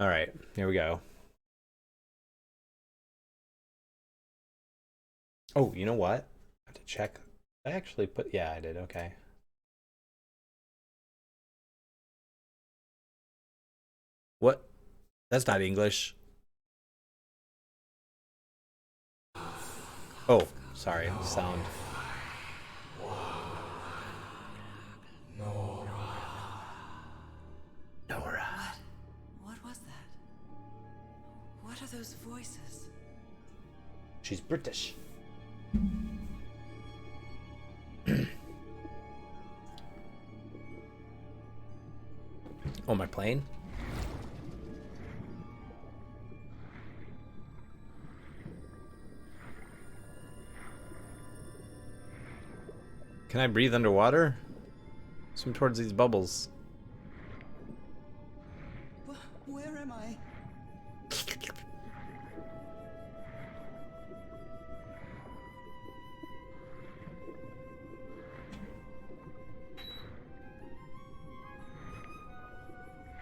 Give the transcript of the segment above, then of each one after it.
All right, here we go. Oh, you know what? I have to check. I actually put, yeah, I did. Okay. What? That's not English. Oh, sorry. Sound. Nora. What? What was that? What are those voices? She's British. Oh, my plane? Can I breathe underwater? Swim towards these bubbles. Where am I?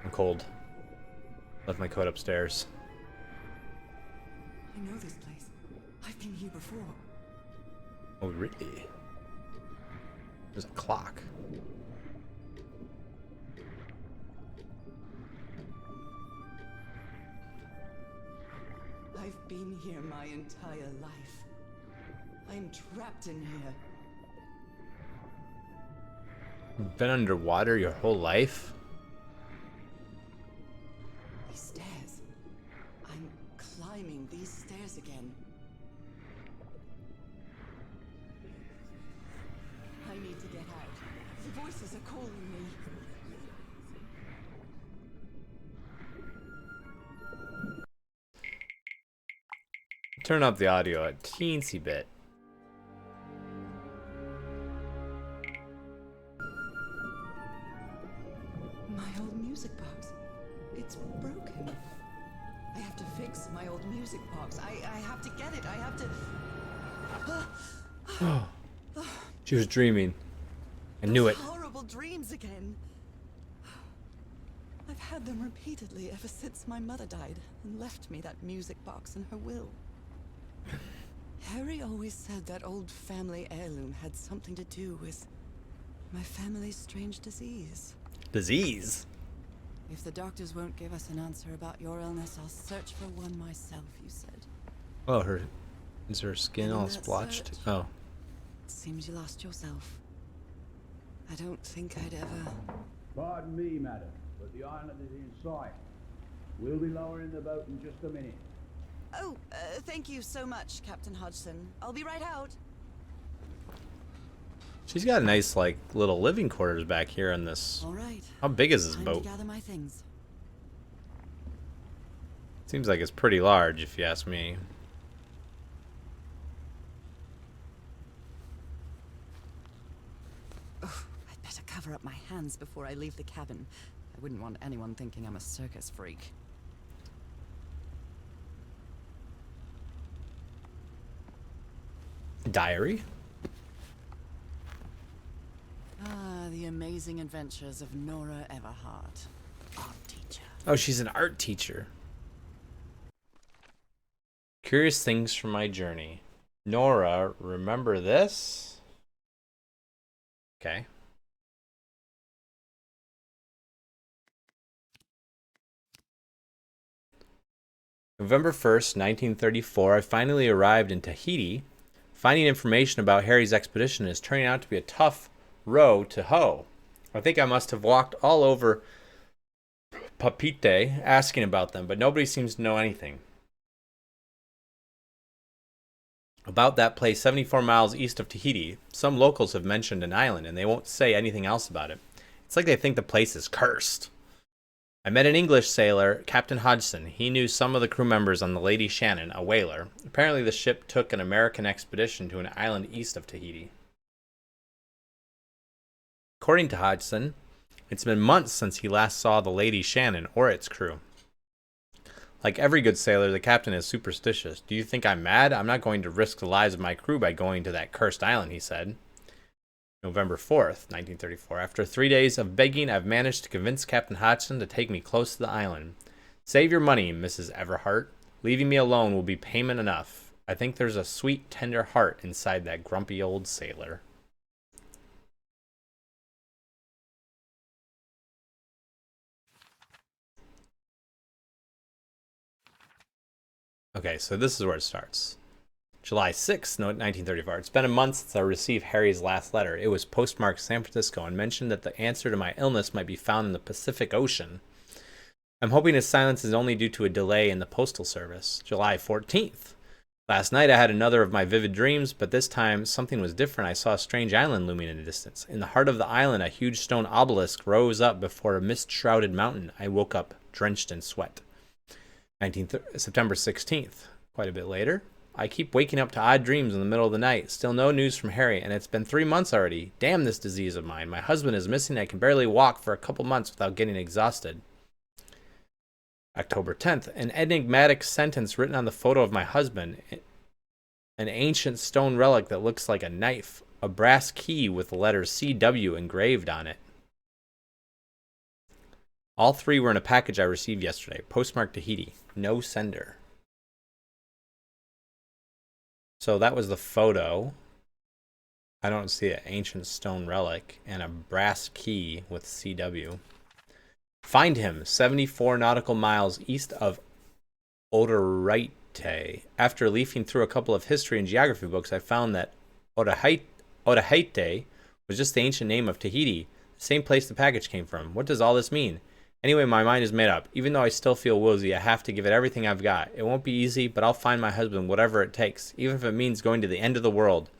I'm cold. Left my coat upstairs. I know this place. I've been here before. Oh, really? There's a clock. I've been here my entire life. I'm trapped in here. You've been underwater your whole life? These stairs. I'm climbing these stairs again. I need to get out. The voices are calling me. Turn up the audio a teensy bit. My old music box. It's broken. I have to fix my old music box. I have to get it. I have to... She was dreaming. I knew it. Horrible dreams again. I've had them repeatedly ever since my mother died and left me that music box in her will. Harry always said that old family heirloom had something to do with my family's strange disease. Disease? If the doctors won't give us an answer about your illness, I'll search for one myself, you said. Oh, is her skin And in all that splotched? search- Oh. It seems you lost yourself. I don't think I'd ever... Pardon me, madam, but the island is in sight. We'll be lowering the boat in just a minute. Oh, thank you so much, Captain Hodgson. I'll be right out. She's got nice, like, little living quarters back here in this. All right. How big is this Time boat? to gather my things. Seems like it's pretty large, if you ask me. I'd better cover up my hands before I leave the cabin. I wouldn't want anyone thinking I'm a circus freak. Diary? Ah, the amazing adventures of Nora Everhart, art teacher. Oh, she's an art teacher. Curious things from my journey. Nora, remember this? Okay. November 1st, 1934, I finally arrived in Tahiti. Finding information about Harry's expedition is turning out to be a tough row to hoe. I think I must have walked all over Papeete asking about them, but nobody seems to know anything. About that place 74 miles east of Tahiti, some locals have mentioned an island and they won't say anything else about it. It's like they think the place is cursed. I met an English sailor, Captain Hodgson. He knew some of the crew members on the Lady Shannon, a whaler. Apparently the ship took an American expedition to an island east of Tahiti. According to Hodgson, it's been months since he last saw the Lady Shannon or its crew. Like every good sailor, the captain is superstitious. Do you think I'm mad? I'm not going to risk the lives of my crew by going to that cursed island, he said. November 4th, 1934. After 3 days of begging, I've managed to convince Captain Hodgson to take me close to the island. Save your money, Mrs. Everhart. Leaving me alone will be payment enough. I think there's a sweet, tender heart inside that grumpy old sailor. Okay, so this is where it starts. July 6th, 1934. It's been a month since I received Harry's last letter. It was postmarked San Francisco and mentioned that the answer to my illness might be found in the Pacific Ocean. I'm hoping his silence is only due to a delay in the postal service. July 14th. Last night I had another of my vivid dreams, but this time something was different. I saw a strange island looming in the distance. In the heart of the island, a huge stone obelisk rose up before a mist-shrouded mountain. I woke up drenched in sweat. September 16th. Quite a bit later. I keep waking up to odd dreams in the middle of the night. Still no news from Harry, and it's been 3 months already. Damn this disease of mine. My husband is missing. I can barely walk for a couple months without getting exhausted. October 10th. An enigmatic sentence written on the photo of my husband. An ancient stone relic that looks like a knife. A brass key with the letters CW engraved on it. All 3 were in a package I received yesterday. Postmarked Tahiti. No sender. So that was the photo. I don't see an ancient stone relic and a brass key with CW. Find him 74 nautical miles east of Otaheite. After leafing through a couple of history and geography books, I found that Otaheite was just the ancient name of Tahiti, the same place the package came from. What does all this mean? Anyway, my mind is made up. Even though I still feel woozy, I have to give it everything I've got. It won't be easy, but I'll find my husband whatever it takes, even if it means going to the end of the world.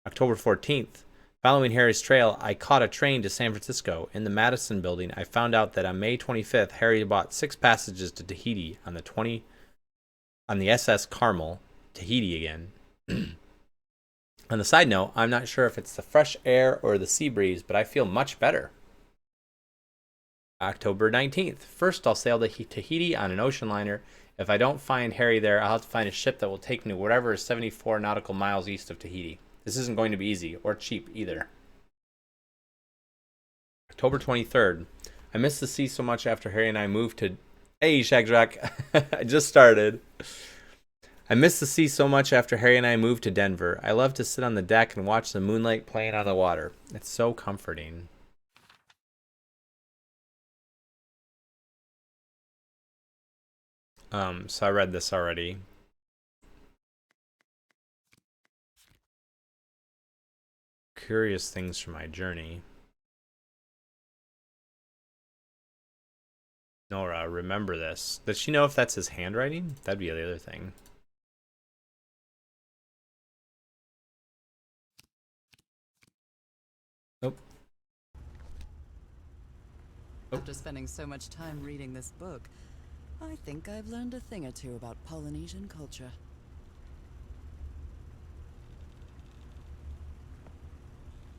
October 14th. Following Harry's trail, I caught a train to San Francisco. In the Madison building, I found out that on May 25th, Harry bought 6 passages to Tahiti on the SS Carmel, Tahiti again. On the side note, I'm not sure if it's the fresh air or the sea breeze, but I feel much better. October 19th. First, I'll sail to Tahiti on an ocean liner. If I don't find Harry there, I'll have to find a ship that will take me to whatever is 74 nautical miles east of Tahiti. This isn't going to be easy, or cheap either. October 23rd. I miss the sea so much after Harry and I moved to... Hey, Shagdrack. I just started. I miss the sea so much after Harry and I moved to Denver. I love to sit on the deck and watch the moonlight playing on the water. It's so comforting. So I read this already. Curious things from my journey. Nora, remember this. Does she know if that's his handwriting? That'd be the other thing. Nope. After spending so much time reading this book, I think I've learned a thing or two about Polynesian culture.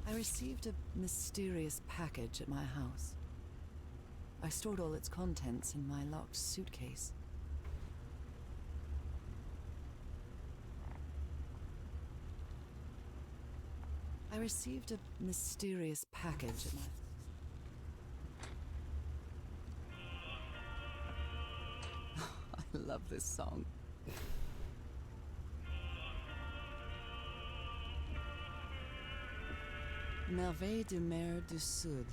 I received a mysterious package at my house. I stored all its contents in my locked suitcase. I received a mysterious package at my... I love this song. Merveilles de mer du Sud.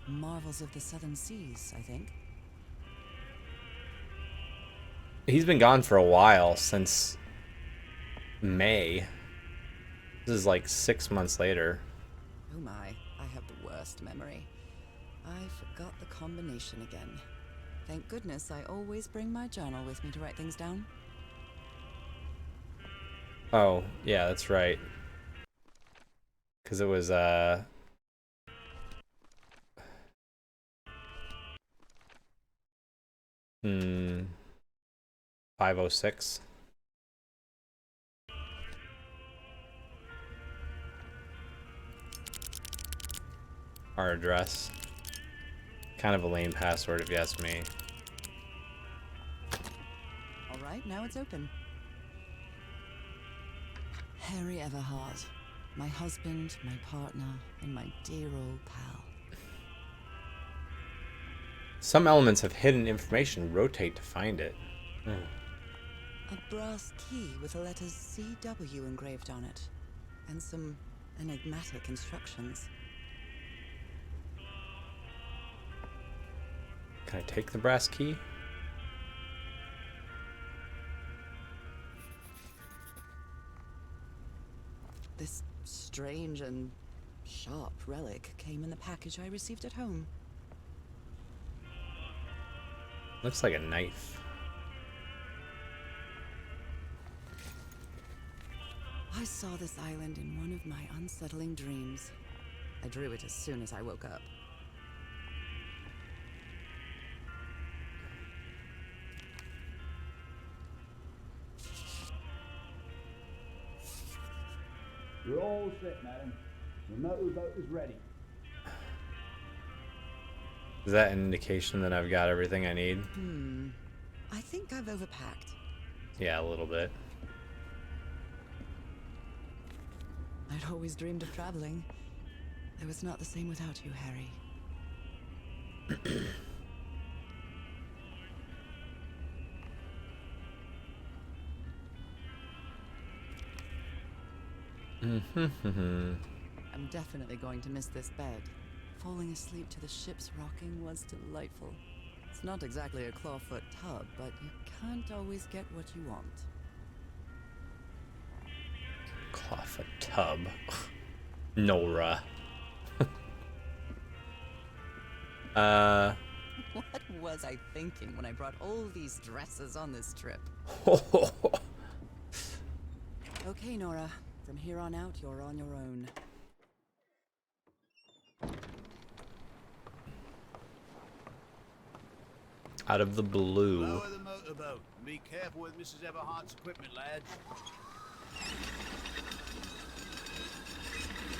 Marvels of the Southern Seas, I think. He's been gone for a while, since May. This is like 6 months later. Oh my, I have the worst memory. I forgot the combination again. Thank goodness I always bring my journal with me to write things down. Oh, yeah, that's right. Because it was, 506. Our address. Kind of a lame password if you ask me. All right, now it's open. Harry Everhart, my husband, my partner, and my dear old pal. Some elements have hidden information. Rotate to find it. A brass key with the letters CW engraved on it, and some enigmatic instructions. Can I take the brass key? This strange and sharp relic came in the package I received at home. Looks like a knife. I saw this island in one of my unsettling dreams. I drew it as soon as I woke up. We're all set, madam. The motorboat is ready. Is that an indication that I've got everything I need? I think I've overpacked. Yeah, a little bit. I'd always dreamed of traveling. It was not the same without you, Harry. I'm definitely going to miss this bed. Falling asleep to the ship's rocking was delightful. It's not exactly a clawfoot tub, but you can't always get what you want. Clawfoot tub. Nora. What was I thinking when I brought all these dresses on this trip? Okay, Nora. From here on out, you're on your own. Out of the blue. Lower the motorboat. Be careful with Mrs. Everhart's equipment, lads.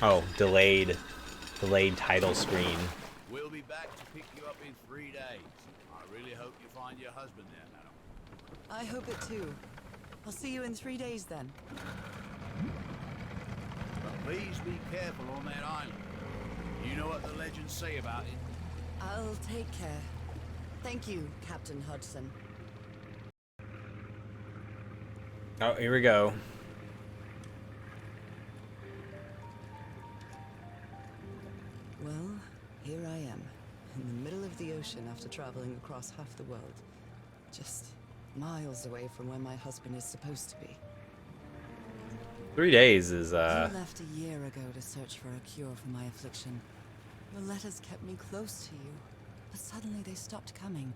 Oh, delayed title screen. We'll be back to pick you up in 3 days. I really hope you find your husband there, madam. I hope it too. I'll see you in 3 days then. But please be careful on that island. You know what the legends say about it. I'll take care. Thank you, Captain Hudson. Oh, here we go. Well, here I am, in the middle of the ocean after traveling across half the world. Just miles away from where my husband is supposed to be. 3 days is, You left a year ago to search for a cure for my affliction. Your letters kept me close to you, but suddenly they stopped coming.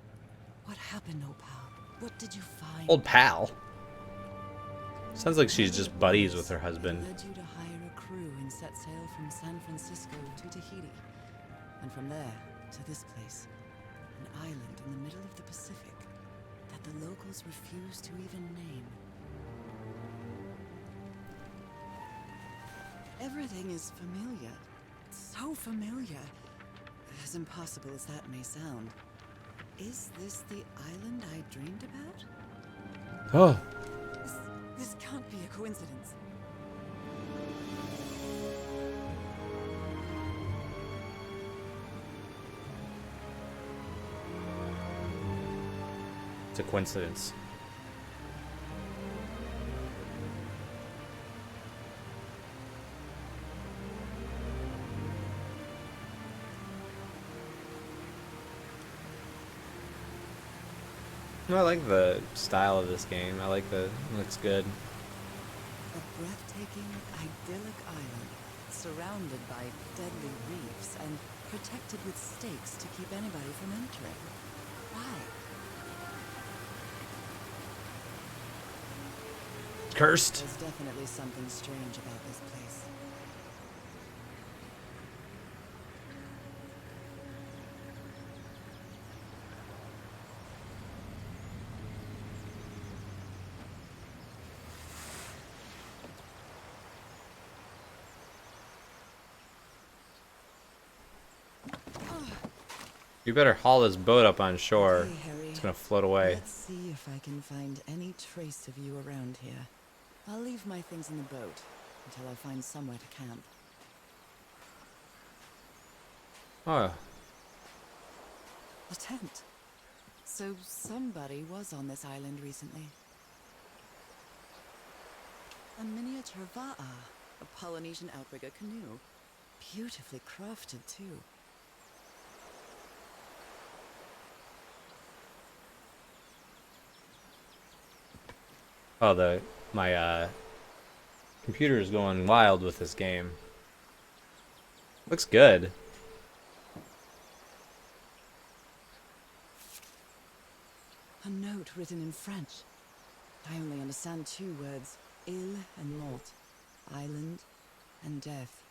What happened, old pal? What did you find? Old pal. Sounds like she's just buddies with her husband. I led you to hire a crew and set sail from San Francisco to Tahiti. And from there to this place. An island in the middle of the Pacific that the locals refuse to even name. Everything is familiar. So familiar. As impossible as that may sound. Is this the island I dreamed about? Oh. This can't be a coincidence. It's a coincidence. No, I like the style of this game. I like it looks good. A breathtaking, idyllic island, surrounded by deadly reefs and protected with stakes to keep anybody from entering. Why? Cursed. There's definitely something strange about this place. You better haul this boat up on shore. Hey, Harry. It's gonna float away. Let's see if I can find any trace of you around here. I'll leave my things in the boat until I find somewhere to camp. Oh. A tent. So somebody was on this island recently. A miniature va'a, a Polynesian outrigger canoe. Beautifully crafted, too. Oh, my computer is going wild with this game. Looks good. A note written in French. I only understand 2 words. Île and mort. Island and death.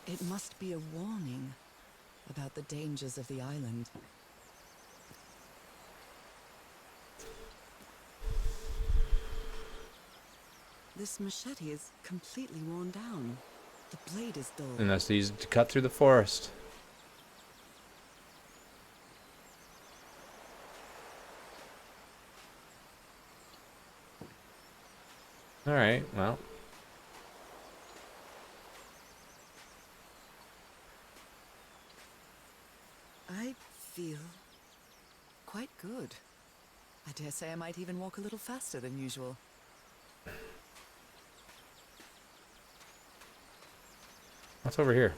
It must be a warning about the dangers of the island. This machete is completely worn down. The blade is dull. And that's used to cut through the forest. Alright, well. I feel quite good. I dare say I might even walk a little faster than usual. What's over here?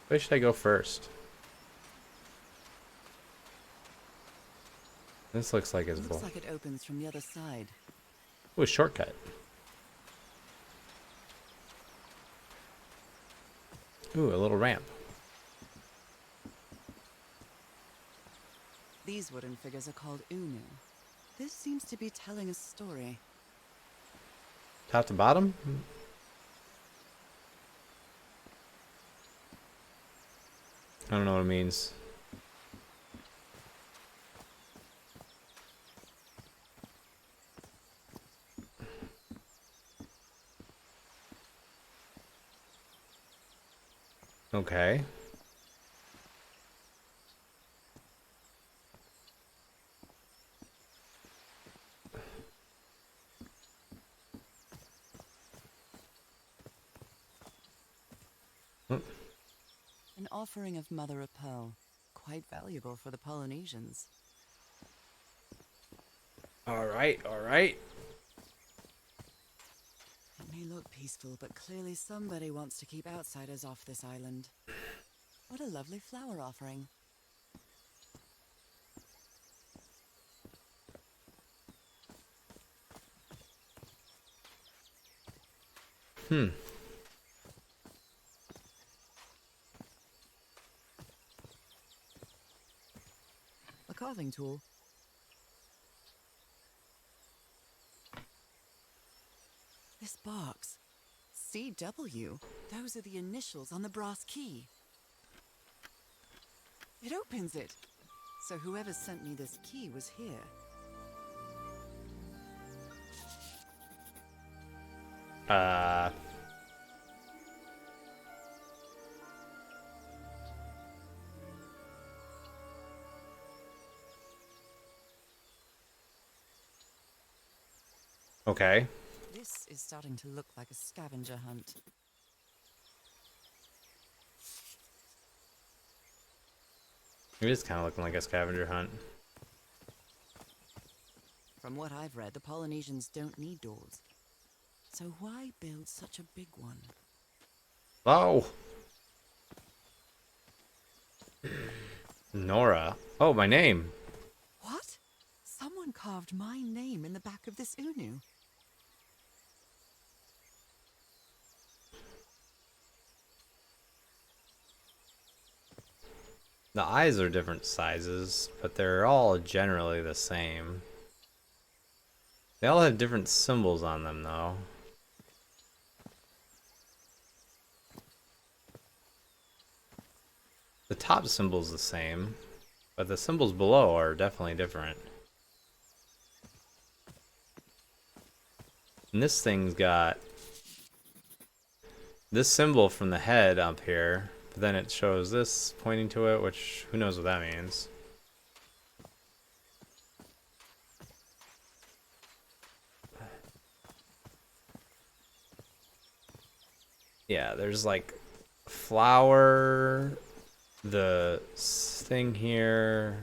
Where should I go first? This looks like it's Looks like it opens from the other side. Ooh, a shortcut. Ooh, a little ramp. These wooden figures are called unu. This seems to be telling a story. Top to bottom? I don't know what it means. Okay. An offering of mother of pearl. Quite valuable for the Polynesians. Alright, alright. It may look peaceful, but clearly somebody wants to keep outsiders off this island. What a lovely flower offering. A carving tool. This box. CW. Those are the initials on the brass key. It opens it. So whoever sent me this key was here. Okay. This is starting to look like a scavenger hunt. It is kind of looking like a scavenger hunt. From what I've read, the Polynesians don't need doors. So why build such a big one? Oh! Nora. Oh, my name. What? Someone carved my name in the back of this unu. The eyes are different sizes, but they're all generally the same. They all have different symbols on them, though. The top symbol's the same, but the symbols below are definitely different. And this thing's got this symbol from the head up here, But then it shows this pointing to it, which who knows what that means. Yeah, there's like flower, the thing here.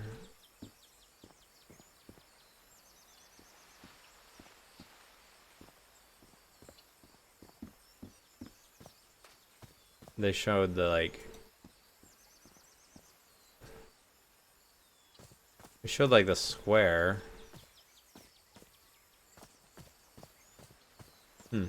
They showed the like. They showed like the square. Hmm.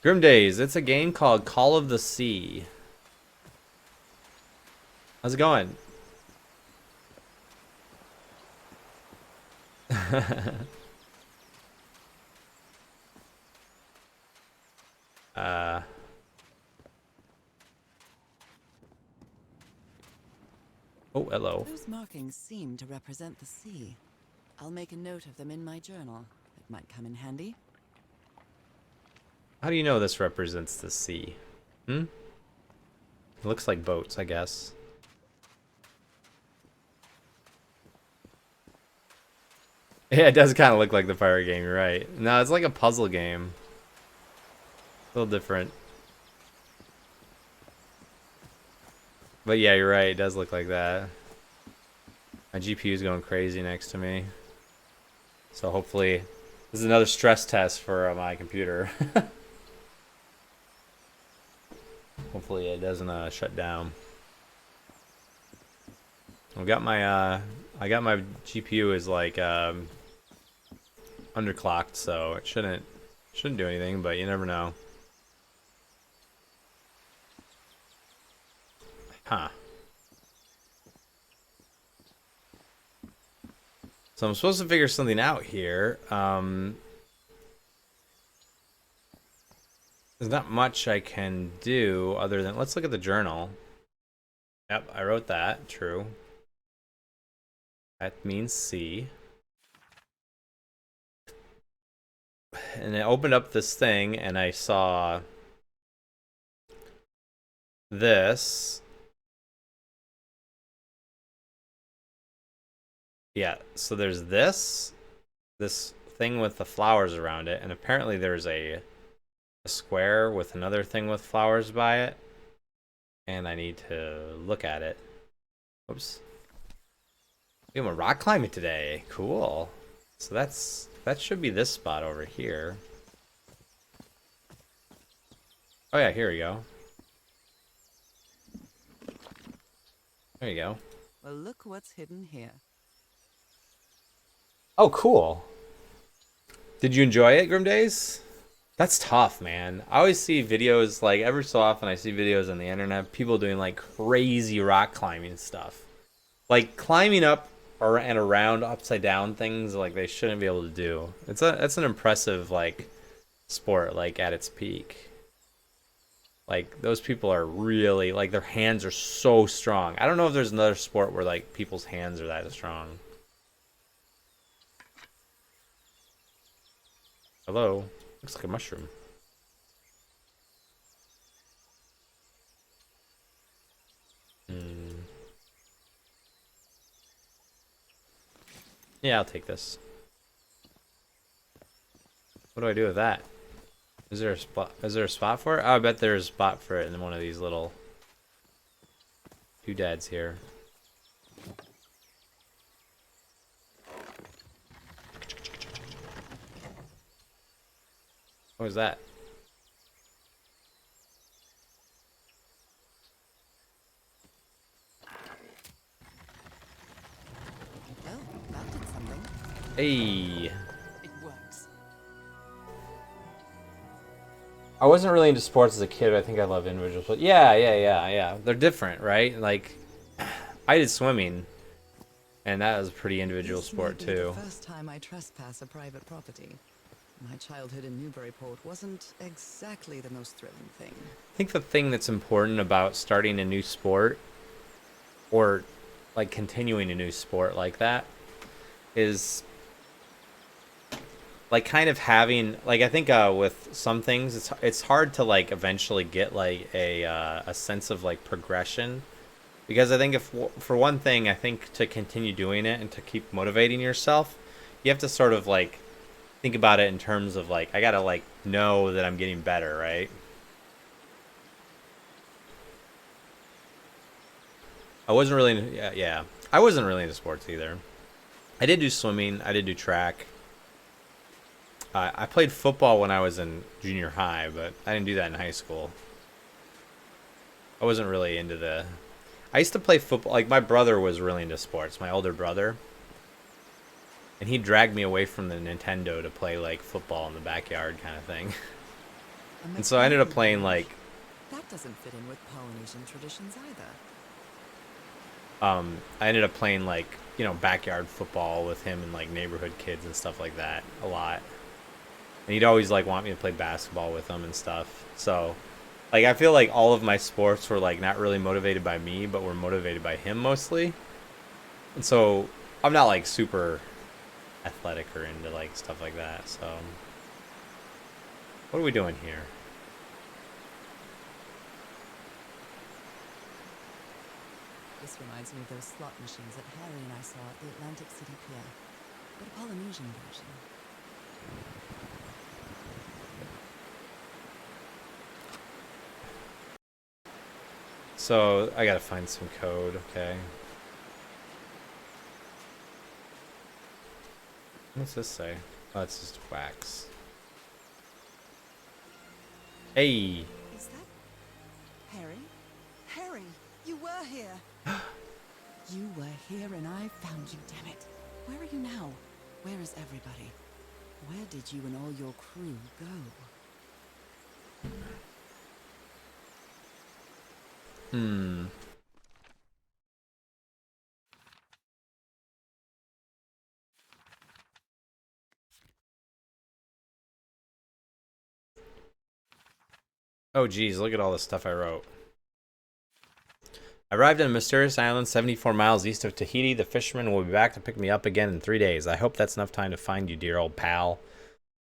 Grim Days, it's a game called Call of the Sea. How's it going? uh Oh, hello. Those markings seem to represent the sea. I'll make a note of them in my journal. It might come in handy. How do you know this represents the sea? Hmm? It looks like boats, I guess. Yeah, it does kind of look like the pirate game, you're right. No, it's like a puzzle game. A little different. But yeah, you're right, it does look like that. My GPU is going crazy next to me. So hopefully, this is another stress test for my computer. Hopefully it doesn't shut down. I got my GPU is like underclocked, so it shouldn't do anything, but you never know. Huh. So I'm supposed to figure something out here. There's not much I can do other than let's look at the journal. Yep, I wrote that. True. That means C. And I opened up this thing and I saw this. Yeah, so there's this thing with the flowers around it, and apparently there's a square with another thing with flowers by it, and I need to look at it. Oops. We have a rock climbing today. Cool. So that should be this spot over here. Oh yeah, here we go. There you go. Well, look what's hidden here. Oh, cool. Did you enjoy it, Grim Days? That's tough, man. I always see videos, like, every so often I see videos on the internet, people doing, like, crazy rock climbing stuff. Like, climbing up or and around upside down things, like, they shouldn't be able to do. It's an impressive, like, sport, like, at its peak. Like, those people are really, like, their hands are so strong. I don't know if there's another sport where, like, people's hands are that strong. Hello? Looks like a mushroom. Yeah, I'll take this. What do I do with that? Is there a spot? Is there a spot for it? Oh, I bet there's a spot for it in one of these little doodads here. What was that? Well, that did something. Hey. It works. I wasn't really into sports as a kid, but I think I love individual sports. Yeah. They're different, right? Like, I did swimming, and that was a pretty individual This sport may be too. the first time I trespass a private property. My childhood in Newburyport wasn't exactly the most thrilling thing. I think the thing that's important about starting a new sport, or like continuing a new sport like that, is like kind of having like I think with some things it's hard to like eventually get like a sense of like progression because I think if for one thing I think to continue doing it and to keep motivating yourself you have to sort of like think about it in terms of like I gotta like know that I'm getting better, right? I wasn't really yeah, I wasn't really into sports either. I did do swimming, I did do track. I played football when I was in junior high, but I didn't do that in high school. I wasn't really into the. I used to play football. Like my brother was really into sports. My older brother, and he dragged me away from the Nintendo to play like football in the backyard kind of thing. A And so I ended up mechanical playing bull. like That doesn't fit in with Polynesian traditions either. I ended up playing like backyard football with him and like neighborhood kids and stuff like that a lot. And he'd always like want me to play basketball with him and stuff. So like I feel like all of my sports were like not really motivated by me, but were motivated by him mostly. And so I'm not like super athletic or into like stuff like that. So what are we doing here? This reminds me of those slot machines that Harry and I saw at the Atlantic City Pier, but a Polynesian version. So I gotta find some code. Okay. What's this say? Oh, it's just wax. Hey. Is that Harry? Harry, you were here. You were here and I found you, damn it. Where are you now? Where is everybody? Where did you and all your crew go? Hmm. Oh, geez, look at all the stuff I wrote. I arrived on a mysterious island 74 miles east of Tahiti. The fisherman will be back to pick me up again in 3 days. I hope that's enough time to find you, dear old pal.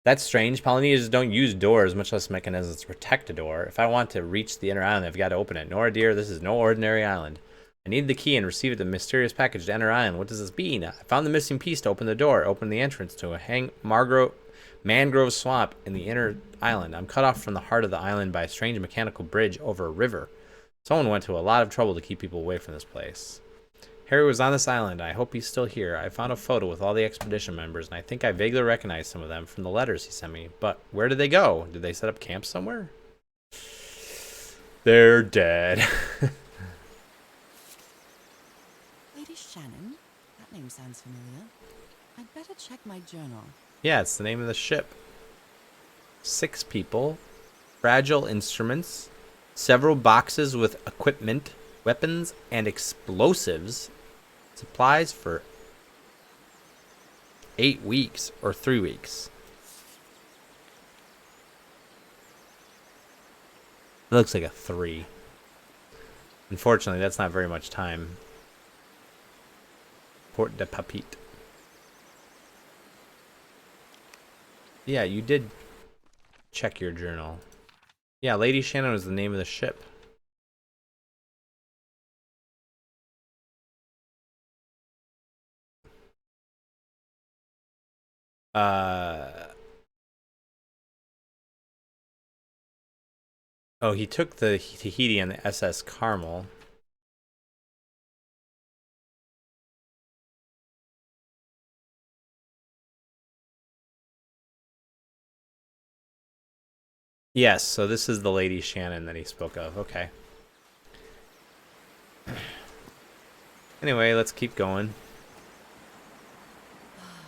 That's strange. Polynesians don't use doors, much less mechanisms to protect a door. If I want to reach the inner island, I've got to open it. Nora, dear, this is no ordinary island. I need the key and receive the mysterious package to enter island. What does this mean? I found the missing piece to open the door. Open the entrance to a mangrove swamp in the inner island. I'm cut off from the heart of the island by a strange mechanical bridge over a river. Someone went to a lot of trouble to keep people away from this place. Harry was on this island. I hope he's still here. I found a photo with all the expedition members, and I think I vaguely recognize some of them from the letters he sent me. But where did they go? Did they set up camp somewhere? They're dead. Lady Shannon? That name sounds familiar. I'd better check my journal. Yeah, it's the name of the ship. 6 people, fragile instruments, several boxes with equipment, weapons, and explosives. Supplies for 8 weeks or 3 weeks. It looks like a 3. Unfortunately, that's not very much time. Port de Papit. Yeah, you did check your journal. Yeah, Lady Shannon was the name of the ship. Oh, he took the Tahiti on the SS Carmel. Yes, so this is the Lady Shannon that he spoke of. Okay. Anyway, let's keep going.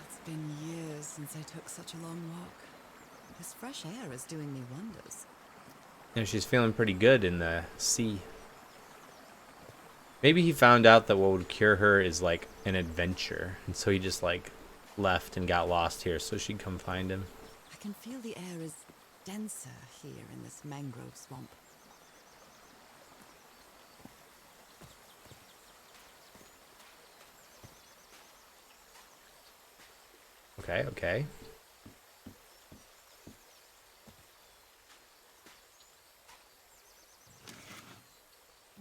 It's been years since I took such a long walk. This fresh air is doing me wonders. And she's feeling pretty good in the sea. Maybe he found out that what would cure her is like an adventure. And so he just like left and got lost here so she'd come find him. I can feel the air is denser here in this mangrove swamp. Okay, okay.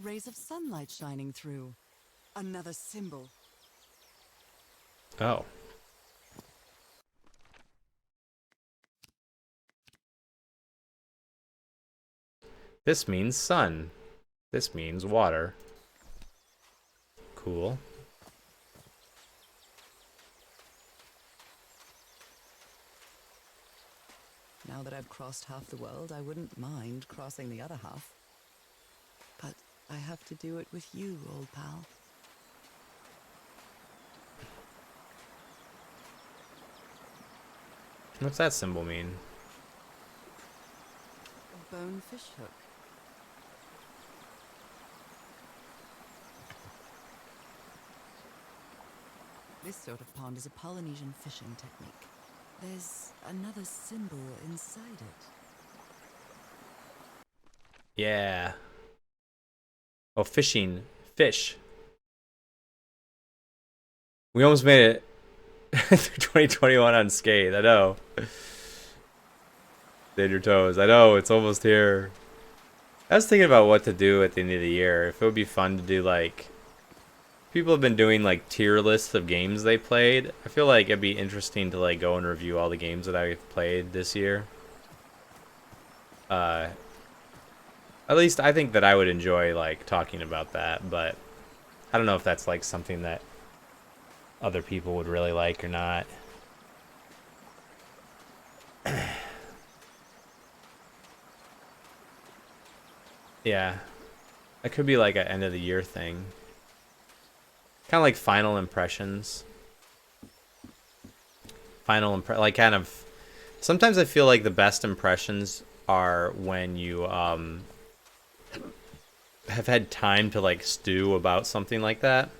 rays of sunlight shining through. Another symbol. Oh. This means sun. This means water. Cool. Now that I've crossed half the world, I wouldn't mind crossing the other half. But I have to do it with you, old pal. What's that symbol mean? A bone fish hook. This sort of pond is a Polynesian fishing technique. There's another symbol inside it. Yeah. Oh, fishing. Fish. We almost made it through 2021 unscathed. I know. Stay on your toes. I know, it's almost here. I was thinking about what to do at the end of the year. If it would be fun to do, like... People have been doing, like, tier lists of games they played. I feel like it'd be interesting to, like, go and review all the games that I've played this year. At least I think that I would enjoy, like, talking about that, but I don't know if that's, like, something that other people would really like or not. Yeah. That could be, like, an end of the year thing. Kind of like final impressions. Like, kind of... Sometimes I feel like the best impressions are when you, have had time to, like, stew about something like that.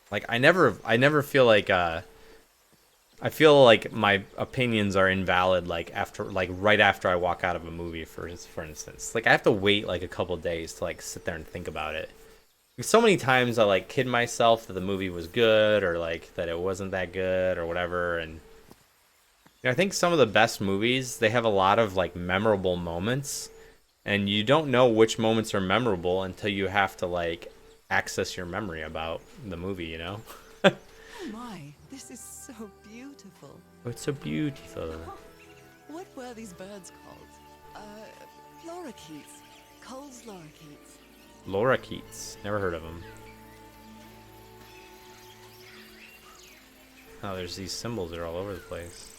Like, I never feel like, I feel like my opinions are invalid, like, right after I walk out of a movie, for instance. Like, I have to wait, like, a couple days to, like, sit there and think about it. So many times I, like, kid myself that the movie was good, or, like, that it wasn't that good, or whatever, and... You know, I think some of the best movies, they have a lot of, like, memorable moments, and you don't know which moments are memorable until you have to, like, access your memory about the movie, you know? Oh my, this is so beautiful. Oh, it's so beautiful. What were these birds called? Lorikeets. Cole's lorikeets. Lorikeets. Never heard of them. Oh, there's these symbols that are all over the place.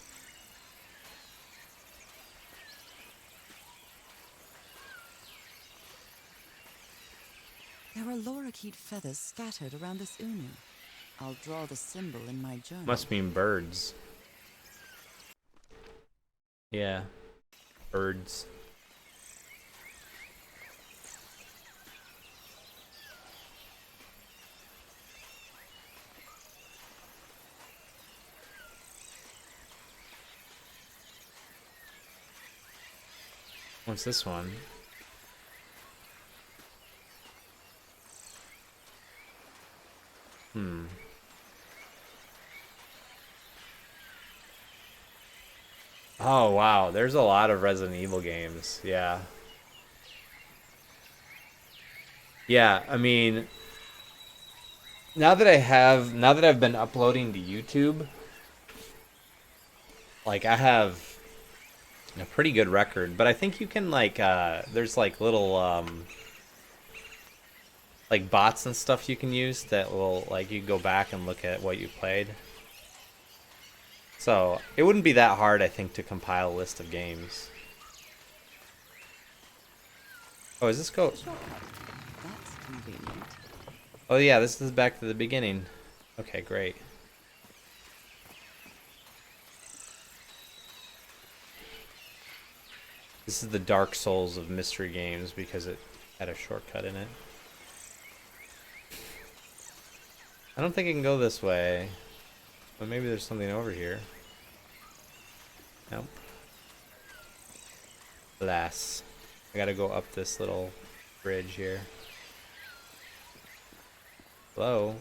There are lorikeet feathers scattered around this unu. I'll draw the symbol in my journal. Must mean birds. Yeah. Birds. What's this one? Oh, wow. There's a lot of Resident Evil games. Yeah. Yeah, I mean, now that I've been uploading to YouTube, like, I have a pretty good record, but I think you can, like, there's, like, little, like, bots and stuff you can use that will, like, you go back and look at what you played. So, it wouldn't be that hard, I think, to compile a list of games. Oh, is this go... That's convenient. Oh, yeah, this is back to the beginning. Okay, great. This is the Dark Souls of mystery games because it had a shortcut in it. I don't think I can go this way. But maybe there's something over here. Nope. Alas. I gotta go up this little bridge here. Hello?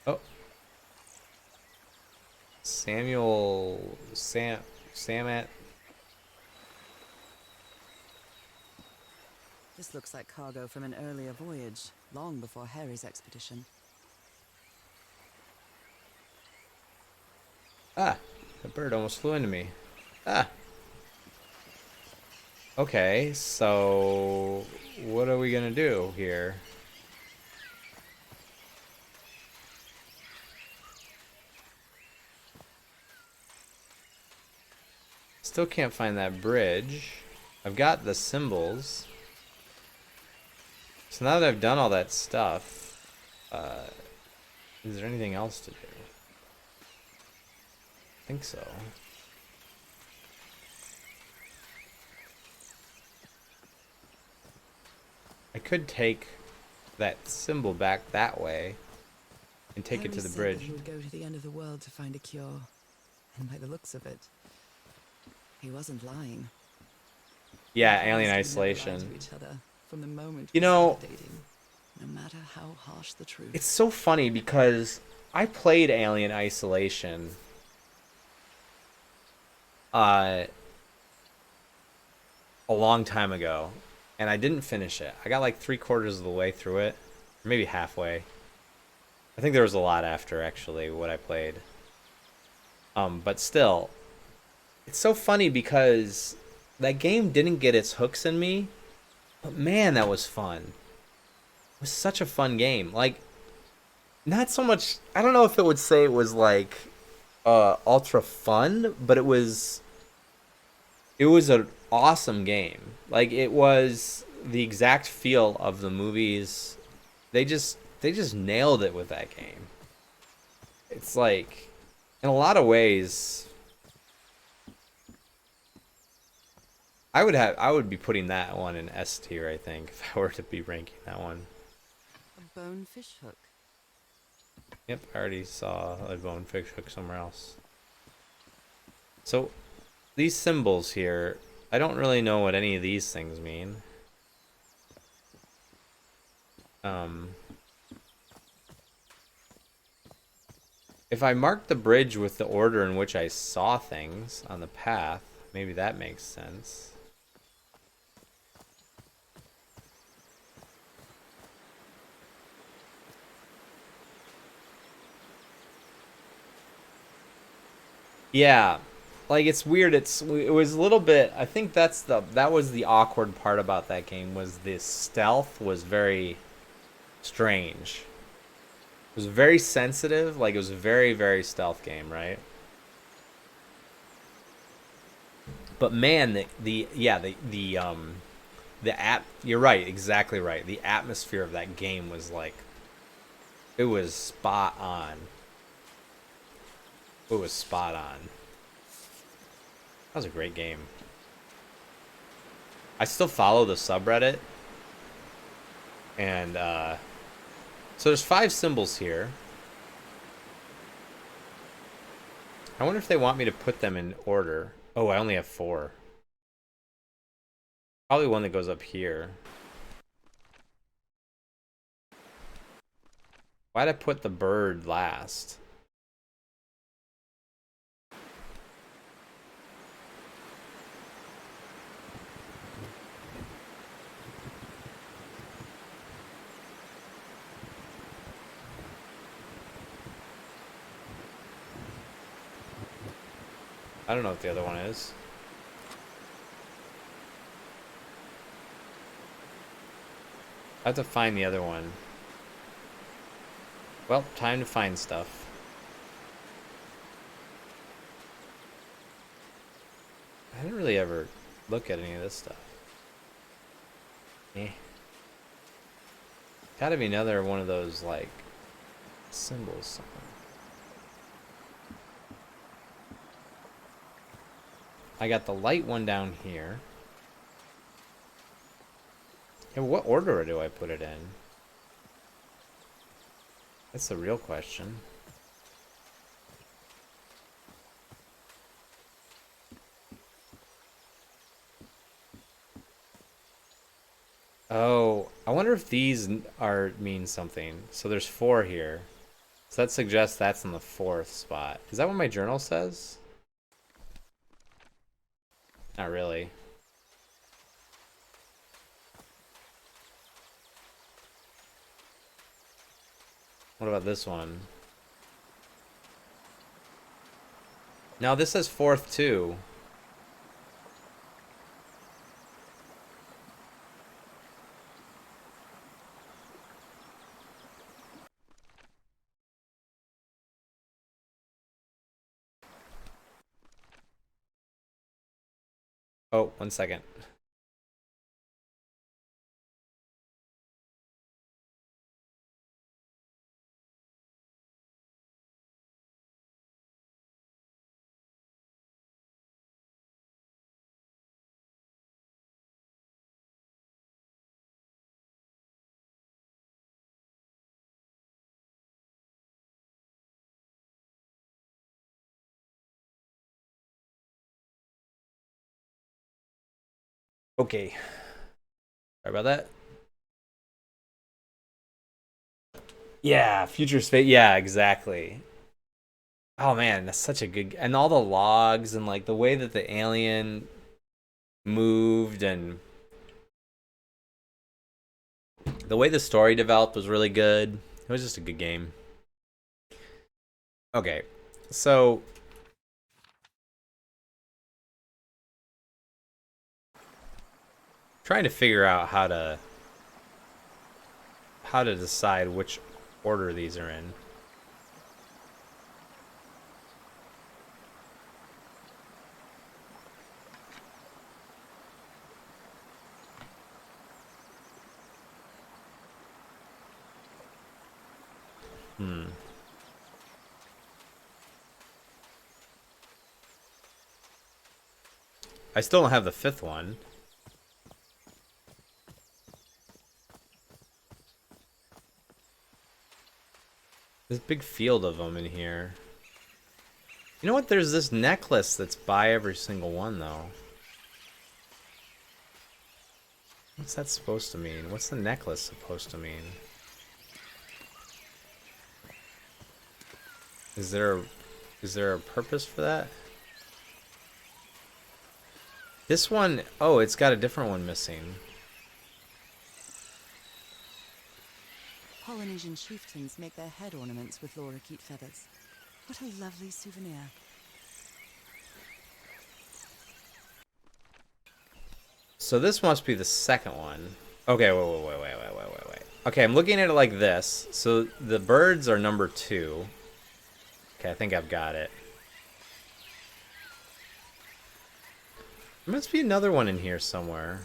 Oh. Samat. This looks like cargo from an earlier voyage, long before Harry's expedition. Ah, the bird almost flew into me. Ah. Okay, so what are we gonna do here? Still can't find that bridge. I've got the symbols. So now that I've done all that stuff, is there anything else to do? I think so. I could take that symbol back that way and take it to the Harry said bridge. that he would go to the end of the world to find a cure, and by the looks of it, he wasn't lying. Yeah, Both of alien us would never lie isolation. to each other from the moment You we know, started dating, no matter how harsh the truth. it's so funny because I played Alien Isolation uh, a long time ago, and I didn't finish it. I got like 3/4 of the way through it, or maybe halfway. I think there was a lot after actually what I played. But still, it's so funny because that game didn't get its hooks in me, but man, that was fun. It was such a fun game. Like, not so much. I don't know if it would say it was like ultra fun, but it was an awesome game. Like, it was the exact feel of the movies. They just nailed it with that game. It's like, in a lot of ways, I would be putting that one in S tier, I think, if I were to be ranking that one. A bonefish hook. Yep, I already saw a bonefish hook somewhere else. So, these symbols here, I don't really know what any of these things mean. If I mark the bridge with the order in which I saw things on the path, maybe that makes sense. Yeah, like it's weird. It was a little bit. I think that was the awkward part about that game was the stealth was very strange. It was very sensitive. Like it was a very very stealth game, right? But man, the app. You're right, exactly right. The atmosphere of that game was like it was spot on. It was spot on. That was a great game. I still follow the subreddit, and so there's 5 symbols here. I wonder if they want me to put them in order. Oh, I only have 4. Probably one that goes up here. Why'd I put the bird last? I don't know what the other one is. I have to find the other one. Well, time to find stuff. I didn't really ever look at any of this stuff. Eh. Gotta be another one of those, like, symbols somewhere. I got the light one down here. Yeah, what order do I put it in? That's the real question. Oh, I wonder if these mean something. So there's 4 here. So that suggests that's in the 4th spot. Is that what my journal says? Not really. What about this one? No, this says 4th too. Oh, 1 second. Okay. Sorry about that. Yeah, future space. Yeah, exactly. Oh man, that's such a good. And all the logs and like the way that the alien moved and the way the story developed was really good. It was just a good game. Okay, so trying to figure out how to decide which order these are in. Hmm. I still don't have the 5th one. There's a big field of them in here. You know what? There's this necklace that's by every single one, though. What's that supposed to mean? What's the necklace supposed to mean? Is there a purpose for that? This one, oh, it's got a different one missing. Polynesian chieftains make their head ornaments with lorikeet feathers. What a lovely souvenir. So this must be the second one. Okay, wait. Okay, I'm looking at it like this. So the birds are number 2. Okay, I think I've got it. There must be another one in here somewhere.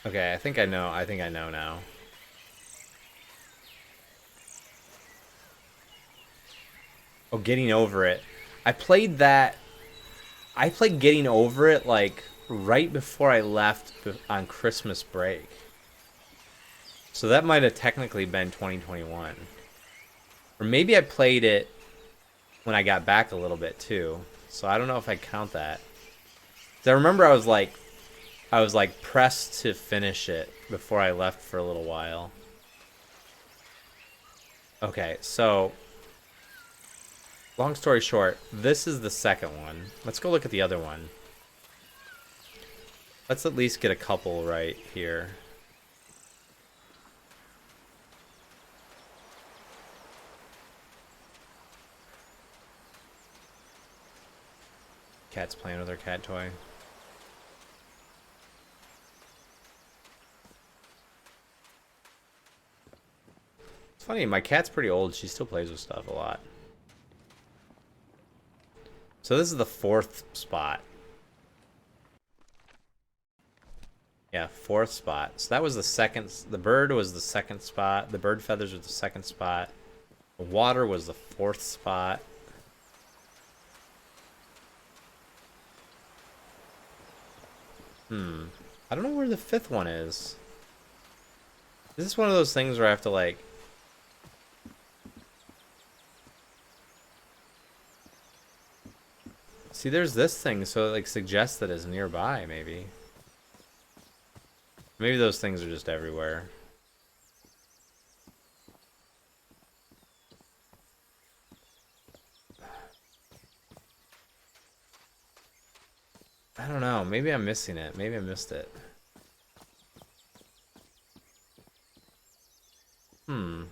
Okay, I think I know. I think I know now. Oh, Getting Over It. I played that. I played Getting Over It like right before I left on Christmas break. So that might have technically been 2021. Or maybe I played it when I got back a little bit too. So I don't know if I count that. 'Cause I remember I was like pressed to finish it before I left for a little while. Okay, so long story short, this is the second one. Let's go look at the other one. Let's at least get a couple right here. Cat's playing with her cat toy. It's funny, my cat's pretty old. She still plays with stuff a lot. So this is the 4th spot. Yeah, 4th spot. So that was the second. The bird was the 2nd spot. The bird feathers were the 2nd spot. The water was the 4th spot. I don't know where the 5th one is. This is one of those things where I have to like... See, there's this thing, so it like suggests that it's nearby, maybe. Maybe those things are just everywhere. I don't know. Maybe I'm missing it. Maybe I missed it. Hmm.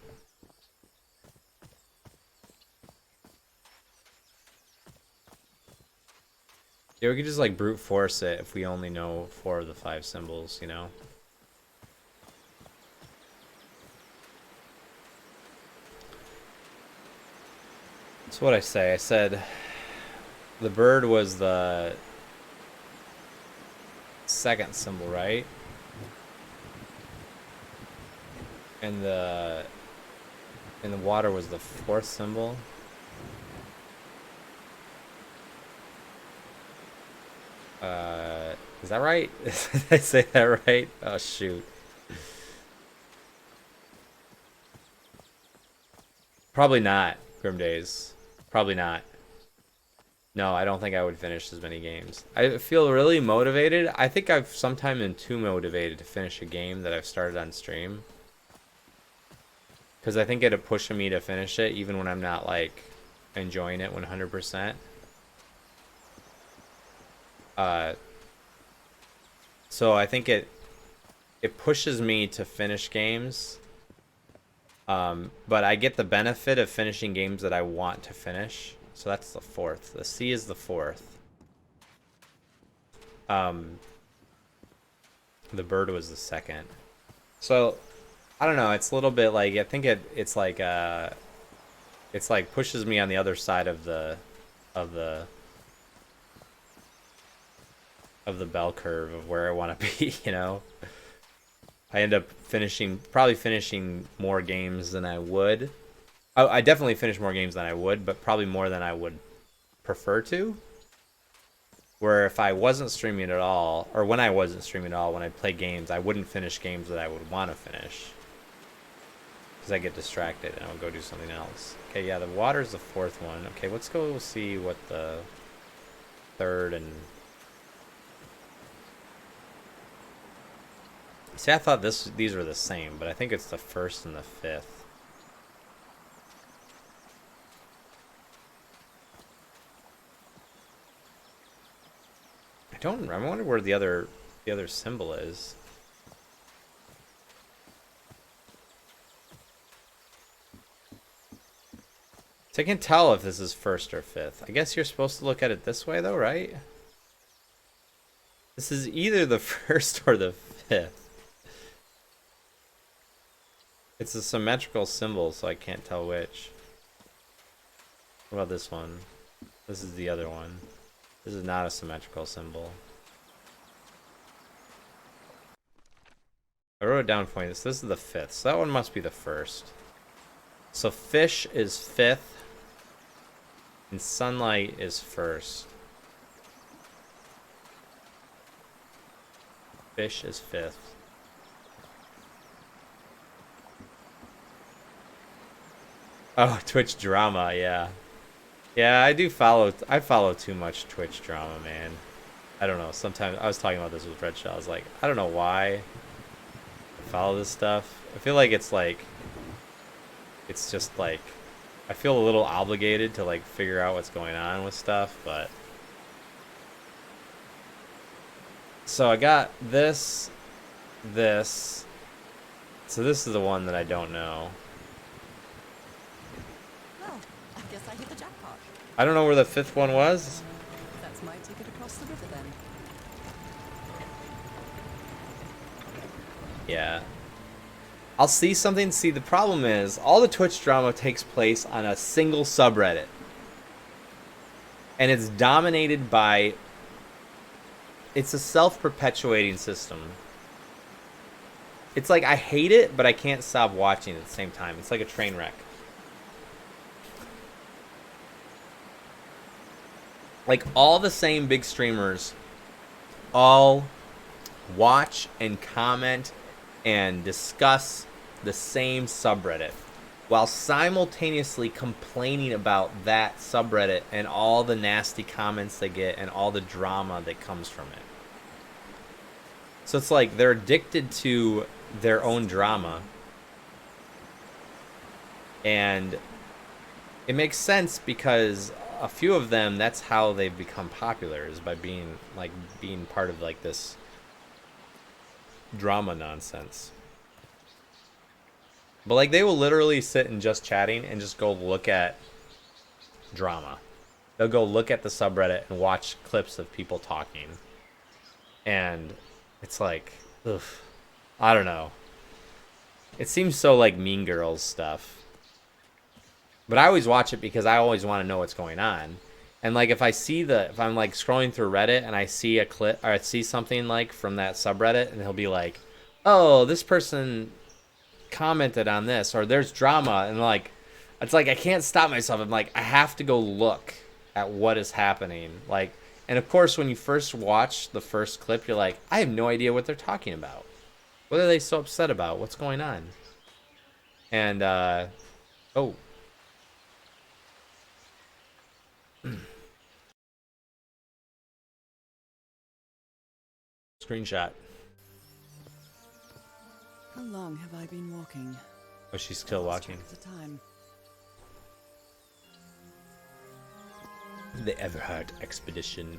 Yeah, we could just like brute force it if we only know 4 of the 5 symbols, you know? That's what I say. I said the bird was the second symbol, right? And the water was the 4th symbol. Is that right? Did I say that right? Oh shoot. Probably not, Grim Days. Probably not. No, I don't think I would finish as many games. I feel really motivated. I think I've sometimes been too motivated to finish a game that I've started on stream. Because I think it'd push me to finish it even when I'm not like enjoying it 100%. So I think it pushes me to finish games. But I get the benefit of finishing games that I want to finish. So that's the 4th. The C is the 4th. The bird was the 2nd. So I don't know. It's a little bit like I think it's like pushes me on the other side of the bell curve of where I want to be. You know, I end up probably finishing more games than I would. I definitely finish more games than I would, but probably more than I would prefer to. Where if I wasn't streaming at all, or when I wasn't streaming at all, when I play games, I wouldn't finish games that I would want to finish. Because I get distracted and I'll go do something else. Okay, yeah, the water's the 4th one. Okay, let's go see what the 3rd and... See, I thought these were the same, but I think it's the 1st and the 5th. I wonder where the other symbol is. So I can't tell if this is 1st or 5th. I guess you're supposed to look at it this way though, right? This is either the 1st or the 5th. It's a symmetrical symbol, so I can't tell which. What about this one? This is the other one. This is not a symmetrical symbol. I wrote it down for you. This is the 5th. So that one must be the 1st. So fish is 5th. And sunlight is 1st. Fish is 5th. Oh, Twitch drama, yeah. Yeah, I follow too much Twitch drama, man. I don't know. Sometimes I was talking about this with Red Shaw. I was like, I don't know why I follow this stuff. I feel like it's just like I feel a little obligated to like figure out what's going on with stuff, but so I got this. So this is the one that I don't know. Well, I guess I hit the jackpot. I don't know where the 5th one was. That's my ticket across the river then. Yeah. I'll see something. See, the problem is all the Twitch drama takes place on a single subreddit. And it's dominated by... It's a self-perpetuating system. It's like I hate it, but I can't stop watching at the same time. It's like a train wreck. Like all the same big streamers all watch and comment and discuss the same subreddit while simultaneously complaining about that subreddit and all the nasty comments they get and all the drama that comes from it. So it's like they're addicted to their own drama, and it makes sense because a few of them, that's how they've become popular, is by being part of like this drama nonsense. But like they will literally sit and just chatting and just go look at drama. They'll go look at the subreddit and watch clips of people talking. And it's like, ugh, I don't know. It seems so like Mean Girls stuff. But I always watch it because I always want to know what's going on. And like if I'm like scrolling through Reddit and I see a clip or I see something like from that subreddit and he'll be like, "Oh, this person commented on this," or "There's drama," and like it's like I can't stop myself. I'm like I have to go look at what is happening. Like, and of course when you first watch the first clip, you're like, I have no idea what they're talking about. What are they so upset about? What's going on? And oh, screenshot. How long have I been walking? Oh, she's still Lost track walking. of the time. The Everhard expedition.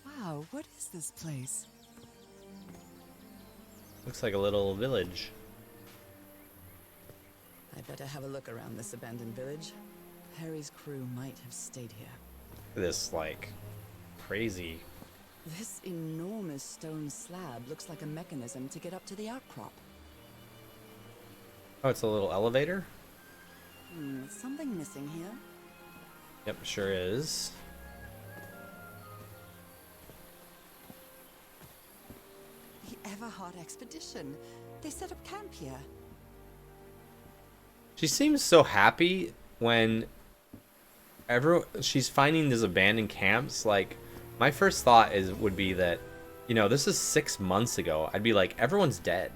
Wow, what is this place? Looks like a little village. I better have a look around this abandoned village. Harry's crew might have stayed here. This like crazy. This enormous stone slab looks like a mechanism to get up to the outcrop. Oh, it's a little elevator? Something missing here. Yep, sure is. The Everhard expedition. They set up camp here. She seems so happy when she's finding these abandoned camps. Like, my first thought would be that, you know, this is 6 months ago. I'd be like, everyone's dead.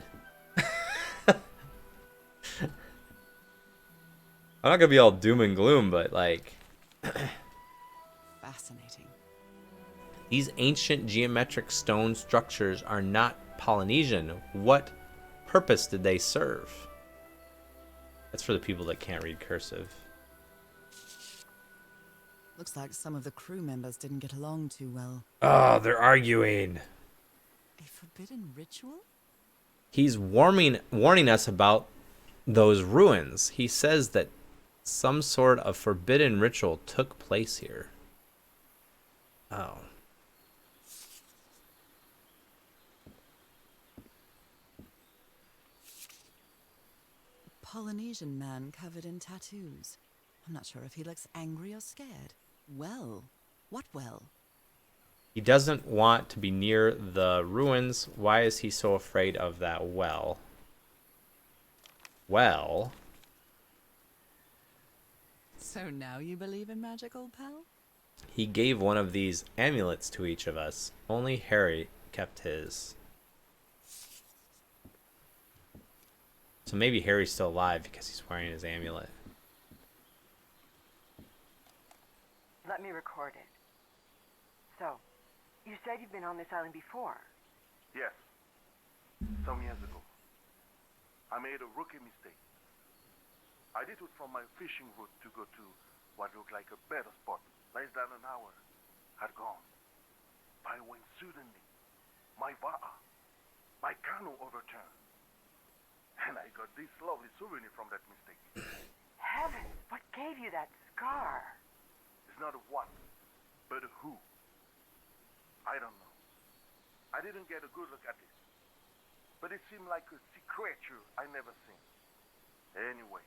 I'm not gonna be all doom and gloom, but like, Fascinating. these ancient geometric stone structures are not Polynesian. What purpose did they serve? That's for the people that can't read cursive. Looks like some of the crew members didn't get along too well. Oh, they're arguing. A forbidden ritual? He's warning us about those ruins. He says that some sort of forbidden ritual took place here. Oh. Polynesian man covered in tattoos. I'm not sure if he looks angry or scared. Well, what well? He doesn't want to be near the ruins. Why is he so afraid of that well? Well. So now you believe in magic, old pal? He gave one of these amulets to each of us. Only Harry kept his. So maybe Harry's still alive because he's wearing his amulet. Let me record it. So, you said you've been on this island before. Yes. Some years ago. I made a rookie mistake. I did it from my fishing route to go to what looked like a better spot. Less than an hour had gone. By when suddenly, my va'a, my canoe overturned. And I got this lovely souvenir from that mistake. Heavens, what gave you that scar? It's not a what, but a who. I don't know. I didn't get a good look at it. But it seemed like a sea creature I never seen. Anyway,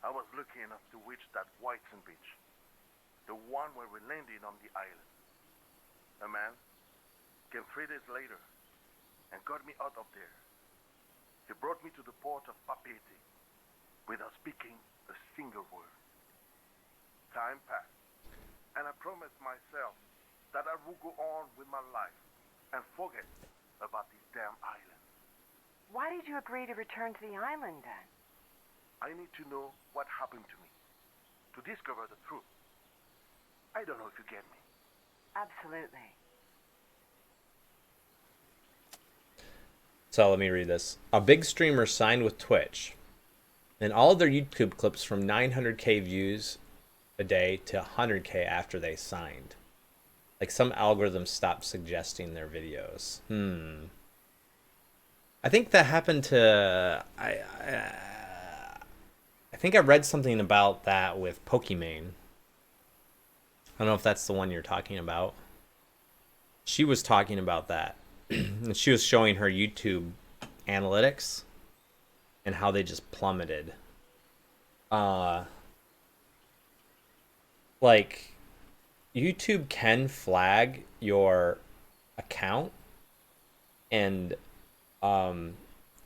I was lucky enough to reach that Whitesand beach. The one where we landed on the island. A man came 3 days later and got me out of there. He brought me to the port of Papeete without speaking a single word. Time passed, and I promised myself that I would go on with my life and forget about this damn island. Why did you agree to return to the island then? I need to know what happened to me, to discover the truth. I don't know if you get me. Absolutely. So let me read this. A big streamer signed with Twitch, and all of their YouTube clips from 900K views a day to 100K after they signed. Like some algorithms stopped suggesting their videos. I think that happened to I think I read something about that with Pokimane. I don't know if that's the one you're talking about. She was talking about that. And she was showing her YouTube analytics and how they just plummeted. Like YouTube can flag your account, and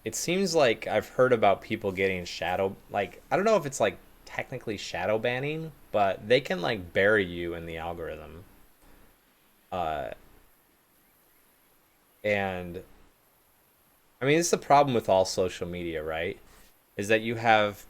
it seems like I've heard about people getting shadow, like I don't know if it's like technically shadow banning, but they can like bury you in the algorithm. And I mean, it's the problem with all social media, right? Is that you have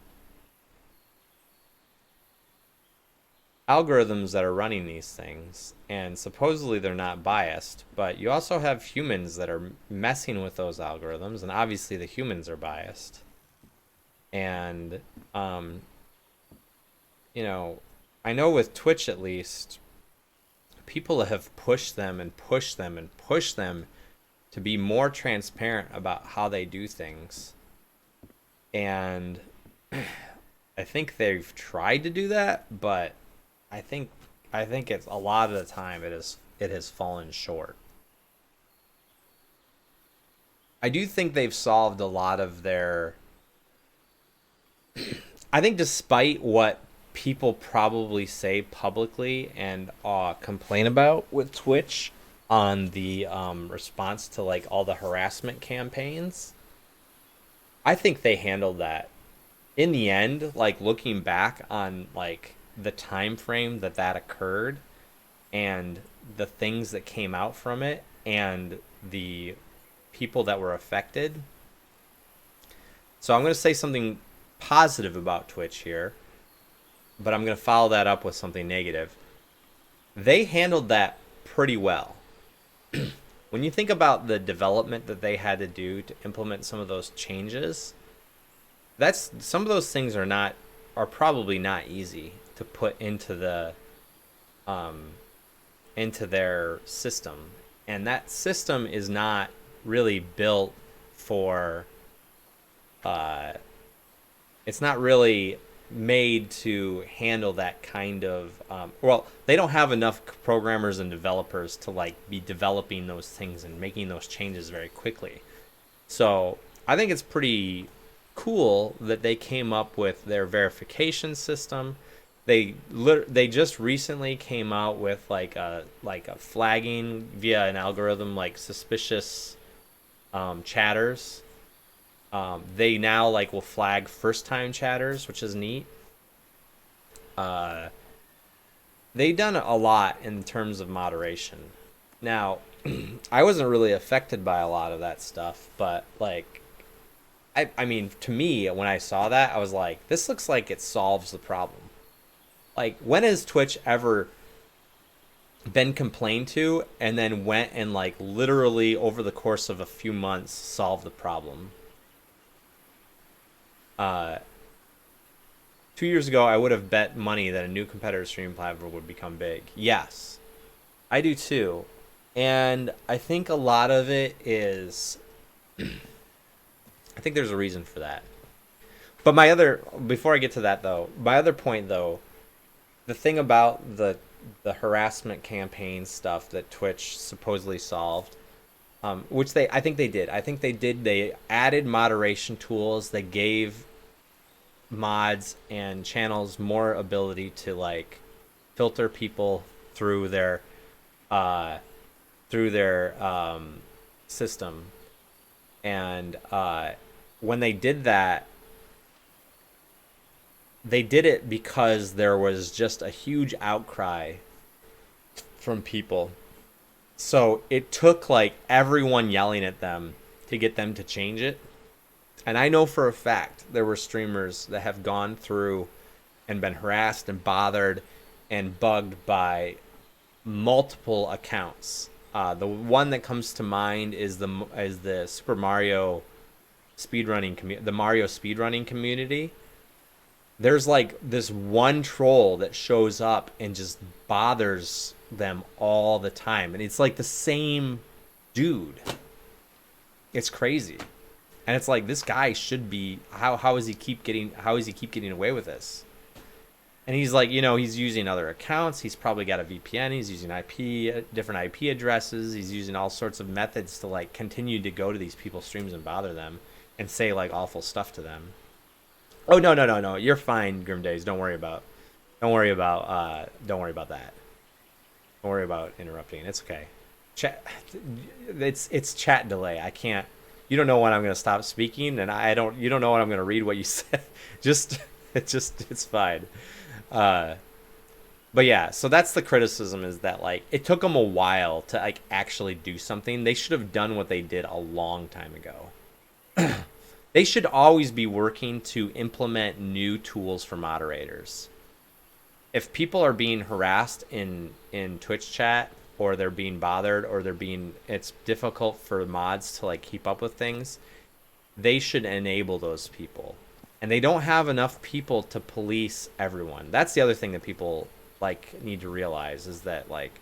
algorithms that are running these things, and supposedly they're not biased, but you also have humans that are messing with those algorithms, and obviously the humans are biased. And you know, I know with Twitch at least, people have pushed them and pushed them and pushed them to be more transparent about how they do things. And I think they've tried to do that, but I think it's a lot of the time it has fallen short. I do think they've solved a lot of their I think despite what people probably say publicly and complain about with Twitch on the response to like all the harassment campaigns, I think they handled that in the end. Like looking back on like the time frame that occurred and the things that came out from it and the people that were affected. So I'm going to say something positive about Twitch here, but I'm going to follow that up with something negative. They handled that pretty well. When you think about the development that they had to do to implement some of those changes, that's some of those things are probably not easy to put into their system. And that system is not really built for it's not really made to handle that kind of they don't have enough programmers and developers to like be developing those things and making those changes very quickly. So I think it's pretty cool that they came up with their verification system. They just recently came out with like a flagging via an algorithm, like suspicious chatters. They now like will flag first time chatters, which is neat. They've done a lot in terms of moderation. Now, I wasn't really affected by a lot of that stuff, but like, I mean, to me, when I saw that, I was like, this looks like it solves the problem. Like, when has Twitch ever been complained to and then went and like literally over the course of a few months solved the problem? 2 years ago, I would have bet money that a new competitor streaming platform would become big. Yes, I do too. And I think a lot of it is, I think there's a reason for that. But before I get to that though, my other point though, the thing about the harassment campaign stuff that Twitch supposedly solved, which I think they did. They added moderation tools. They gave mods and channels more ability to like filter people through their system. And when they did that, they did it because there was just a huge outcry from people. So it took like everyone yelling at them to get them to change it. And I know for a fact there were streamers that have gone through and been harassed and bothered and bugged by multiple accounts. The one that comes to mind is the Super Mario the Mario speedrunning community. There's like this one troll that shows up and just bothers them all the time, and it's like the same dude. It's crazy. And it's like, this guy should be, how is he keep getting away with this? And he's like, he's using other accounts. He's probably got a VPN. He's using different IP addresses. He's using all sorts of methods to like continue to go to these people's streams and bother them and say like awful stuff to them. Oh, no. You're fine, Grim Days. Don't worry about that. Don't worry about interrupting. It's okay. Chat, it's chat delay. I can't. You don't know when I'm going to stop speaking, and you don't know when I'm going to read what you said. It's fine. But yeah, so that's the criticism, is that like it took them a while to like actually do something. They should have done what they did a long time ago. They should always be working to implement new tools for moderators. If people are being harassed in Twitch chat, or they're being bothered, or it's difficult for mods to like keep up with things, they should enable those people. And they don't have enough people to police everyone. That's the other thing that people like need to realize, is that like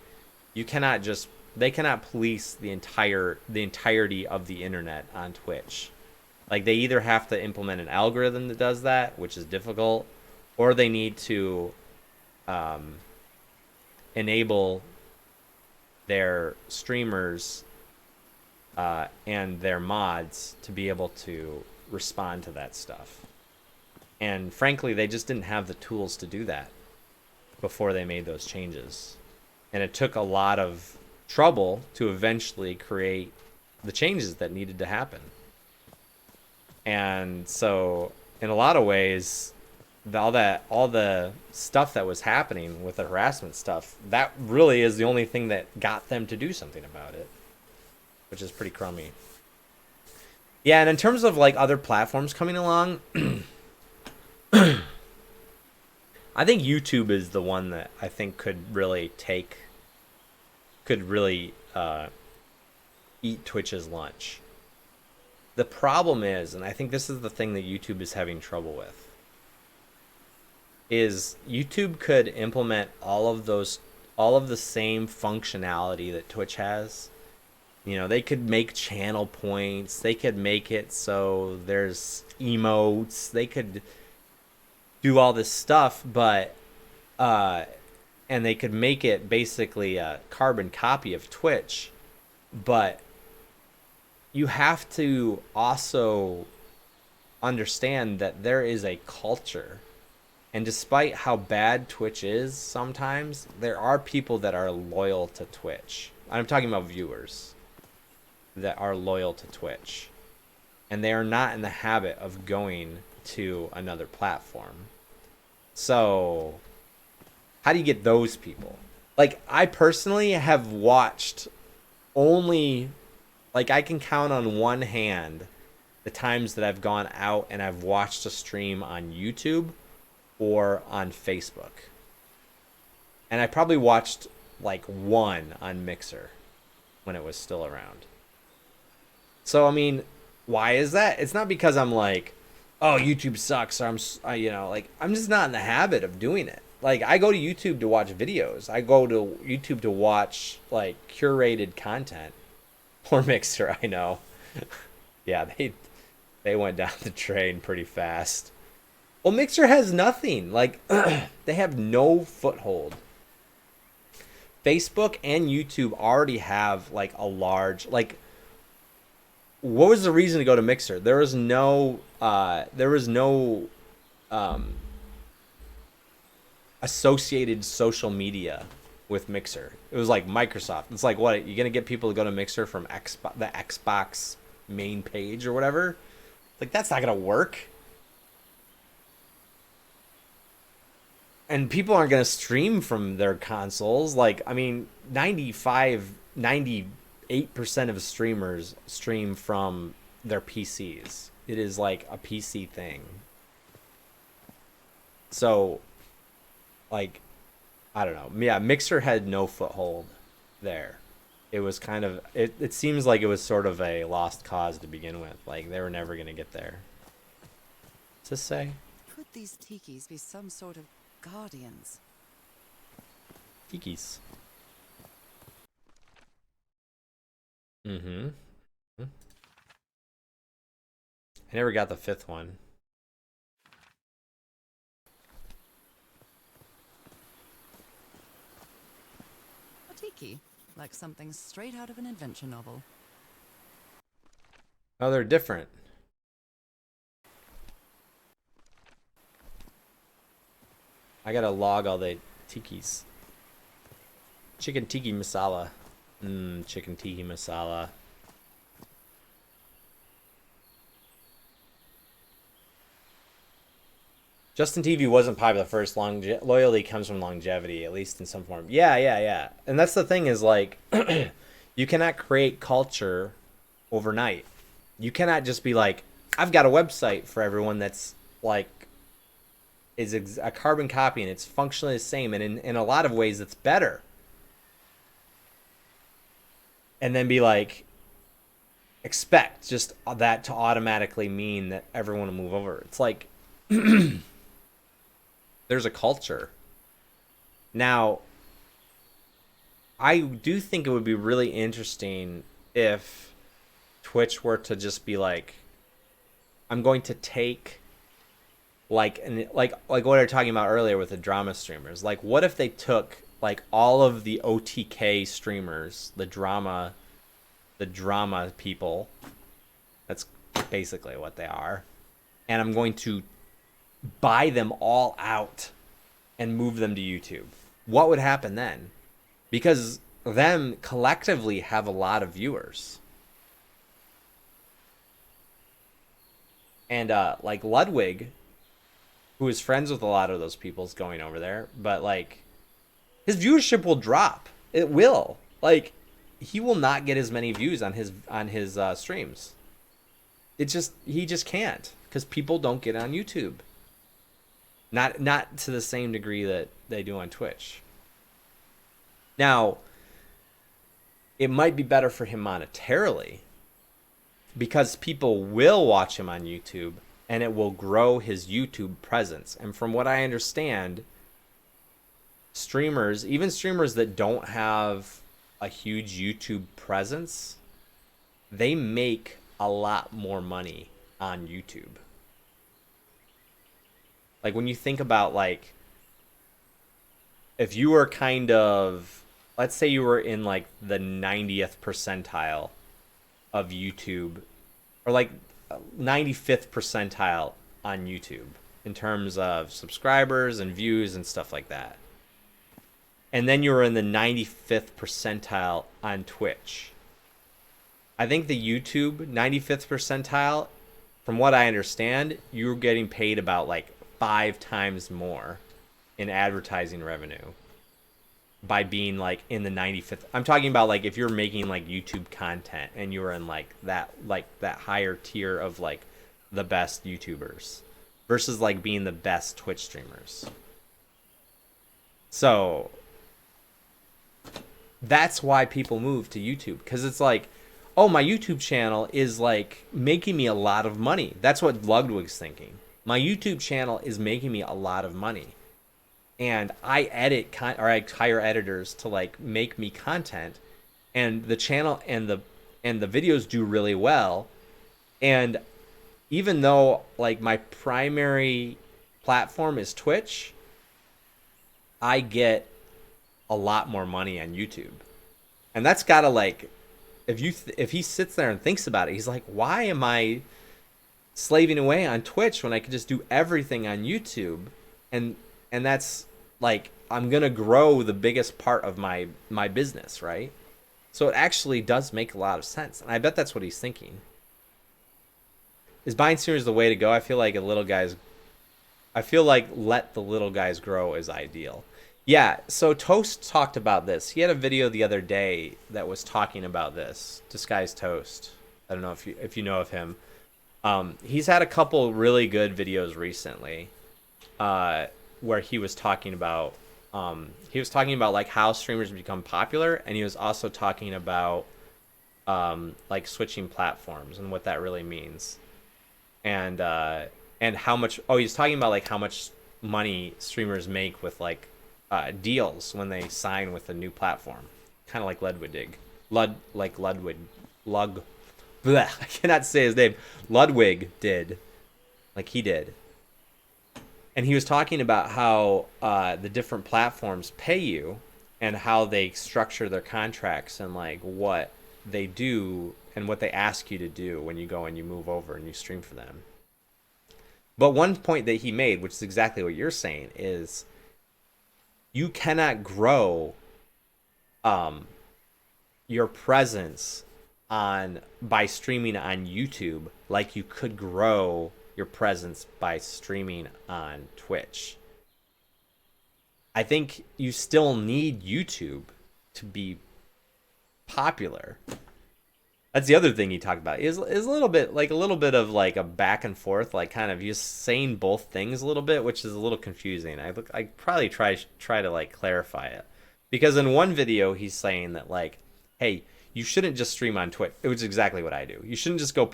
they cannot police the entirety of the internet on Twitch. Like they either have to implement an algorithm that does that, which is difficult, or they need to enable their streamers and their mods to be able to respond to that stuff. And frankly, they just didn't have the tools to do that before they made those changes. And it took a lot of trouble to eventually create the changes that needed to happen. And so in a lot of ways, all the stuff that was happening with the harassment stuff, that really is the only thing that got them to do something about it, which is pretty crummy. Yeah, and in terms of like other platforms coming along, I think YouTube is the one that I think could really eat Twitch's lunch. The problem is, and I think this is the thing that YouTube is having trouble with, is YouTube could implement all of the same functionality that Twitch has. They could make channel points. They could make it so there's emotes. They could do all this stuff, but and they could make it basically a carbon copy of Twitch, but you have to also understand that there is a culture. And despite how bad Twitch is sometimes, there are people that are loyal to Twitch. I'm talking about viewers that are loyal to Twitch. And they are not in the habit of going to another platform. So, how do you get those people? Like, I personally have watched only... Like, I can count on one hand the times that I've gone out and I've watched a stream on YouTube or on Facebook. And I probably watched like one on Mixer when it was still around. So, I mean, why is that? It's not because I'm like, oh, YouTube sucks, or I'm just not in the habit of doing it. Like, I go to YouTube to watch videos. I go to YouTube to watch like curated content. Or Mixer, I know. Yeah, they went down the drain pretty fast. Well, Mixer has nothing. Like, they have no foothold. Facebook and YouTube already have like a large, like, what was the reason to go to Mixer? There was no associated social media with Mixer. It was like Microsoft. It's like, what, you're gonna get people to go to Mixer from the Xbox main page or whatever? Like, that's not gonna work. And people aren't gonna stream from their consoles. Like, I mean, 98% of streamers stream from their PCs. It is like a PC thing. So, like, I don't know. Yeah, Mixer had no foothold there. It was kind of it seems like it was sort of a lost cause to begin with. Like they were never gonna get there. What's this say? Could these tikis be some sort of guardians? Tikis. Mm-hmm. I never got the fifth one. A tiki, like something straight out of an adventure novel. Oh, they're different. I gotta log all the tikis. Chicken tiki masala. Chicken tiki masala. Justin TV wasn't popular first. Loyalty comes from longevity, at least in some form. Yeah. And that's the thing is like, you cannot create culture overnight. You cannot just be like, I've got a website for everyone that's like, is a carbon copy and it's functionally the same. And in a lot of ways, it's better. And then be like, expect just that to automatically mean that everyone will move over. It's like, there's a culture. Now, I do think it would be really interesting if Twitch were to just be like, I'm going to take like what we were talking about earlier with the drama streamers. Like, what if they took like all of the OTK streamers, the drama people, that's basically what they are, and I'm going to buy them all out and move them to YouTube. What would happen then? Because them collectively have a lot of viewers. And like Ludwig, who is friends with a lot of those people, is going over there, but like his viewership will drop. It will. Like he will not get as many views on his streams. He just can't, because people don't get on YouTube. Not to the same degree that they do on Twitch. Now, it might be better for him monetarily, because people will watch him on YouTube and it will grow his YouTube presence. And from what I understand, streamers, even streamers that don't have a huge YouTube presence, they make a lot more money on YouTube. Like when you think about like, if you were kind of, let's say you were in like the 90th percentile of YouTube, or like 95th percentile on YouTube in terms of subscribers and views and stuff like that. And then you were in the 95th percentile on Twitch. I think the YouTube 95th percentile, from what I understand, you're getting paid about like 5 times more in advertising revenue by being like in the 95th. I'm talking about like if you're making like YouTube content and you're in like that higher tier of like the best YouTubers versus like being the best Twitch streamers. So that's why people move to YouTube, because it's like, oh, my YouTube channel is like making me a lot of money. That's what Ludwig's thinking. My YouTube channel is making me a lot of money, and I I hire editors to like make me content, and the channel and the videos do really well. And even though like my primary platform is Twitch, I get a lot more money on YouTube. And that's gotta like, if he sits there and thinks about it, he's like, why am I slaving away on Twitch when I could just do everything on YouTube? And that's like, I'm gonna grow the biggest part of my business, right? So it actually does make a lot of sense, and I bet that's what he's thinking. Is buying streamers the way to go? I feel like let the little guys grow is ideal. Yeah, so Toast talked about this. He had a video the other day that was talking about this. Disguised Toast. I don't know if you know of him. He's had a couple really good videos recently, where he was talking about He was talking about like how streamers become popular, and he was also talking about like switching platforms and what that really means, and how much. Oh, he's talking about like how much money streamers make with like deals when they sign with a new platform, kind of like Ludwig did. Lug. Bleh, I cannot say his name. Ludwig did, like he did, and he was talking about how the different platforms pay you and how they structure their contracts and like what they do and what they ask you to do when you go and you move over and you stream for them. But one point that he made, which is exactly what you're saying, is you cannot grow um, your presence on by streaming on YouTube like you could grow your presence by streaming on Twitch. I think you still need YouTube to be popular. That's the other thing he talked about is a little bit of like a back and forth, like kind of just saying both things a little bit, which is a little confusing. I probably try to like clarify it, because in one video he's saying that like, hey, you shouldn't just stream on Twitch. It was exactly what I do. You shouldn't just go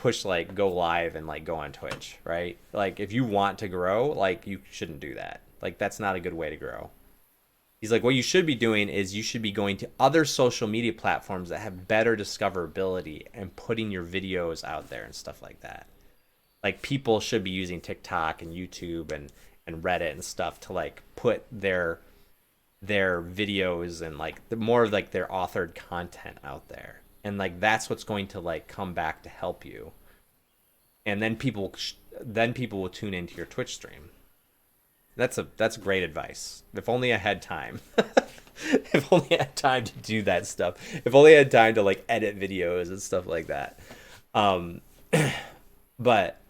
live and like go on Twitch, right? Like if you want to grow, like you shouldn't do that. Like that's not a good way to grow. He's like, what you should be doing is you should be going to other social media platforms that have better discoverability and putting your videos out there and stuff like that. Like people should be using TikTok and YouTube and Reddit and stuff to like put their videos and like the more of like their authored content out there. And like that's what's going to like come back to help you. And then people will tune into your Twitch stream. That's great advice. If only I had time. If only I had time to do that stuff. If only I had time to like edit videos and stuff like that. Um, but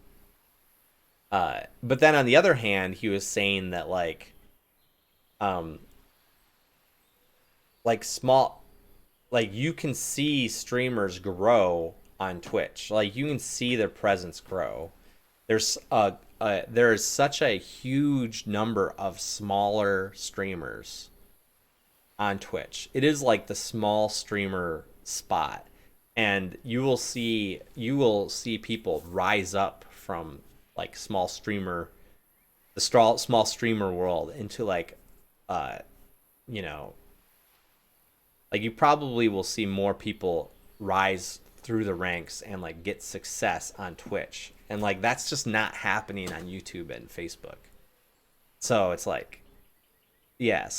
but then on the other hand, he was saying that um, small, like you can see streamers grow on Twitch. Like you can see their presence grow. There is such a huge number of smaller streamers on Twitch. It is like the small streamer spot, and you will see people rise up from like small streamer world into like you know, like you probably will see more people rise through the ranks and like get success on Twitch, and like that's just not happening on YouTube and Facebook. So it's like, yeah.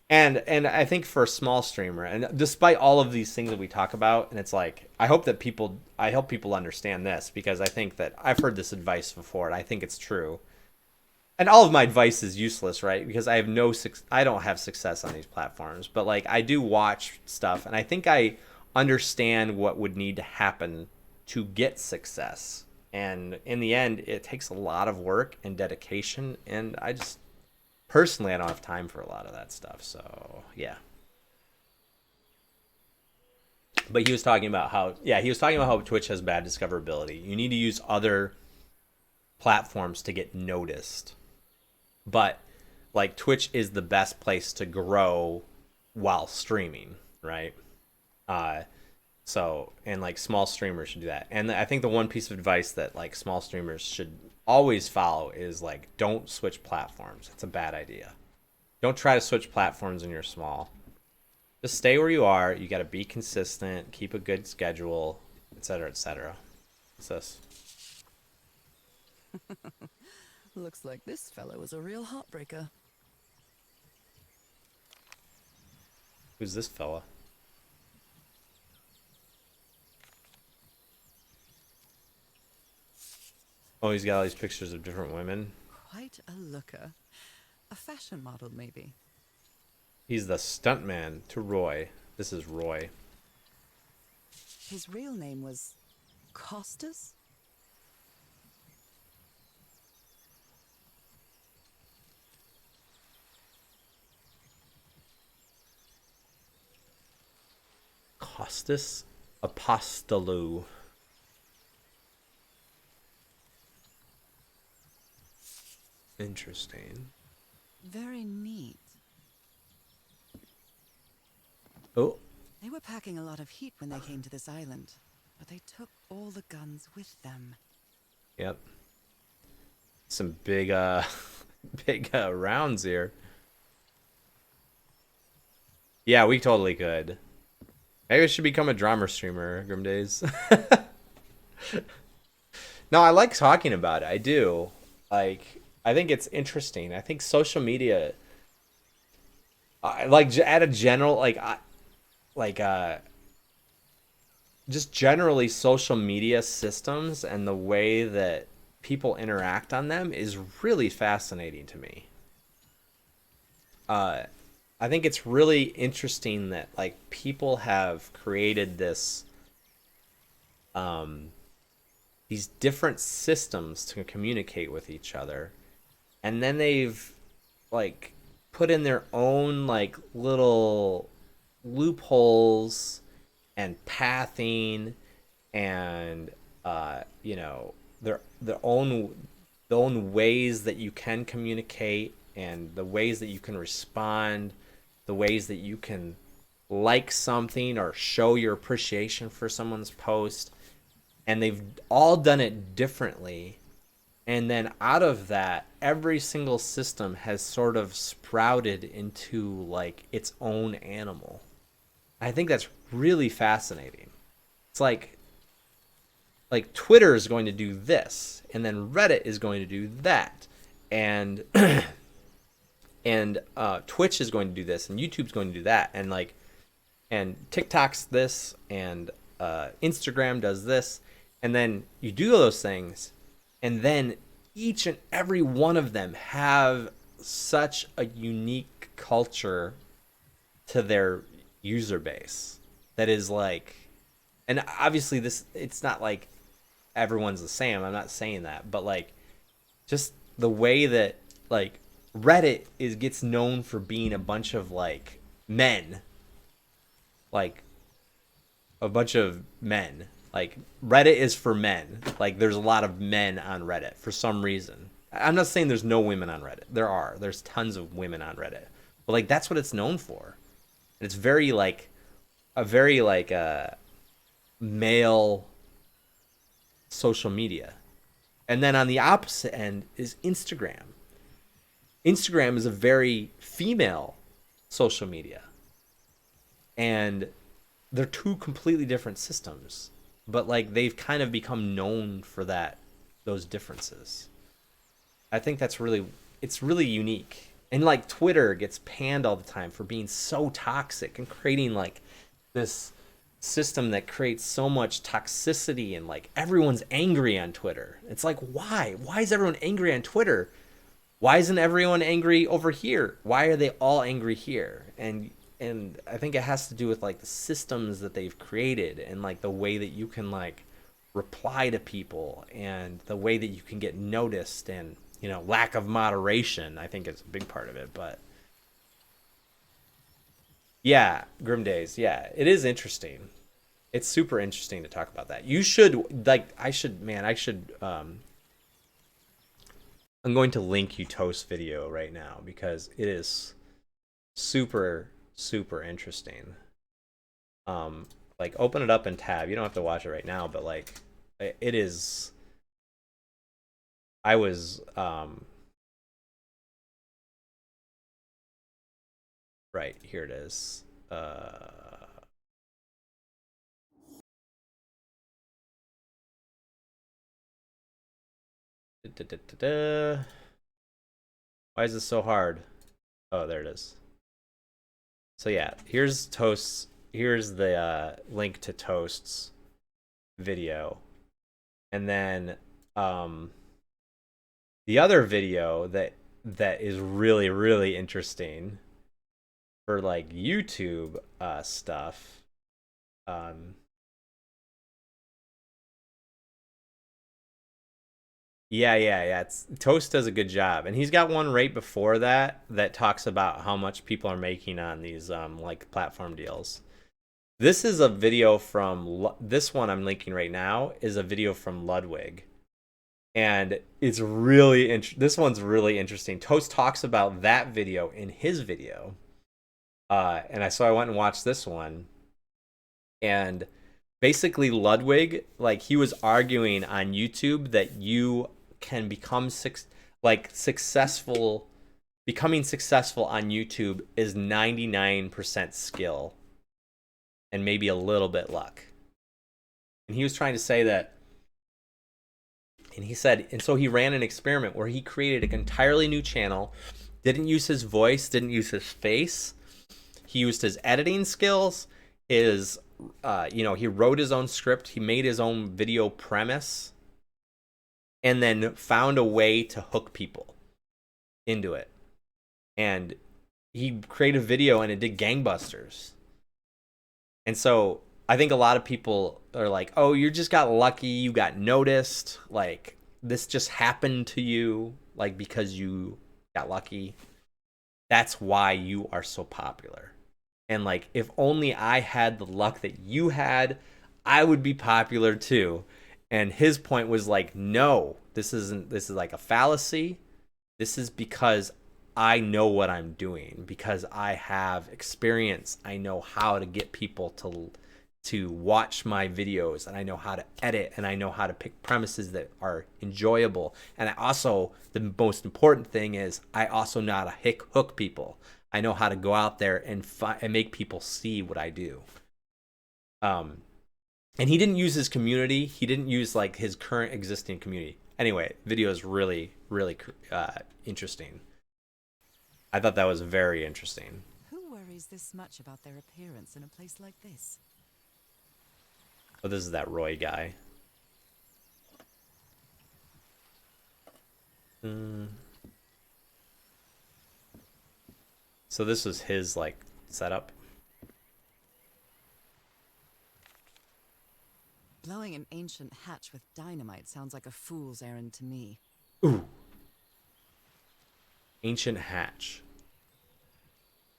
And I think for a small streamer, and despite all of these things that we talk about, and it's like I hope people understand this, because I think that I've heard this advice before and I think it's true. And all of my advice is useless, right? Because I don't have success on these platforms, but like I do watch stuff, and I think I understand what would need to happen to get success. And in the end, it takes a lot of work and dedication, and I just personally I don't have time for a lot of that stuff. So yeah. But he was talking about how Twitch has bad discoverability. You need to use other platforms to get noticed. But like Twitch is the best place to grow while streaming, right? So, and like small streamers should do that. And I think the one piece of advice that like small streamers should always follow is like don't switch platforms. It's a bad idea. Don't try to switch platforms when you're small. Just stay where you are. You got to be consistent, keep a good schedule, etc., etc. What's this? Looks like this fellow was a real heartbreaker. Who's this fella? Oh, he's got all these pictures of different women. Quite a looker. A fashion model, maybe. He's the stuntman to Roy. This is Roy. His real name was Costas? Costas Apostolou. Interesting. Very neat. Oh, They were packing a lot of heat when they came to this island, but they took all the guns with them. yep. Some big, big rounds here. Yeah, we totally could. Maybe I should become a drama streamer, Grim Days. No, I like talking about it. I do. Like, I think it's interesting. I think social media, like at a general, like, just generally social media systems and the way that people interact on them is really fascinating to me. Uh, I think it's really interesting that like people have created um, these different systems to communicate with each other, and then they've like put in their own like little loopholes and pathing and you know their own ways that you can communicate and the ways that you can respond, the ways that you can like something or show your appreciation for someone's post, and they've all done it differently. And then out of that, every single system has sort of sprouted into like its own animal. I think that's really fascinating. It's like Twitter is going to do this, and then Reddit is going to do that, and and Twitch is going to do this, and YouTube's going to do that, and like and TikTok's this, and Instagram does this, and then you do those things, and then each and every one of them have such a unique culture to their user base that is like, and obviously this, it's not like everyone's the same, I'm not saying that, but like just the way that like Reddit is gets known for being a bunch of like men, like a bunch of men. Like Reddit is for men. Like there's a lot of men on Reddit for some reason. I'm not saying there's no women on Reddit. There are. There's tons of women on Reddit. But like that's what it's known for. And it's very like a very like male social media. And then on the opposite end is Instagram. Instagram is a very female social media. And they're two completely different systems, but like they've kind of become known for that, those differences. I think that's really, it's really unique. And like Twitter gets panned all the time for being so toxic and creating like this system that creates so much toxicity, and like everyone's angry on Twitter. It's like, why is everyone angry on Twitter? Why isn't everyone angry over here? Why are they all angry here? And I think it has to do with like the systems that they've created, and like the way that you can like reply to people, and the way that you can get noticed, and you know, lack of moderation, I think is a big part of it. But yeah, Grim Days, yeah, it is interesting. It's super interesting to talk about that. You should like, I'm going to link you Toast video right now because it is super super interesting. Like open it up in tab. You don't have to watch it right now, but like it is. I was right here. It is. Da, da, da, da. Why is this so hard? Oh, there it is. So yeah, here's Toast's. Here's the link to Toast's video, and then the other video that is really really interesting for like YouTube stuff. Yeah. It's Toast does a good job, and he's got one right before that that talks about how much people are making on these like platform deals. This is a video from this one I'm linking right now is a video from Ludwig, and it's really this one's really interesting. Toast talks about that video in his video, So I went and watched this one, and basically Ludwig, like, he was arguing on YouTube that you can become successful. Becoming successful on YouTube is 99% skill and maybe a little bit luck. And he was trying to say that, and he said, and so he ran an experiment where he created an entirely new channel, didn't use his voice, didn't use his face. He used his editing skills, his, he wrote his own script, he made his own video premise, and then found a way to hook people into it. And he created a video and it did gangbusters. And so I think a lot of people are like, oh, you just got lucky, you got noticed, like this just happened to you, like because you got lucky. That's why you are so popular. And like, if only I had the luck that you had, I would be popular too. And his point was like, no, this is like a fallacy. This is because I know what I'm doing, because I have experience. I know how to get people to watch my videos, and I know how to edit, and I know how to pick premises that are enjoyable. And I also, the most important thing is, I also know how to hook people. I know how to go out there and make people see what I do. And he didn't use his community. He didn't use like his current existing community. Anyway, video is really, really interesting. I thought that was very interesting. Who worries this much about their appearance in a place like this? Oh, this is that Roy guy. So this was his like setup. Blowing an ancient hatch with dynamite sounds like a fool's errand to me. Ooh. Ancient hatch.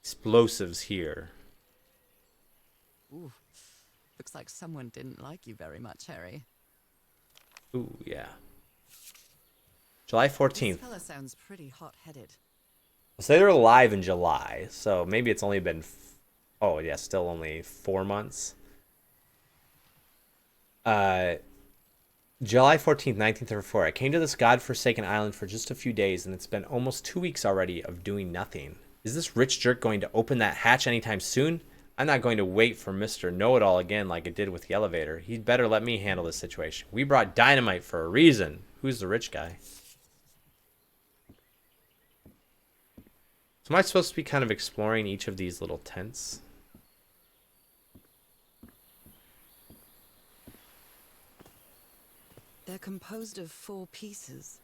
Explosives here. Ooh. Looks like someone didn't like you very much, Harry. Ooh, yeah. July 14th. This fella sounds pretty hot-headed. So they were live in July, so maybe it's only been, oh yeah, still only 4 months. July 14th, 1934. I came to this godforsaken island for just a few days, and it's been almost 2 weeks already of doing nothing. Is this rich jerk going to open that hatch anytime soon? I'm not going to wait for Mr. Know-It-All again like it did with the elevator. He'd better let me handle this situation. We brought dynamite for a reason. Who's the rich guy? So am I supposed to be kind of exploring each of these little tents? They're composed of 4 pieces.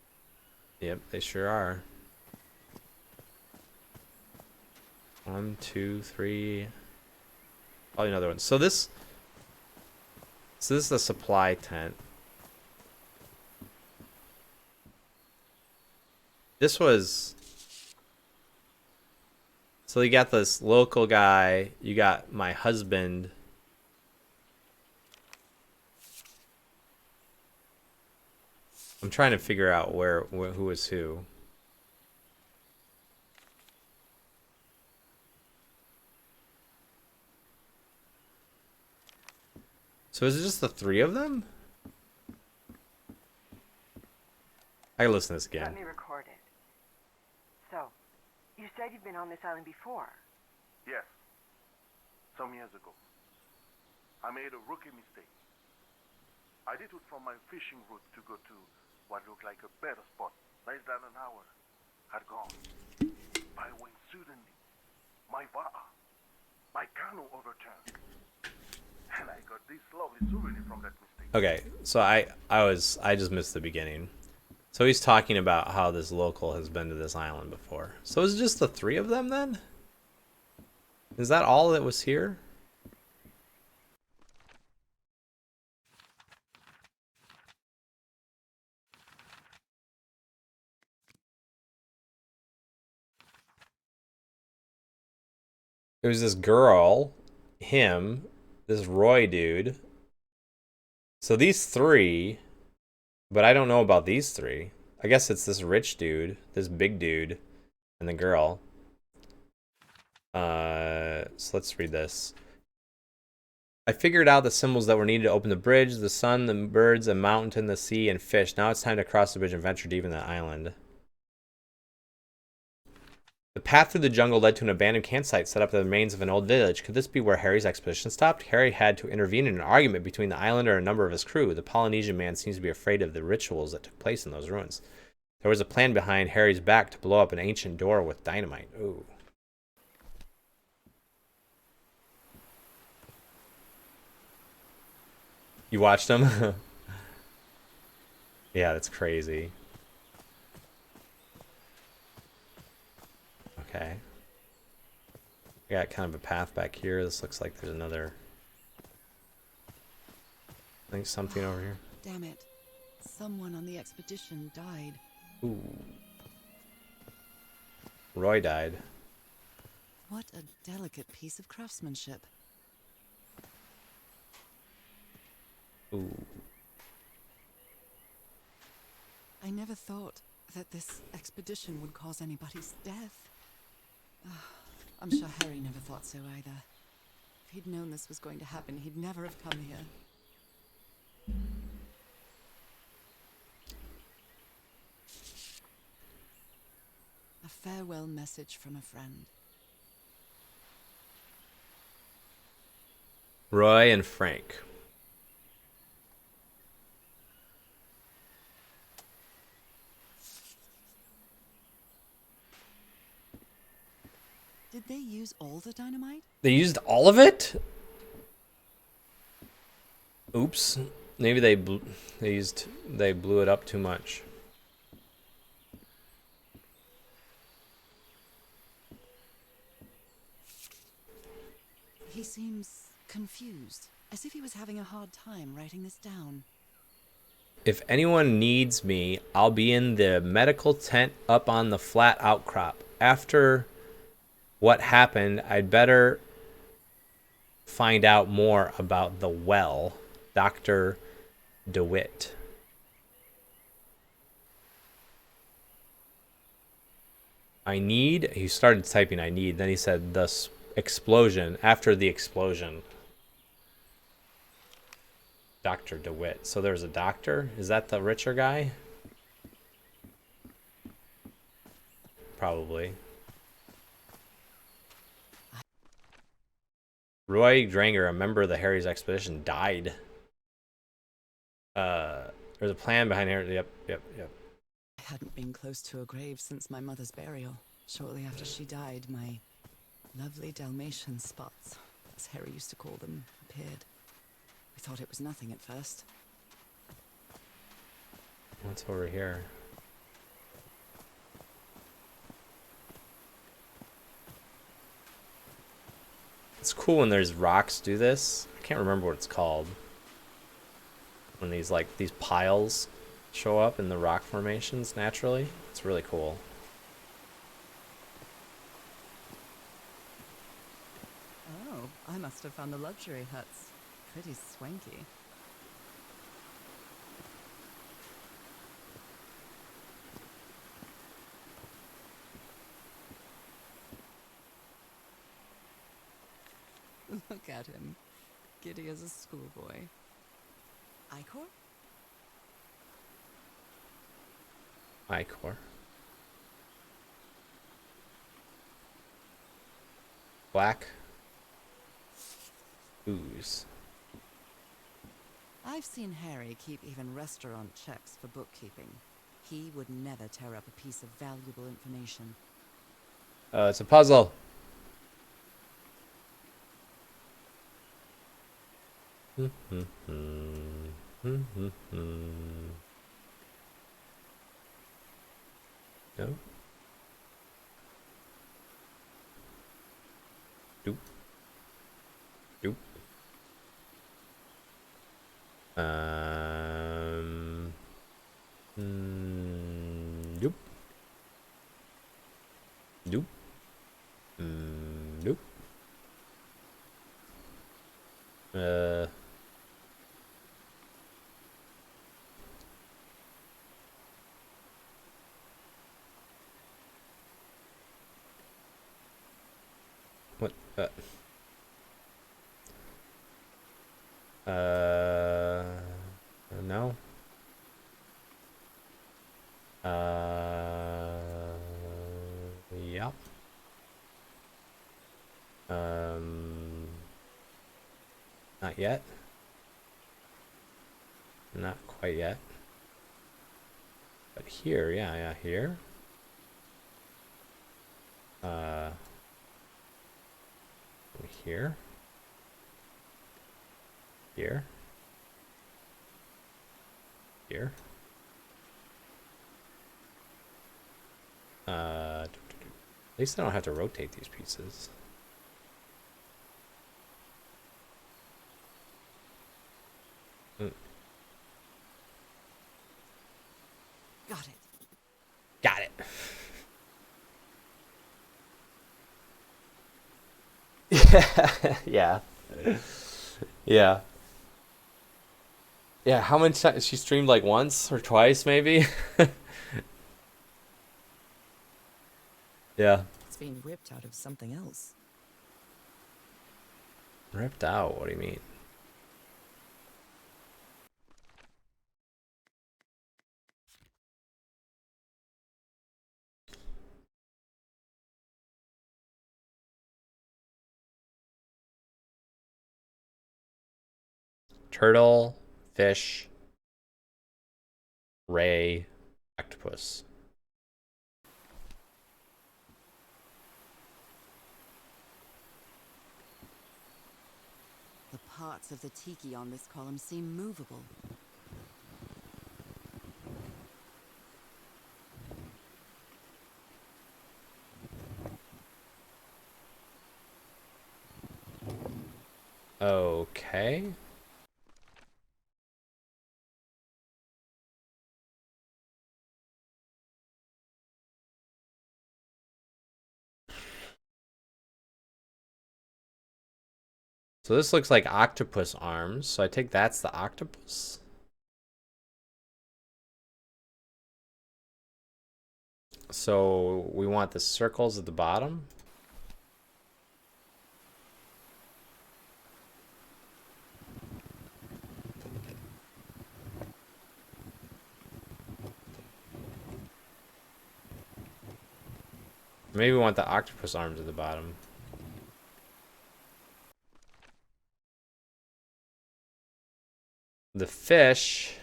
Yep, they sure are. 1, 2, 3. Probably another one. So this is the supply tent. This was... So you got this local guy. You got my husband. I'm trying to figure out who is who. So is it just the 3 of them? I gotta listen to this again. Let me record it. So, you said you've been on this island before. Yes. Some years ago. I made a rookie mistake. I did it from my fishing route to go to what looked like a better spot. Less than an hour had gone. By when suddenly, my canoe overturned. And I got this lovely souvenir from that mistake. Okay, so I just missed the beginning. So he's talking about how this local has been to this island before. So is it just the 3 of them then? Is that all that was here? It was this girl, him, this Roy dude. So these 3, but I don't know about these 3. I guess it's this rich dude, this big dude, and the girl. So let's read this. I figured out the symbols that were needed to open the bridge: the sun, the birds, a mountain, the sea, and fish. Now it's time to cross the bridge and venture deep in the island. The path through the jungle led to an abandoned campsite set up in the remains of an old village. Could this be where Harry's expedition stopped? Harry had to intervene in an argument between the islander and a number of his crew. The Polynesian man seems to be afraid of the rituals that took place in those ruins. There was a plan behind Harry's back to blow up an ancient door with dynamite. Ooh. You watched them? Yeah, that's crazy. Okay. We got kind of a path back here. This looks like there's another... I think something over here. Damn it. Someone on the expedition died. Ooh. Roy died. What a delicate piece of craftsmanship. Ooh. I never thought that this expedition would cause anybody's death. I'm sure Harry never thought so either. If he'd known this was going to happen, he'd never have come here. A farewell message from a friend. Roy and Frank. Did they use all the dynamite? They used all of it? Oops. Maybe they blew it up too much. He seems confused, as if he was having a hard time writing this down. If anyone needs me, I'll be in the medical tent up on the flat outcrop. After what happened, I'd better find out more about the well. Dr. DeWitt. He started typing I need, then he said the explosion, after the explosion. Dr. DeWitt. So there's a doctor? Is that the richer guy? Probably. Roy Dranger, a member of the Harry's expedition, died. There's a plan behind here. Yep. I hadn't been close to a grave since my mother's burial. Shortly after she died, my lovely Dalmatian spots, as Harry used to call them, appeared. We thought it was nothing at first. What's over here? It's cool when there's rocks do this. I can't remember what it's called. When these piles show up in the rock formations naturally. It's really cool. Oh, I must have found the luxury huts. Pretty swanky. Look at him. Giddy as a schoolboy. Icor? Icor. Black ooze. I've seen Harry keep even restaurant checks for bookkeeping. He would never tear up a piece of valuable information. It's a puzzle. No. Doop. Doop. Doop. Doop. Doop. No. Yep. Not yet. Not quite yet. But here, yeah, here. Here. Here. Here. At least I don't have to rotate these pieces. Got it. Got it. Yeah. Yeah. Yeah, how many times she streamed, like once or twice maybe? Yeah. It's being ripped out of something else. Ripped out, what do you mean? Turtle, fish, ray, octopus. The parts of the tiki on this column seem movable. Okay. So this looks like octopus arms. So I take that's the octopus. So we want the circles at the bottom. Maybe we want the octopus arms at the bottom. The fish.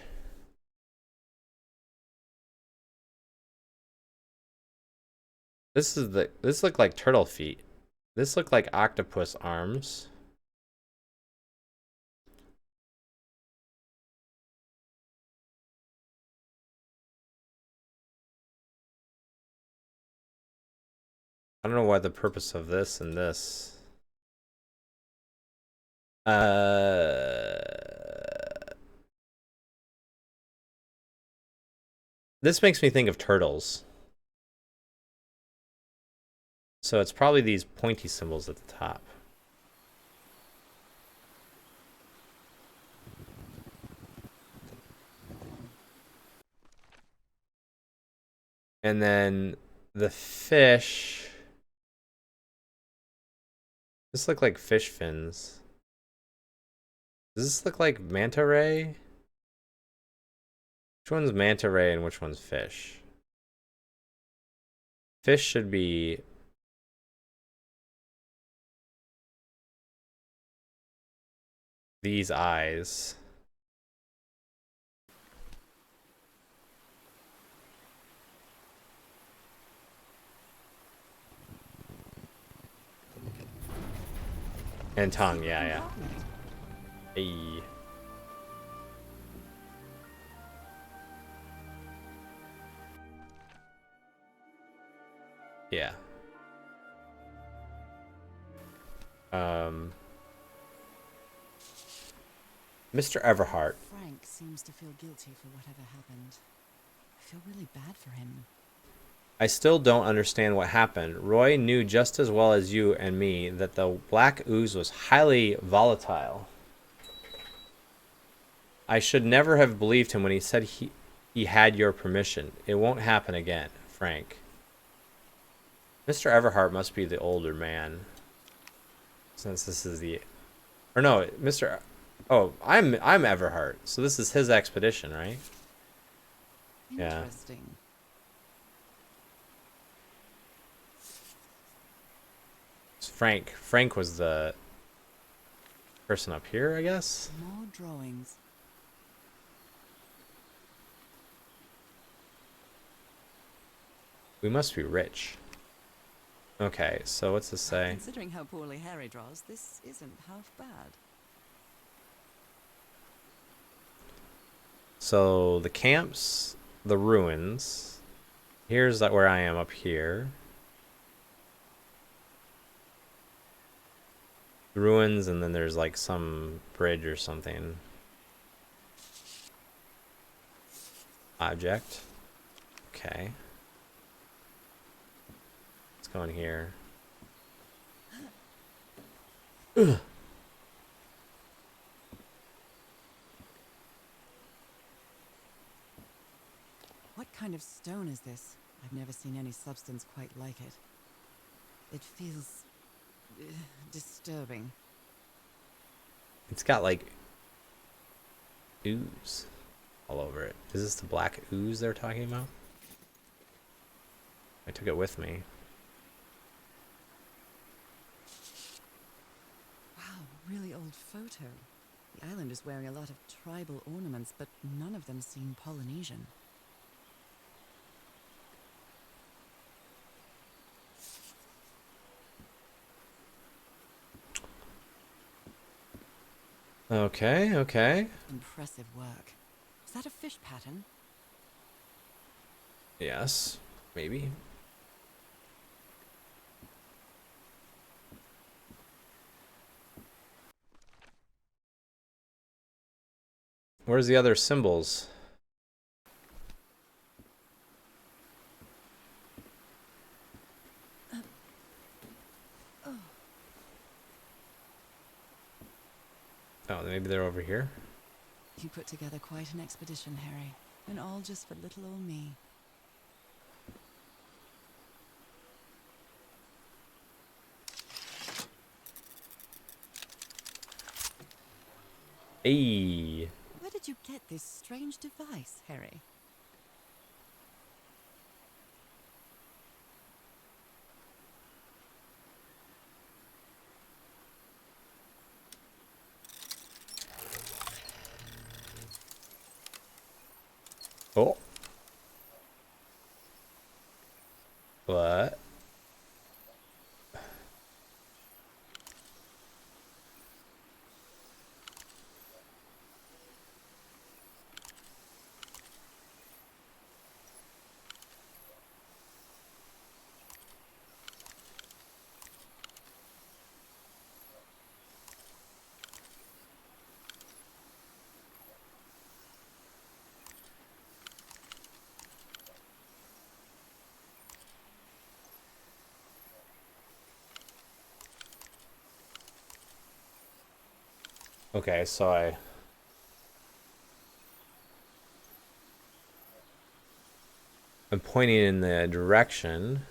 This look like turtle feet. This look like octopus arms. I don't know why the purpose of this and this. This makes me think of turtles. So it's probably these pointy symbols at the top. And then the fish. This look like fish fins. Does this look like manta ray? Which one's manta ray and which one's fish? Fish should be these eyes. And tongue, yeah. Hey. Yeah. Mr. Everhart. Frank seems to feel guilty for whatever happened. I feel really bad for him. I still don't understand what happened. Roy knew just as well as you and me that the black ooze was highly volatile. I should never have believed him when he said he had your permission. It won't happen again, Frank. Mr. Everhart must be the older man. Since this is the... Or no, Mr. Oh, I'm Everhart. So this is his expedition, right? Yeah. Interesting. It's Frank. Frank was the person up here, I guess. More drawings. We must be rich. Okay, so what's this say? Considering how poorly Harry draws, this isn't half bad. So the camps, the ruins. Here's that where I am up here. Ruins, and then there's like some bridge or something. Object. Okay. Let's go in here. Ugh. What kind of stone is this? I've never seen any substance quite like it. It feels disturbing. It's got like ooze all over it. Is this the black ooze they're talking about? I took it with me. Wow, really old photo. The island is wearing a lot of tribal ornaments, but none of them seem Polynesian. Okay, okay. Impressive work. Is that a fish pattern? Yes, maybe. Where's the other symbols? Oh, maybe they're over here. You put together quite an expedition, Harry. And all just for little old me. Hey. Where did you get this strange device, Harry? Oh. What? Okay, so I'm pointing in the direction.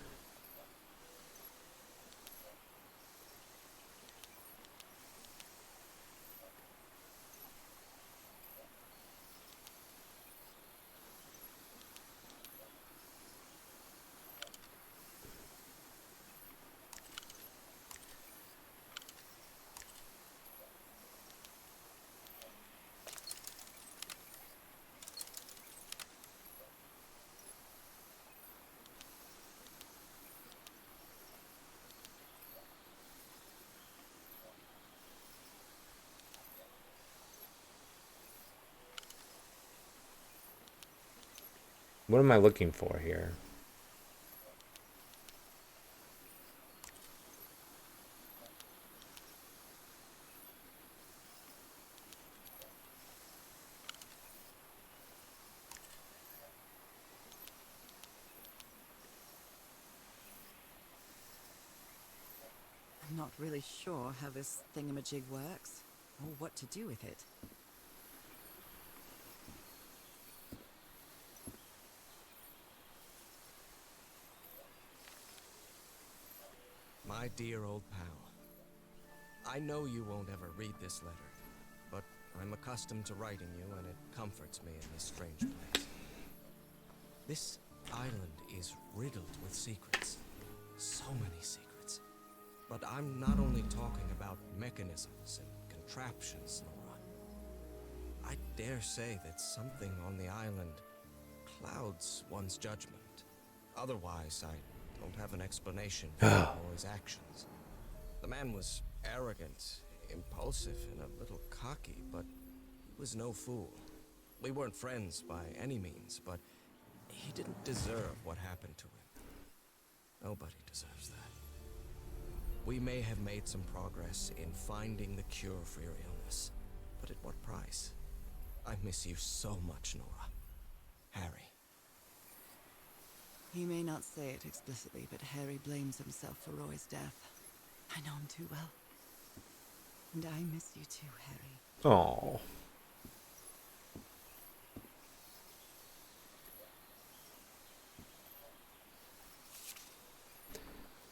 What am I looking for here? I'm not really sure how this thingamajig works, or what to do with it. My dear old pal, I know you won't ever read this letter, but accustomed to writing you, and it comforts me in this strange place. This island is riddled with secrets. So many secrets. But I'm not only talking about mechanisms and contraptions, Nora. I dare say that something on the island clouds one's judgment. Otherwise, I don't have an explanation for the boy's actions. The man was arrogant, impulsive, and a little cocky, but he was no fool. We weren't friends by any means, but he didn't deserve what happened to him. Nobody deserves that. We may have made some progress in finding the cure for your illness, but at what price? I miss you so much, Nora. Harry. He may not say it explicitly, but Harry blames himself for Roy's death. I know him too well. And I miss you too, Harry. Oh.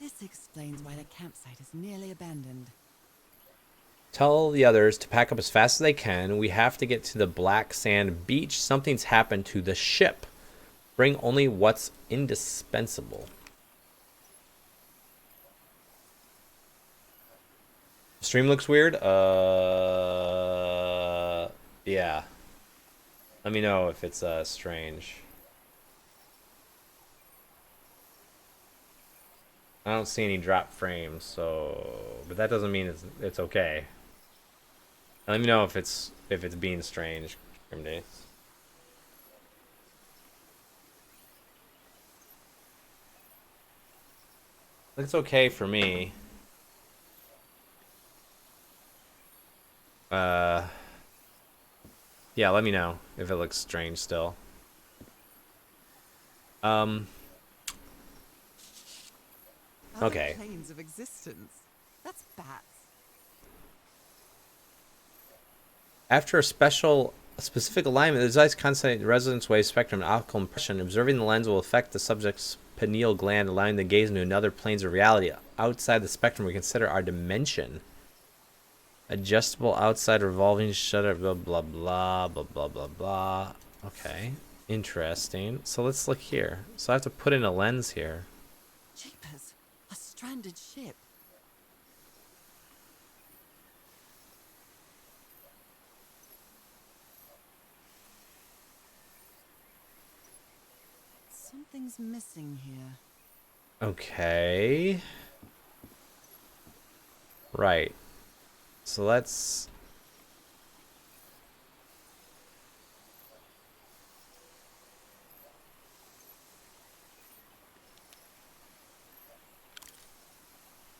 This explains why the campsite is nearly abandoned. Tell the others to pack up as fast as they can. We have to get to the black sand beach. Something's happened to the ship. Bring only what's indispensable. Stream looks weird. Yeah. Let me know if it's strange. I don't see any drop frames, so but that doesn't mean it's okay. Let me know if it's being strange, Grim Days. Looks okay for me. Yeah, let me know if it looks strange still. Other Okay. planes of existence. That's bats. After a specific alignment, the device concentrates the resonance wave spectrum and optical impression. Observing the lens will affect the subject's pineal gland, allowing them to gaze into another planes of reality. Outside the spectrum, we consider our dimension. Adjustable outside revolving shutter, blah, blah, blah, blah, blah, blah, blah. Okay. Interesting. So let's look here. So I have to put in a lens here. Jeepers, a stranded ship. Something's missing here. Okay. Right. So let's...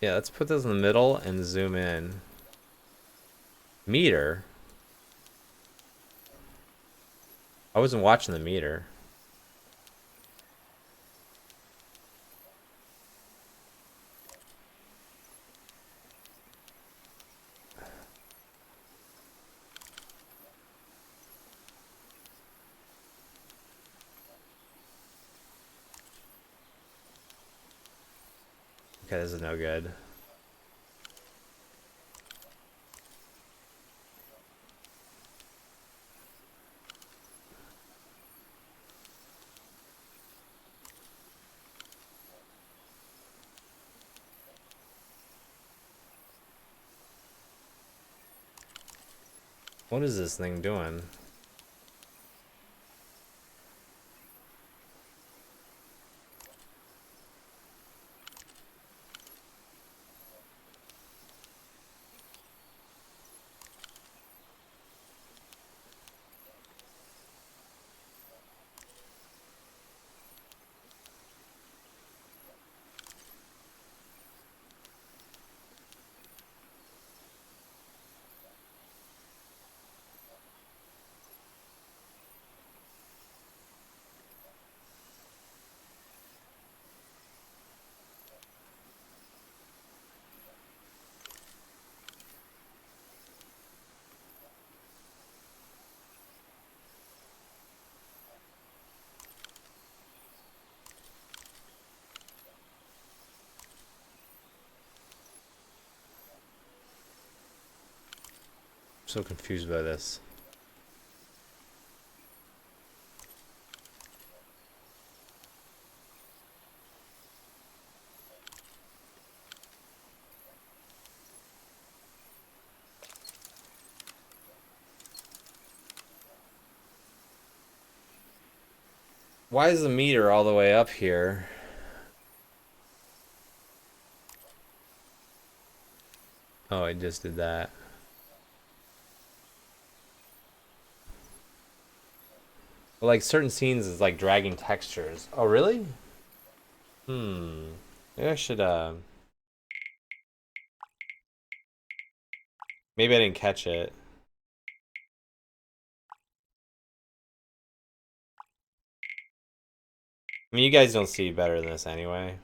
Yeah, let's put this in the middle and zoom in. Meter? I wasn't watching the meter. Okay, this is no good. What is this thing doing? I'm so confused by this. Why is the meter all the way up here? Oh, I just did that. But like certain scenes is like dragging textures. Oh, really? Maybe I should maybe I didn't catch it. I mean, you guys don't see better than this anyway.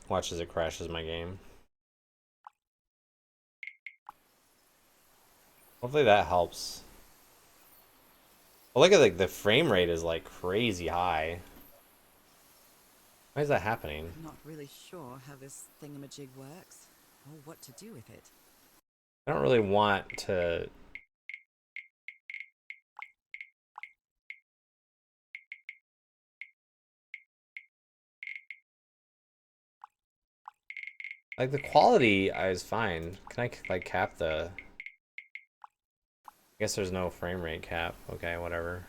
Watch as it crashes my game. Hopefully that helps. Well, look at like the frame rate is like crazy high. Why is that happening? I'm not really sure how this thingamajig works, or what to do with it. I don't really want to. Like the quality is fine. Can I like cap the? I guess there's no frame rate cap. Okay, whatever.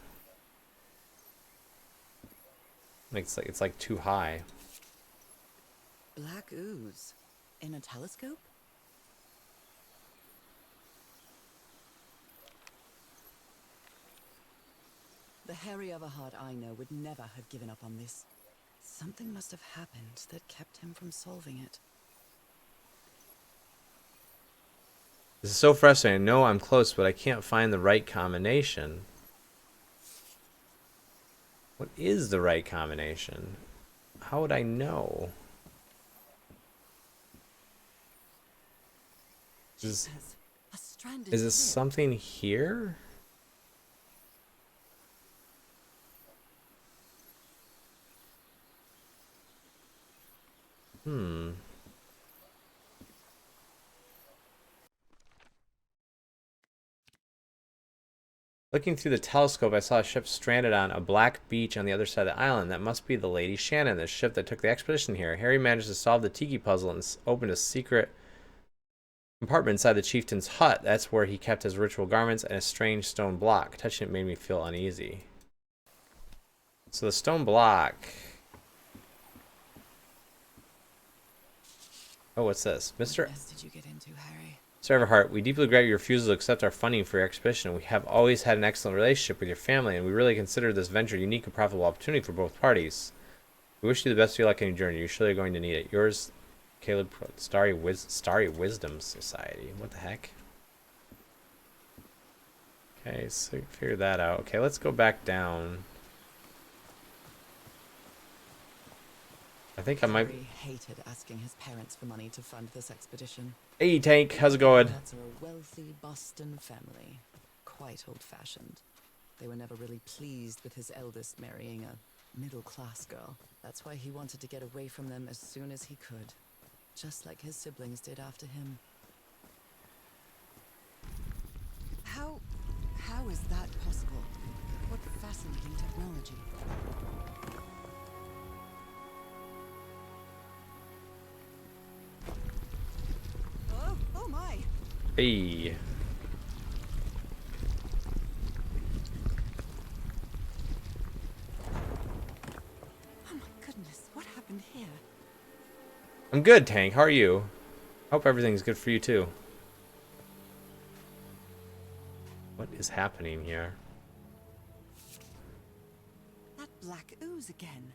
It's like too high. Black ooze. In a telescope? The Harry Everhard I know would never have given up on this. Something must have happened that kept him from solving it. This is so frustrating. No, I'm close, but I can't find the right combination. What is the right combination? How would I know? Is A stranded this thread. something here? Looking through the telescope, I saw a ship stranded on a black beach on the other side of the island. That must be the Lady Shannon, the ship that took the expedition here. Harry managed to solve the tiki puzzle and opened a secret compartment inside the chieftain's hut. That's where he kept his ritual garments and a strange stone block. Touching it made me feel uneasy. So the stone block... Oh, what's this? Mr. What mess did you get into, Harry? Sir Everhart, we deeply regret your refusal to accept our funding for your expedition. We have always had an excellent relationship with your family, and we really consider this venture a unique and profitable opportunity for both parties. We wish you the best of your luck on your journey. You're surely going to need it. Yours, Caleb, Starry Wisdom Society. What the heck? Okay, so figure that out. Okay, let's go back down. I think I might... Harry hated asking his parents for money to fund this expedition. Hey, Tank, how's it going? That's a wealthy Boston family. Quite old-fashioned. They were never really pleased with his eldest marrying a middle-class girl. That's why he wanted to get away from them as soon as he could. Just like his siblings did after him. How is that possible? What fascinating technology. Oh my! Hey. Oh my goodness, what happened here? I'm good, Tank. How are you? Hope everything's good for you, too. What is happening here? That black ooze again.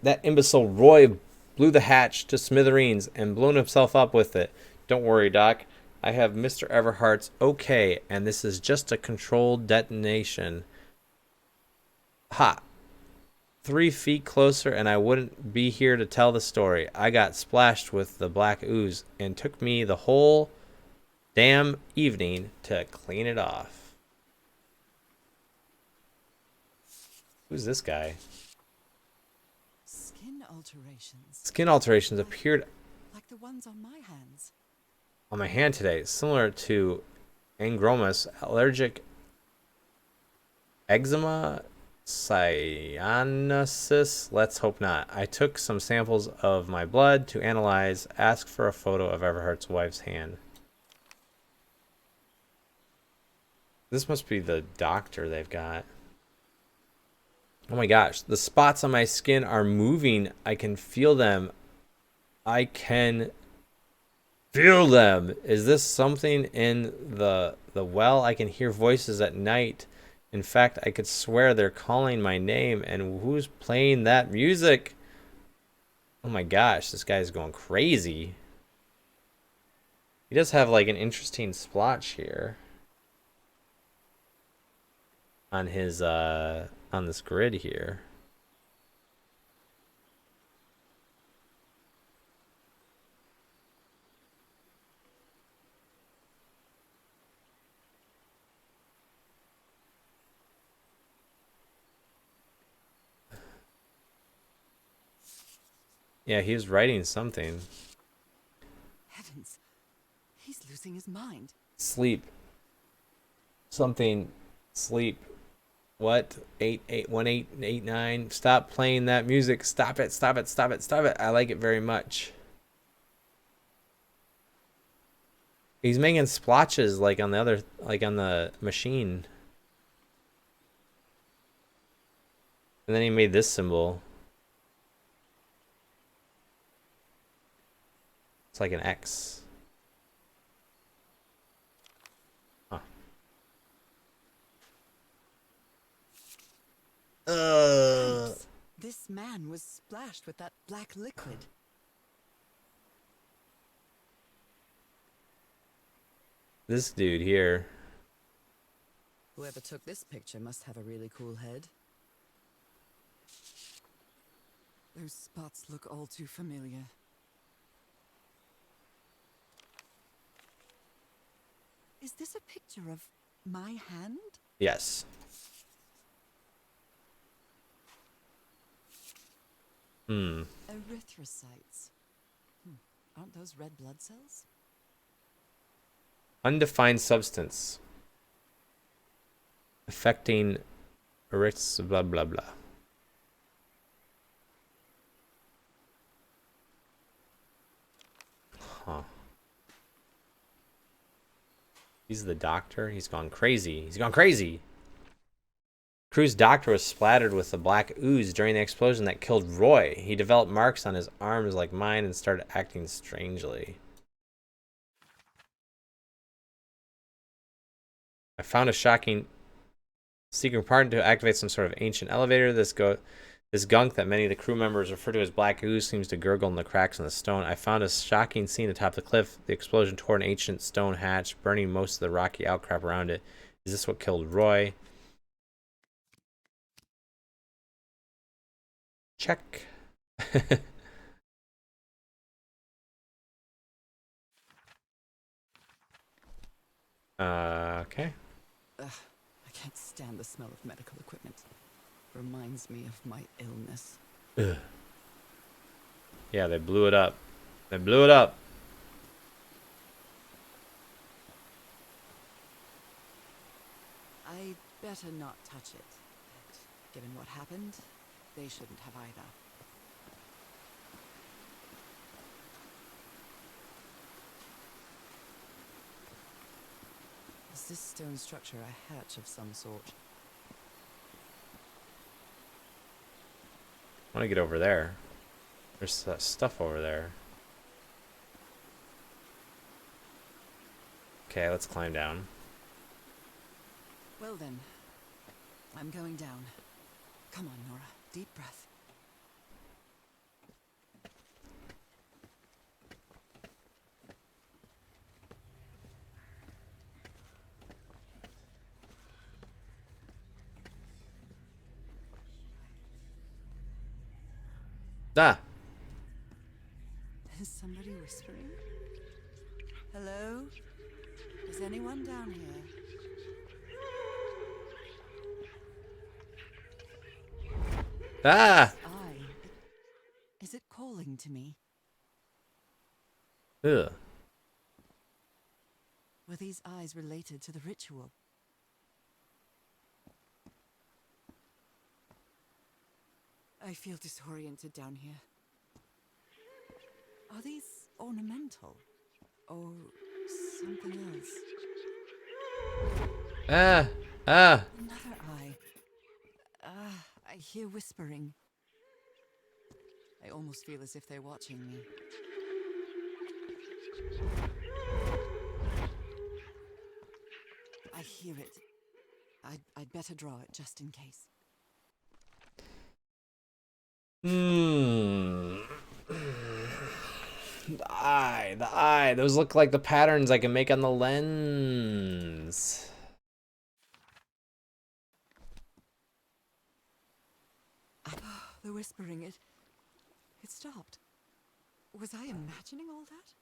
That imbecile Roy blew the hatch to smithereens and blown himself up with it. Don't worry, Doc. I have Mr. Everhart's okay, and this is just a controlled detonation. Ha! 3 feet closer and I wouldn't be here to tell the story. I got splashed with the black ooze and took me the whole damn evening to clean it off. Who's this guy? Skin alterations. Skin alterations appeared Like the ones on my hands. on my hand today, similar to angromas, allergic eczema, cyanosis? Let's hope not. I took some samples of my blood to analyze. Ask for a photo of Everhart's wife's hand. This must be the doctor they've got. Oh my gosh, the spots on my skin are moving. I can feel them. I can feel them. Is this something in the well? I can hear voices at night. In fact, I could swear they're calling my name. And who's playing that music? Oh my gosh, this guy's going crazy. He does have like an interesting splotch here on his on this grid here. Yeah, he was writing something. Heavens, he's losing his mind. Sleep. Something. Sleep. What? 881889. Stop playing that music. Stop it. Stop it. Stop it. Stop it. I like it very much. He's making splotches like on the other, like on the machine. And then he made this symbol. It's like an X. Huh. Thanks. This man was splashed with that black liquid. This dude here. Whoever took this picture must have a really cool head. Those spots look all too familiar. Is this a picture of my hand? Yes. Erythrocytes. Aren't those red blood cells? Undefined substance. Affecting erythrocytes, blah, blah, blah. Huh. He's the doctor. He's gone crazy. He's gone crazy. Crew's doctor was splattered with the black ooze during the explosion that killed Roy. He developed marks on his arms like mine and started acting strangely. I found a shocking secret compartment to activate some sort of ancient elevator. This gunk that many of the crew members refer to as black ooze seems to gurgle in the cracks in the stone. I found a shocking scene atop the cliff. The explosion tore an ancient stone hatch, burning most of the rocky outcrop around it. Is this what killed Roy? Check. Okay. Ugh, I can't stand the smell of medical equipment. Reminds me of my illness. Ugh. Yeah, they blew it up. They blew it up. I'd better not touch it. But given what happened, they shouldn't have either. Is this stone structure a hatch of some sort? I want to get over there. There's stuff over there. Okay, let's climb down. Well then, I'm going down. Come on, Nora. Deep breath. Ah! Is somebody whispering? Hello? Is anyone down here? Ah! Is it calling to me? Ugh. Were these eyes related to the ritual? I feel disoriented down here. Are these ornamental? Or something else? Ah, ah. Another eye. I hear whispering. I almost feel as if they're watching me. I hear it. I'd better draw it just in case. Hmm. The eye, the eye. Those look like the patterns I can make on the lens. The whispering, it stopped. Was I imagining all that?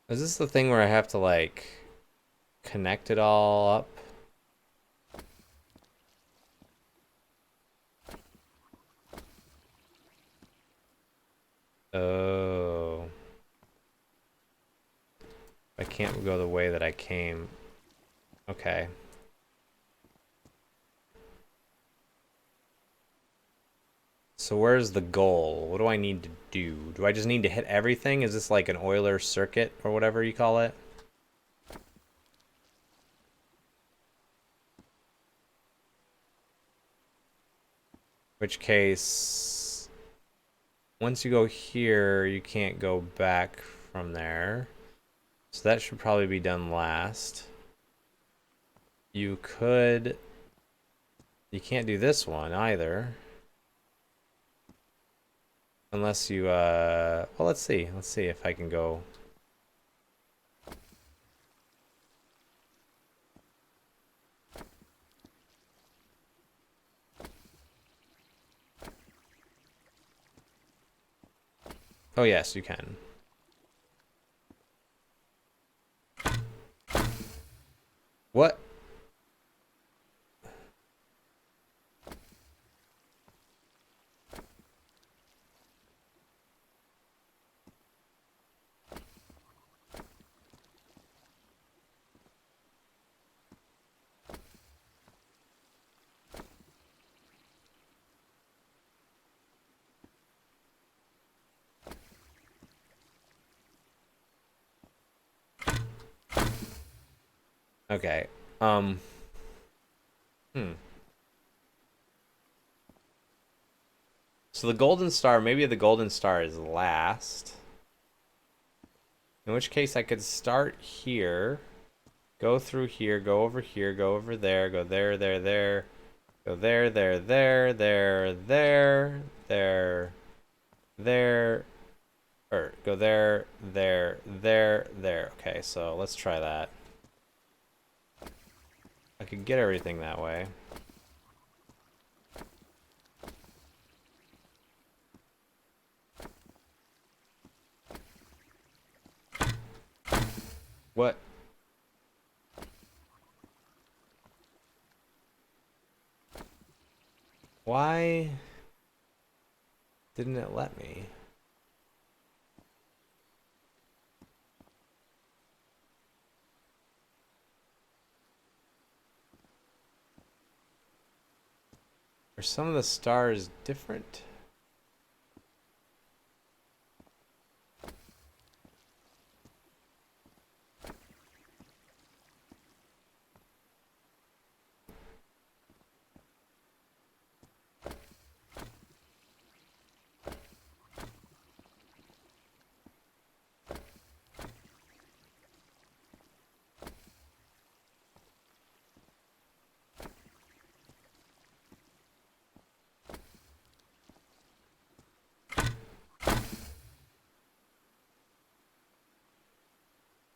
Is this the thing where I have to like connect it all up? Oh. I can't go the way that I came. Okay. So where's the goal? What do I need to do? Do I just need to hit everything? Is this like an Euler circuit or whatever you call it? Which case, once you go here, you can't go back from there. So that should probably be done last. You could... You can't do this one either. Unless you, well, let's see. Let's see if I can go... Oh, yes, you can. What? Okay. Hmm. So the golden star, maybe the golden star is last. In which case I could start here, go through here, go over here, go over there, go there, there, there, go there, there, there, there, there, there, there, or go there, there, there, there. Okay, so let's try that. I could get everything that way. What? Why didn't it let me? Are some of the stars different?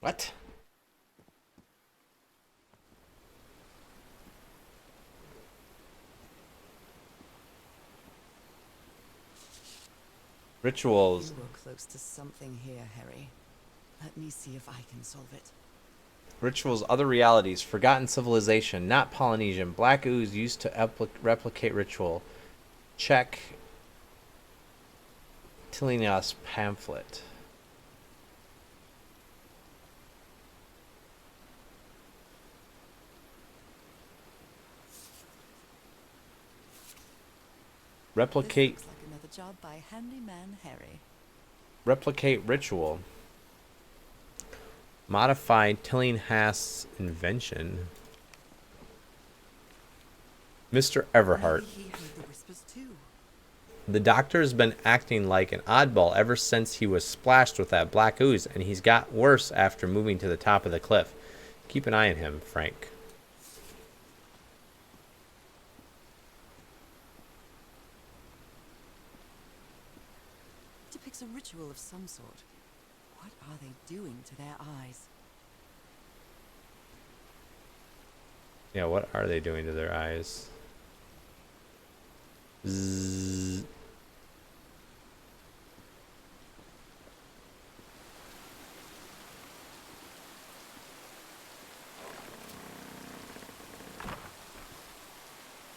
What? Rituals. You were close to something here, Harry. Let me see if I can solve it. Rituals, other realities, forgotten civilization, not Polynesian. Black ooze used to replicate ritual. Check Tilinas pamphlet. Replicate. This looks like another job by handyman Harry. Replicate ritual. Modify Tillinghast's invention. Mr. Everhart. Maybe he heard the whispers too. The doctor's been acting like an oddball ever since he was splashed with that black ooze, and he's got worse after moving to the top of the cliff. Keep an eye on him, Frank. Depicts a ritual of some sort. What are they doing to their eyes? Yeah, what are they doing to their eyes? Zzz.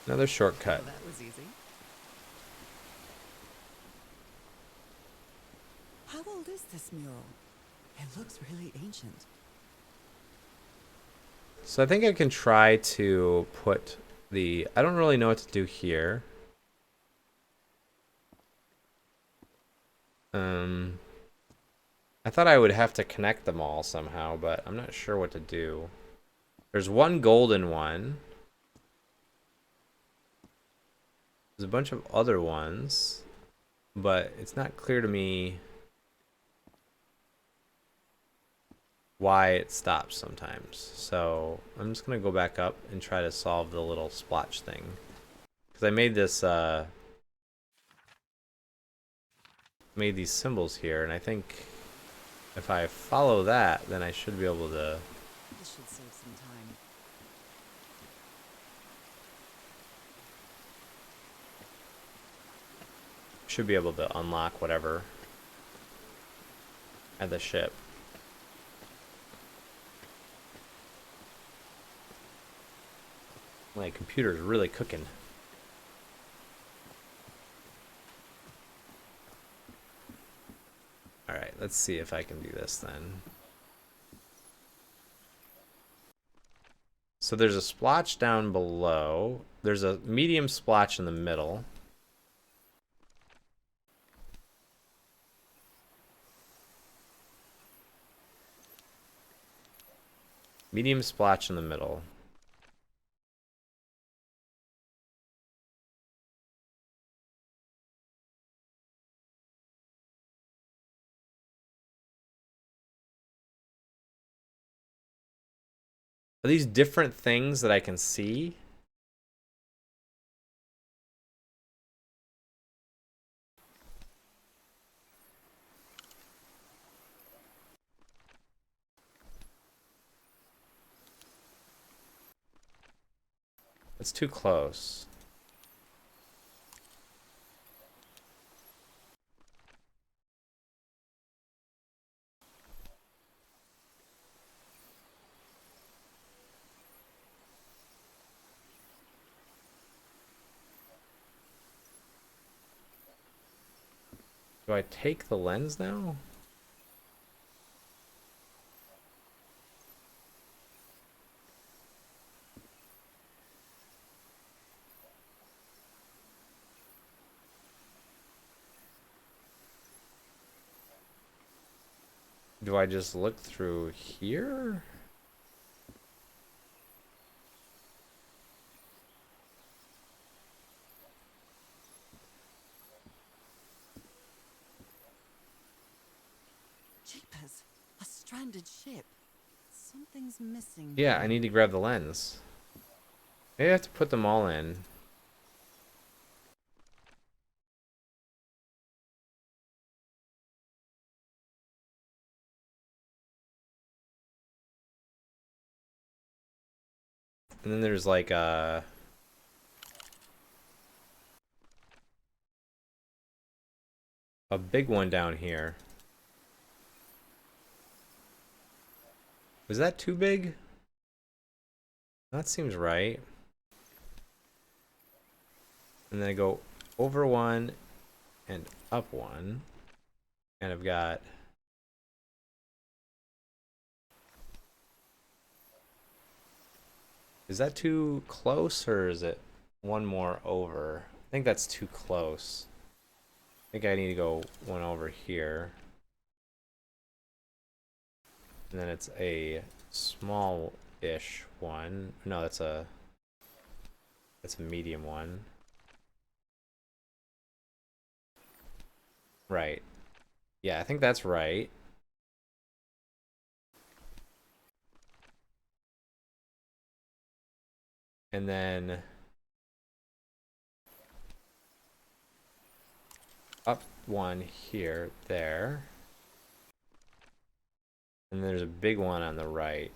Another shortcut. Well, that was easy. How old is this mural? It looks really ancient. So I think I can try to put the... I don't really know what to do here. I thought I would have to connect them all somehow, but I'm not sure what to do. There's one golden one. There's a bunch of other ones, but it's not clear to me why it stops sometimes. So I'm just gonna go back up and try to solve the little splotch thing, because I made this made these symbols here, and I think if I follow that, then I should be able to... This should save some time. should be able to unlock whatever at the ship. My computer's really cooking. Alright, let's see if I can do this then. So there's a splotch down below. There's a medium splotch in the middle. Medium splotch in the middle. Are these different things that I can see? It's too close. Do I take the lens now? Do I just look through here? Jeepers, a stranded ship. Something's missing. Yeah, here. I need to grab the lens. Maybe I have to put them all in. And then there's like a big one down here. Was that too big? That seems right. And then I go over one and up one. And I've got... Is that too close, or is it one more over? I think that's too close. I think I need to go one over here. And then it's a small-ish one. No, that's a medium one. Right. Yeah, I think that's right. And then up one here, there. And there's a big one on the right.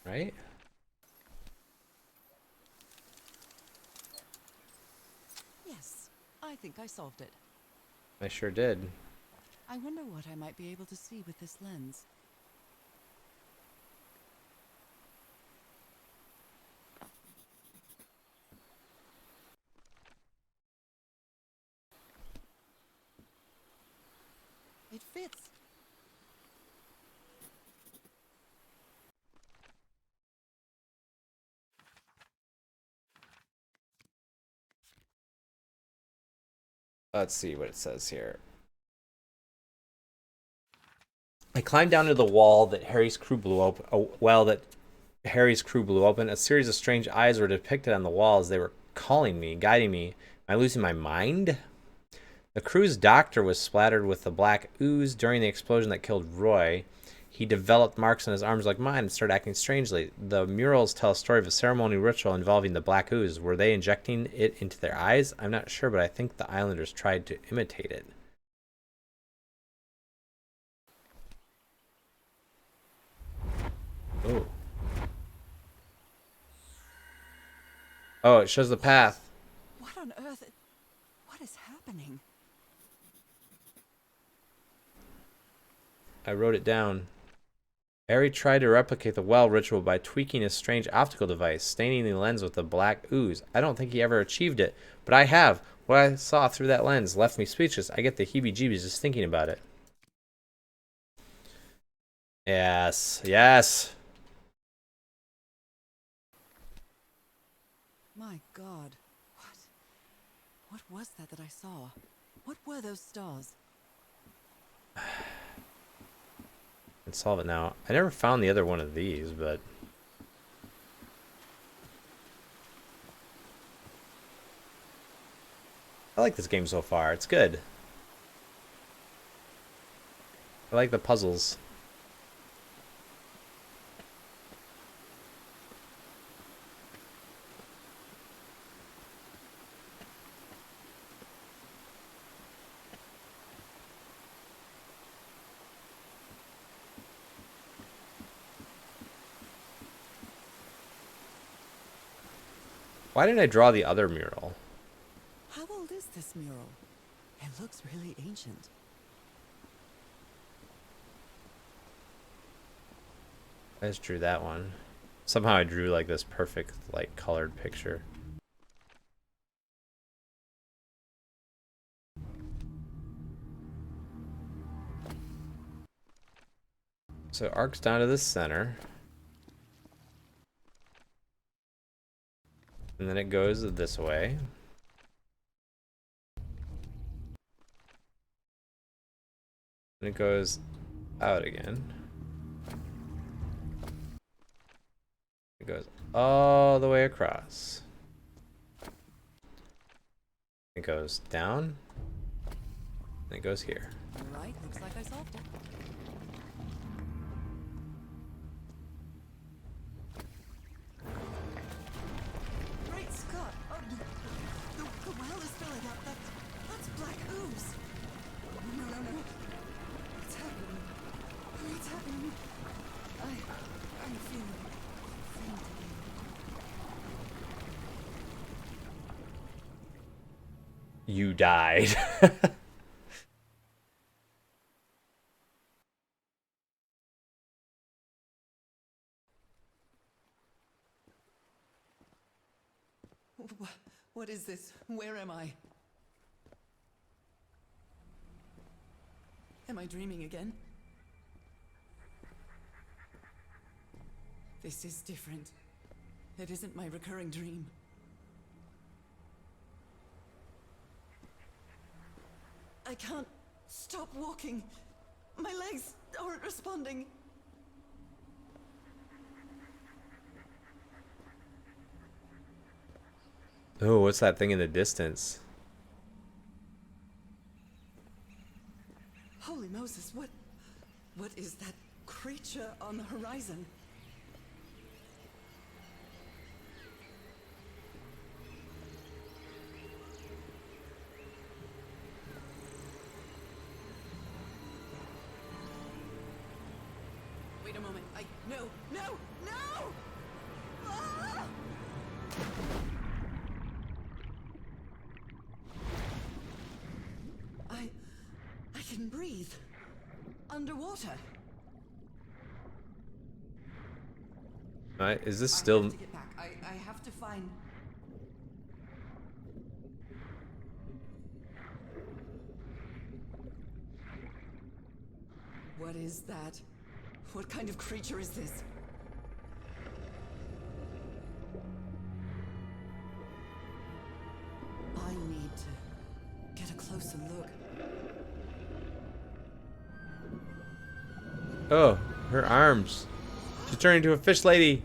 Right? Yes, I think I solved it. I sure did. I wonder what I might be able to see with this lens. It fits. Let's see what it says here. I climbed down to the wall that Harry's crew blew open. A well that Harry's crew blew open. A series of strange eyes were depicted on the wall as they were calling me, guiding me. Am I losing my mind? The crew's doctor was splattered with the black ooze during the explosion that killed Roy. He developed marks on his arms like mine and started acting strangely. The murals tell a story of a ceremonial ritual involving the black ooze. Were they injecting it into their eyes? I'm not sure, but I think the islanders tried to imitate it. Oh. Oh, it shows the path. What on earth? What is happening? I wrote it down. Harry tried to replicate the well ritual by tweaking his strange optical device, staining the lens with the black ooze. I don't think he ever achieved it, but I have. What I saw through that lens left me speechless. I get the heebie-jeebies just thinking about it. Yes, yes. My God. What was that I saw? What were those stars? Can solve it now. I never found the other one of these, but I like this game so far. It's good. I like the puzzles. Why didn't I draw the other mural? How old is this mural? It looks really ancient. I just drew that one. Somehow I drew like this perfect, like, colored picture. So it arcs down to the center. And then it goes this way. And it goes out again. It goes all the way across. It goes down. And it goes here. All right, looks like I solved it. Great Scott! Oh, the well is filling up. That's black ooze. No. What's happening? What's happening? I'm feeling faint again. You died. What is this? Where am I? Am I dreaming again? This is different. It isn't my recurring dream. I can't stop walking. My legs aren't responding. Oh, what's that thing in the distance? Holy Moses, what is that creature on the horizon? Wait a moment. No! No! No! Ah! I can breathe. Underwater. Alright, is this I still... have to get back. I have to find... What is that? What kind of creature is this? I need to get a closer look. Oh, her arms. She's turning into a fish lady.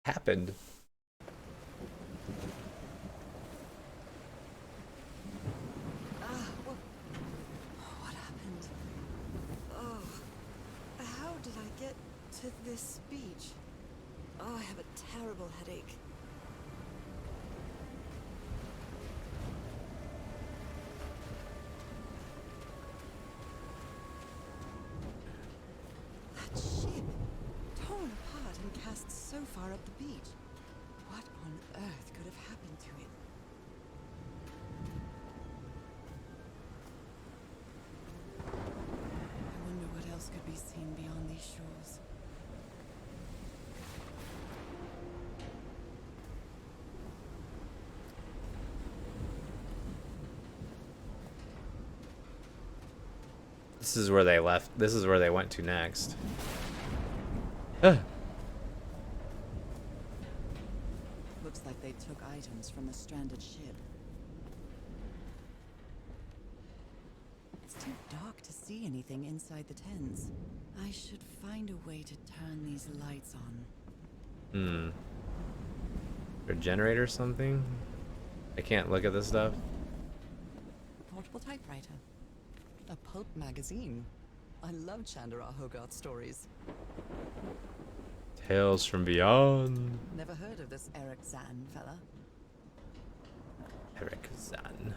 Happened. What happened? Oh, how did I get to this beach? Oh, I have a terrible headache. That ship, torn apart and cast so far up the beach. What on earth could have happened to it? I wonder what else could be seen beyond these shores. This is where they left. This is where they went to next. Ah. Looks like they took items from the stranded ship. It's too dark to see anything inside the tents. I should find a way to turn these lights on. Or generator or something? I can't look at this stuff. Portable typewriter. A pulp magazine. I love Chandra Hogarth stories. Tales from Beyond. Never heard of this Eric Zan fella. Eric Zan.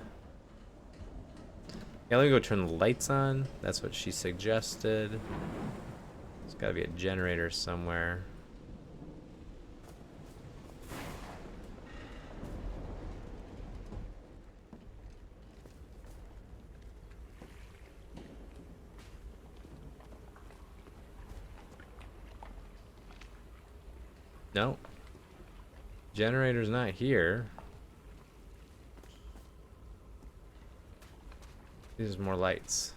Yeah, let me go turn the lights on. That's what she suggested. There's gotta be a generator somewhere. No. Generator's not here. There's more lights.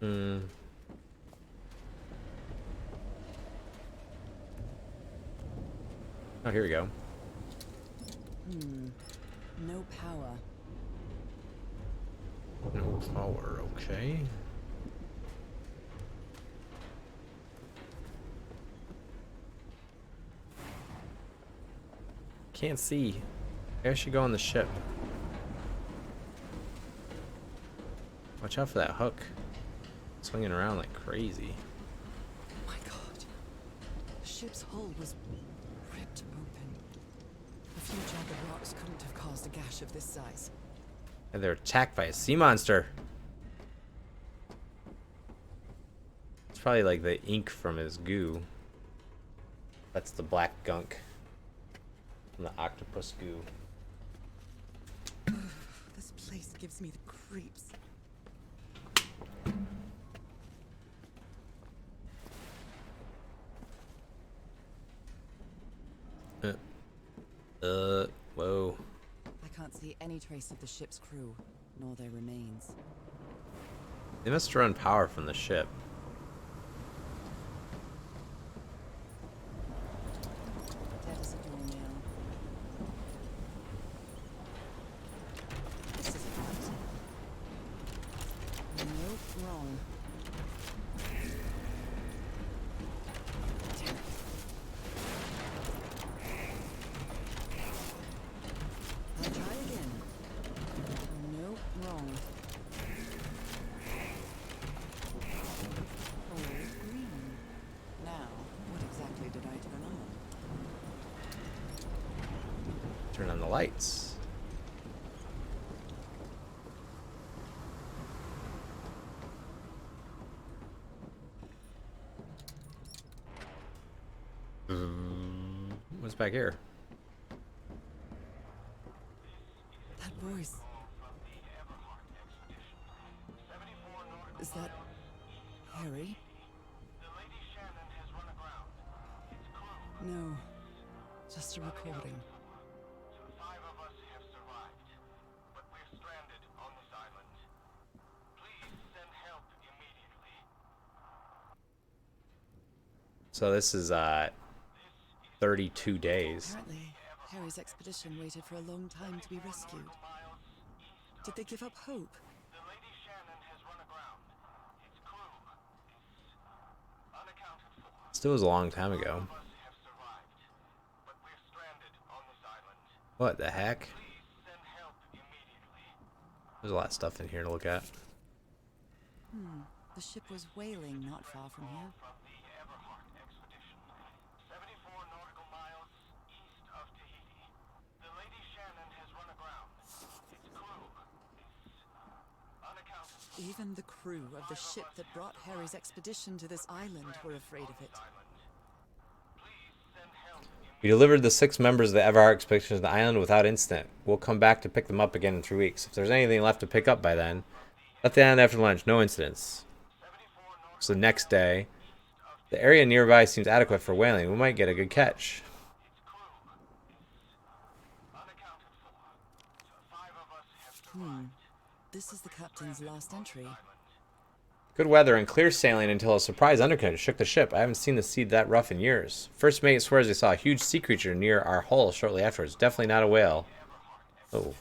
Oh, here we go. No power. No power, okay. Can't see. Maybe I should go on the ship. Watch out for that hook. Swinging around like crazy. Oh my god. The ship's hull was ripped open. A few jagged rocks couldn't have caused a gash of this size. And they're attacked by a sea monster. It's probably like the ink from his goo. That's the black gunk from the octopus goo. This place gives me the creeps. can't see any trace of the ship's crew, nor their remains. They must run power from the ship. Dead as a doornail. This is hot. Nope, wrong. Damn it. I'll try again. Nope, wrong. Oh, green. Now, what exactly did I turn on? Turn on the lights. What's back here? That voice. Is that Harry? No, just a recording. So this is 32 days. Apparently, Harry's expedition waited for a long time to be rescued. Did they give up hope? Still was a long time ago. What the heck? There's a lot of stuff in here to look at. The ship was whaling not far from here. Even the crew of the ship that brought Harry's expedition to this island were afraid of it. We delivered the 6 members of the Everhart expedition to the island without incident. We'll come back to pick them up again in 3 weeks. If there's anything left to pick up by then, left the island after lunch, no incidents. So the next day, the area nearby seems adequate for whaling. We might get a good catch. This is the captain's last entry. Good weather and clear sailing until a surprise undercurrent shook the ship. I haven't seen the sea that rough in years. First mate swears they saw a huge sea creature near our hull shortly afterwards. Definitely not a whale. Oh.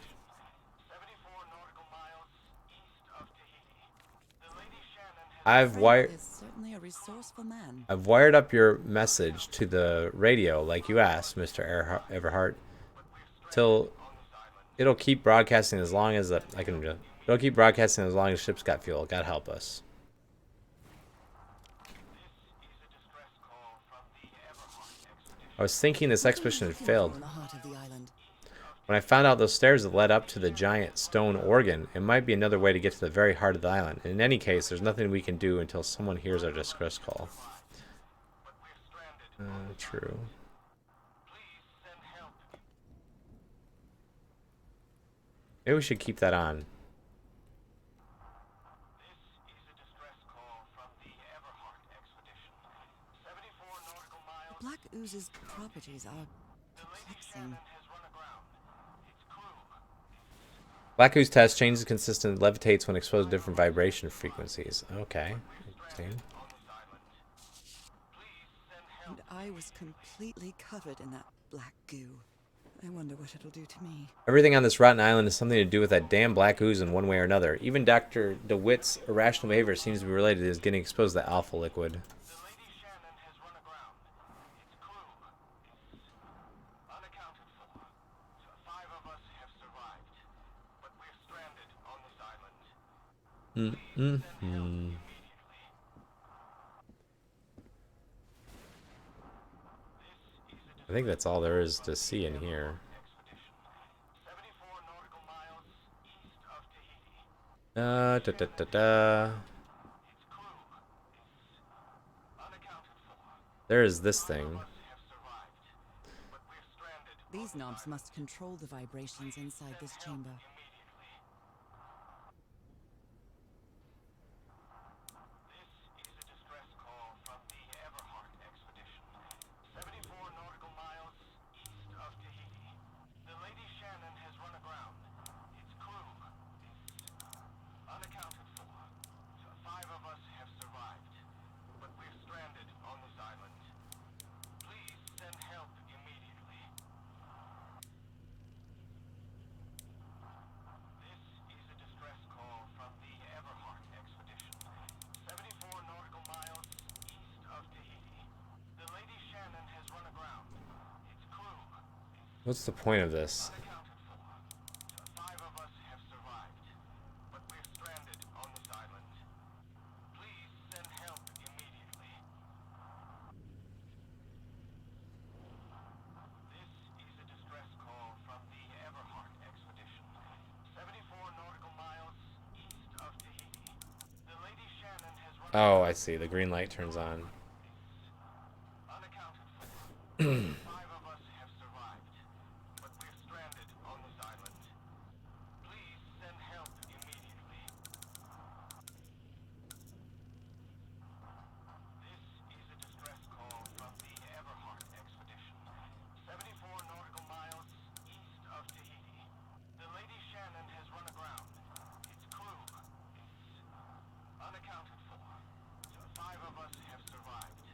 Frank is certainly a resourceful man. I've wired up your message to the radio like you asked, Mr. Everhart. Till it'll keep broadcasting as long as it'll keep broadcasting as long as the ship's got fuel. God help us. I was thinking this expedition had failed. In the heart of the island. When I found out those stairs that led up to the giant stone organ, it might be another way to get to the very heart of the island. In any case, there's nothing we can do until someone hears our distress call. True. Maybe we should keep that on. The Black Ooze's properties are perplexing. Black Ooze test changes consistent, levitates when exposed to different vibration frequencies. Okay. Interesting. And I was completely covered in that black goo. I wonder what it'll do to me. Everything on this rotten island has something to do with that damn Black Ooze in one way or another. Even Dr. DeWitt's irrational behavior seems to be related to his getting exposed to the alpha liquid. I think that's all there is to see in here. There is this thing. These knobs must control the vibrations inside this chamber. What's the point of this? Five of us have survived, but we're stranded on this island. Please send help immediately. This is a distress call from the Everhart expedition. 74 nautical miles east of Tahiti. The Lady Shannon has run Oh, I see. The green light turns on. unaccounted for. Five of us have survived, but we're stranded on this island. Please send help immediately. This is a distress call from the Everhart expedition. 74 nautical miles east of Tahiti. The Lady Shannon has run aground. Its crew is unaccounted for. Five of us have survived,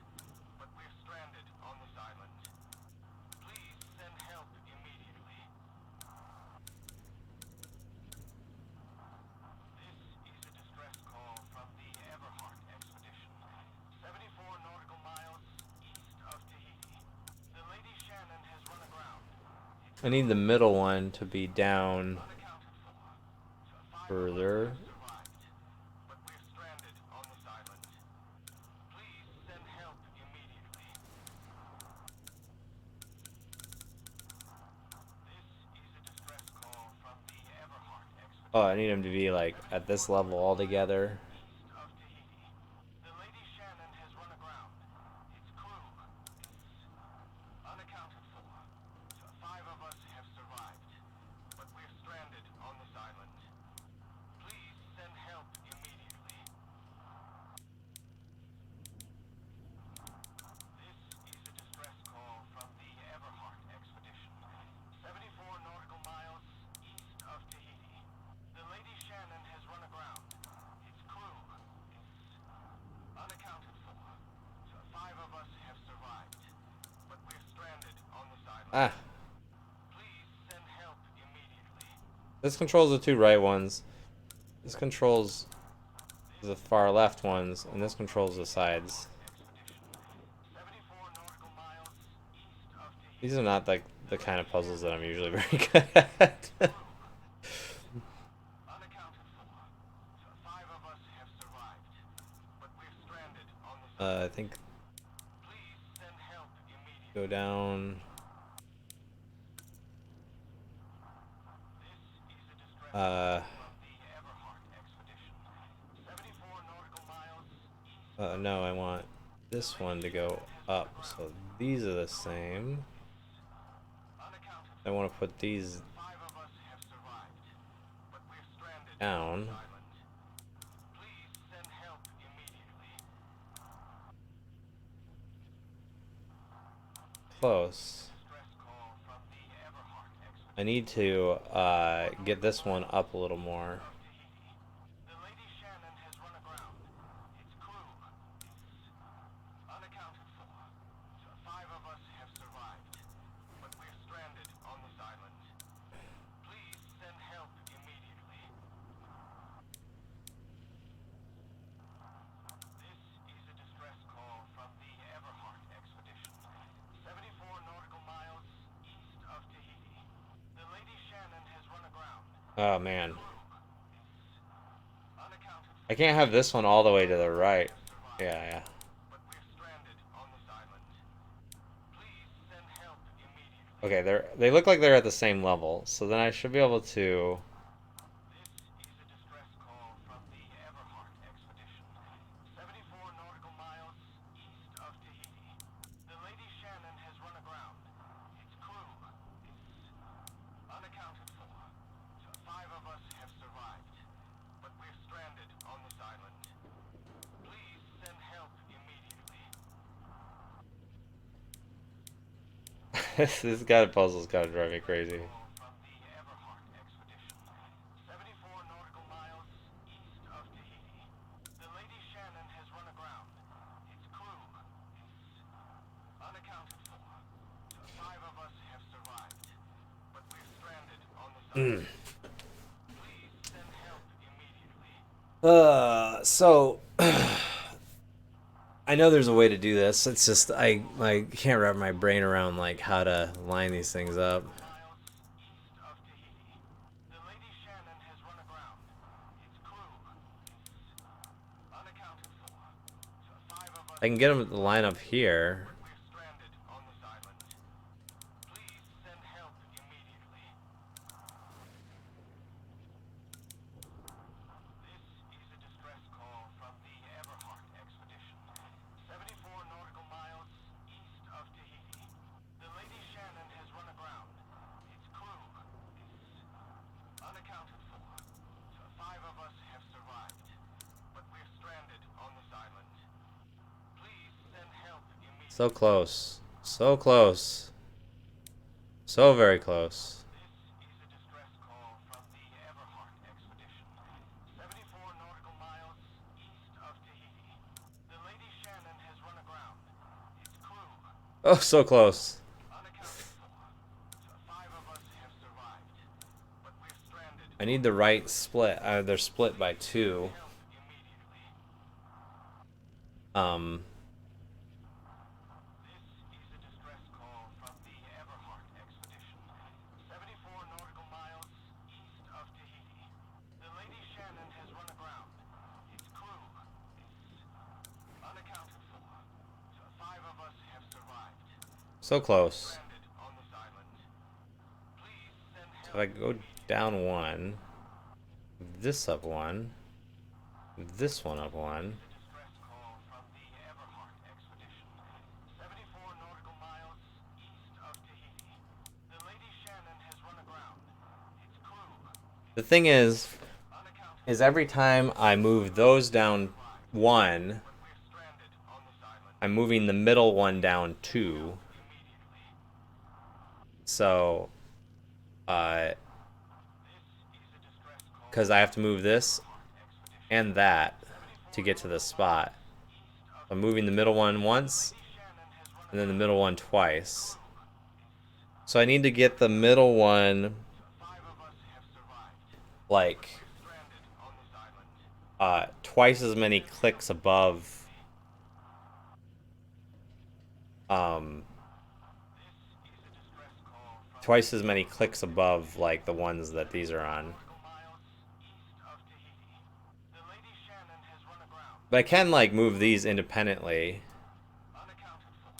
but we're stranded on this island. Please send help immediately. This is a distress call from the Everhart expedition. 74 nautical miles east of Tahiti. The Lady Shannon has run aground. I need the middle one to be down Unaccounted for. further. Survived, but we're stranded on this island. Please send help immediately. This is a distress call from the Everhart expedition. Oh, I need him to be like at this level altogether. East of Tahiti. The Lady Shannon has run aground. Its crew is unaccounted for. Five of us have survived, but we're stranded on this island. Please send help immediately. This is a distress call from the Everhart expedition. 74 nautical miles east of Tahiti. The Lady Shannon has run aground. Its crew is unaccounted for. Five of us have survived, but we're stranded on this island. Ah, Please send help immediately. this controls the two right ones. This controls the far left ones, and this controls the sides. Expedition. 74 nautical miles east of Tahiti. These are not like the kind of puzzles that I'm usually very good at. Unaccounted for. Five of us have survived, but we're stranded on this island. I think Please send help immediately. go down. This is a distress Uh, from the Everhart expedition. 74 nautical miles east. no, I want this one to go up. So these are the same. Unaccounted I want to put these for. Five of us have survived, but we're stranded down. on this island. Please send help immediately. Close. Distress call from the Everhart expedition. I need to get this one up a little more. The Lady Shannon has run aground. Its crew is unaccounted for. Five of us have survived, but we're stranded on this island. Please send help immediately. This is a distress call from the Everhart expedition. 74 nautical miles east of Tahiti. The Lady Shannon has run aground. Oh man, Unaccounted for. I can't have this one all the way to the right. Yeah. But we're stranded on this island. Please send help immediately. Okay, they look like they're at the same level, so then I should be able to. This is a distress call from the Everhart expedition. 74 nautical miles east of Tahiti. The Lady Shannon has run aground. Its crew is unaccounted for. Five of us have survived, but we're stranded on this island. Please send help immediately. This guy puzzle's gotta drive me crazy. From the Everhart expedition. 74 nautical miles east of Tahiti. The Lady Shannon has run aground. Its crew is unaccounted for. Five of us have survived, but we're stranded on this island. Please send help immediately. So I know there's a way to do this. It's just I can't wrap my brain around like how to line these things up. I can get them to line up here. We're stranded on this island. Please send help immediately. This is a distress call from the Everhart expedition. 74 nautical miles east of Tahiti. The Lady Shannon has run aground. Its crew is unaccounted for. 5 of us have survived, but we're stranded on this island. Please send help immediately. So close. So close. So very close. This is a distress call from the Everhart expedition. 74 nautical miles east of Tahiti. The Lady Shannon has run aground. Its crew Oh, so close. unaccounted for. 5 of us have survived, but we're stranded. I need the right split. They're split by 2. Help immediately. This is a distress call from the Everhart expedition. 74 nautical miles east of Tahiti. The Lady Shannon has run aground. Its crew is unaccounted for. 5 of us have survived. So close. Stranded on this island. Please send So help. if I go down 1, this up 1, this one up 1. Distress call from the Everhart expedition. 74 nautical miles east of Tahiti. The Lady Shannon has run aground. Its crew The thing is unaccounted. every time I move those down 1, We're stranded on this island. I'm moving the middle one down 2. Immediately. So, This is a distress call. because I have to move this Expedition. and that to get to the spot. I'm moving the middle one once, Shannon has run. and then the middle one twice. So I need to get the middle one 5 of us have survived. like Stranded on this island. twice as many clicks above This is a distress call from twice as many clicks above like the ones that these are on. nautical miles east of Tahiti. The Lady Shannon has run aground. But I can like move these independently. Unaccounted for.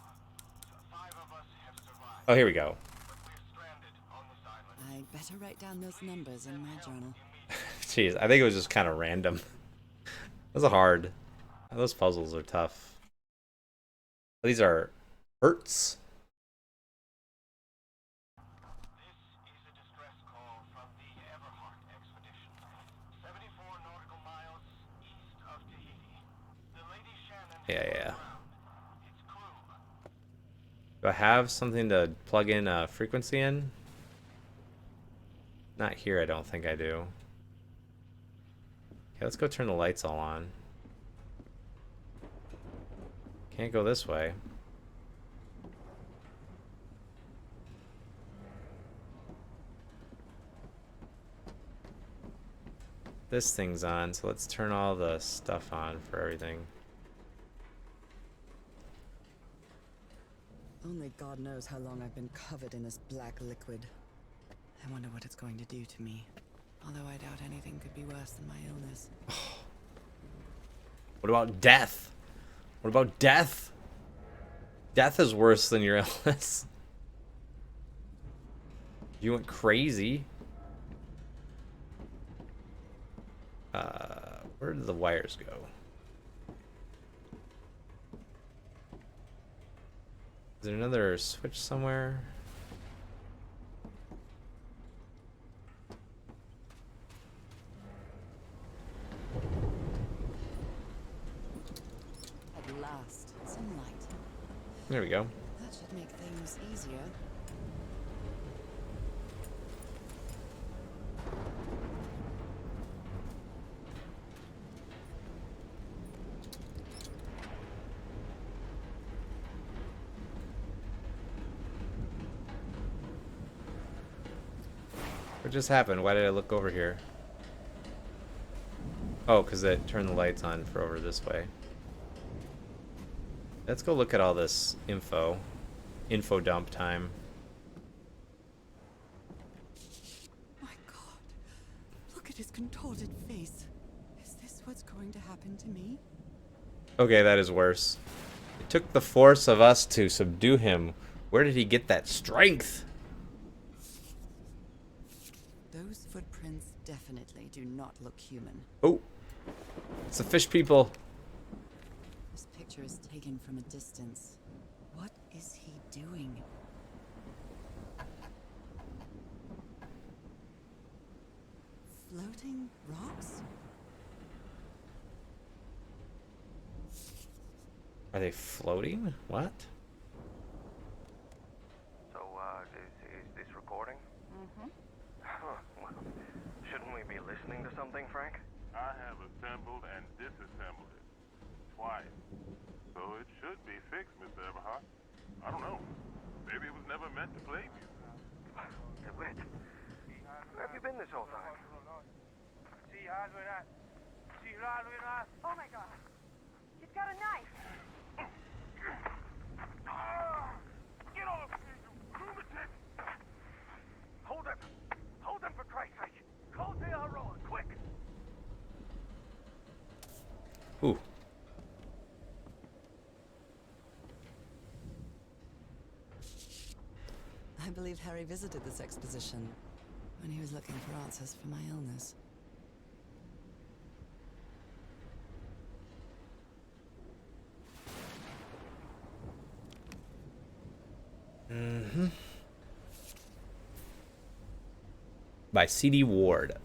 5 of us have survived, Oh, here we go. but we're stranded on this island. I'd better write down those numbers in my journal. Jeez, I think it was just kind of random. Those are hard. Those puzzles are tough. These are Hertz. This is a distress call from the Everhart expedition. 74 nautical miles east of Tahiti. The Lady Shannon has Yeah, run yeah. aground. Its crew Do I have something to plug in a frequency in? Not here, I don't think I do. Okay, let's go turn the lights all on. Can't go this way. This thing's on, so let's turn all the stuff on for everything. Only God knows how long I've been covered in this black liquid. I wonder what it's going to do to me. Although I doubt anything could be worse than my illness. What about death? What about death? Death is worse than your illness. You went crazy. Where did the wires go? Is there another switch somewhere? At last, some light. There we go. That should make things easier. What just happened? Why did I look over here? Oh, because it turned the lights on for over this way. Let's go look at all this info. Info dump time. My God. Look at his contorted face. Is this what's going to happen to me? Okay, that is worse. Took the force of us to subdue him. Where did he get that strength? Those footprints definitely do not look human. Oh, it's the fish people. This picture is taken from a distance. What is he doing? Floating rocks? Are they floating? What? So, is this recording? Mm-hmm. Well, shouldn't we be listening to something, Frank? I have assembled and disassembled it twice. So it should be fixed, Mr. Everhart. I don't know. Maybe it was never meant to play music. DeWitt, where have you been this whole time? Oh my god. He's got a knife. Get off me, you lunatic! Hold him! Hold him for Christ's sake! Call Aroa, quick! Ooh. I believe Harry visited this exposition when he was looking for answers for my illness. Mm-hmm. By C.D. Ward.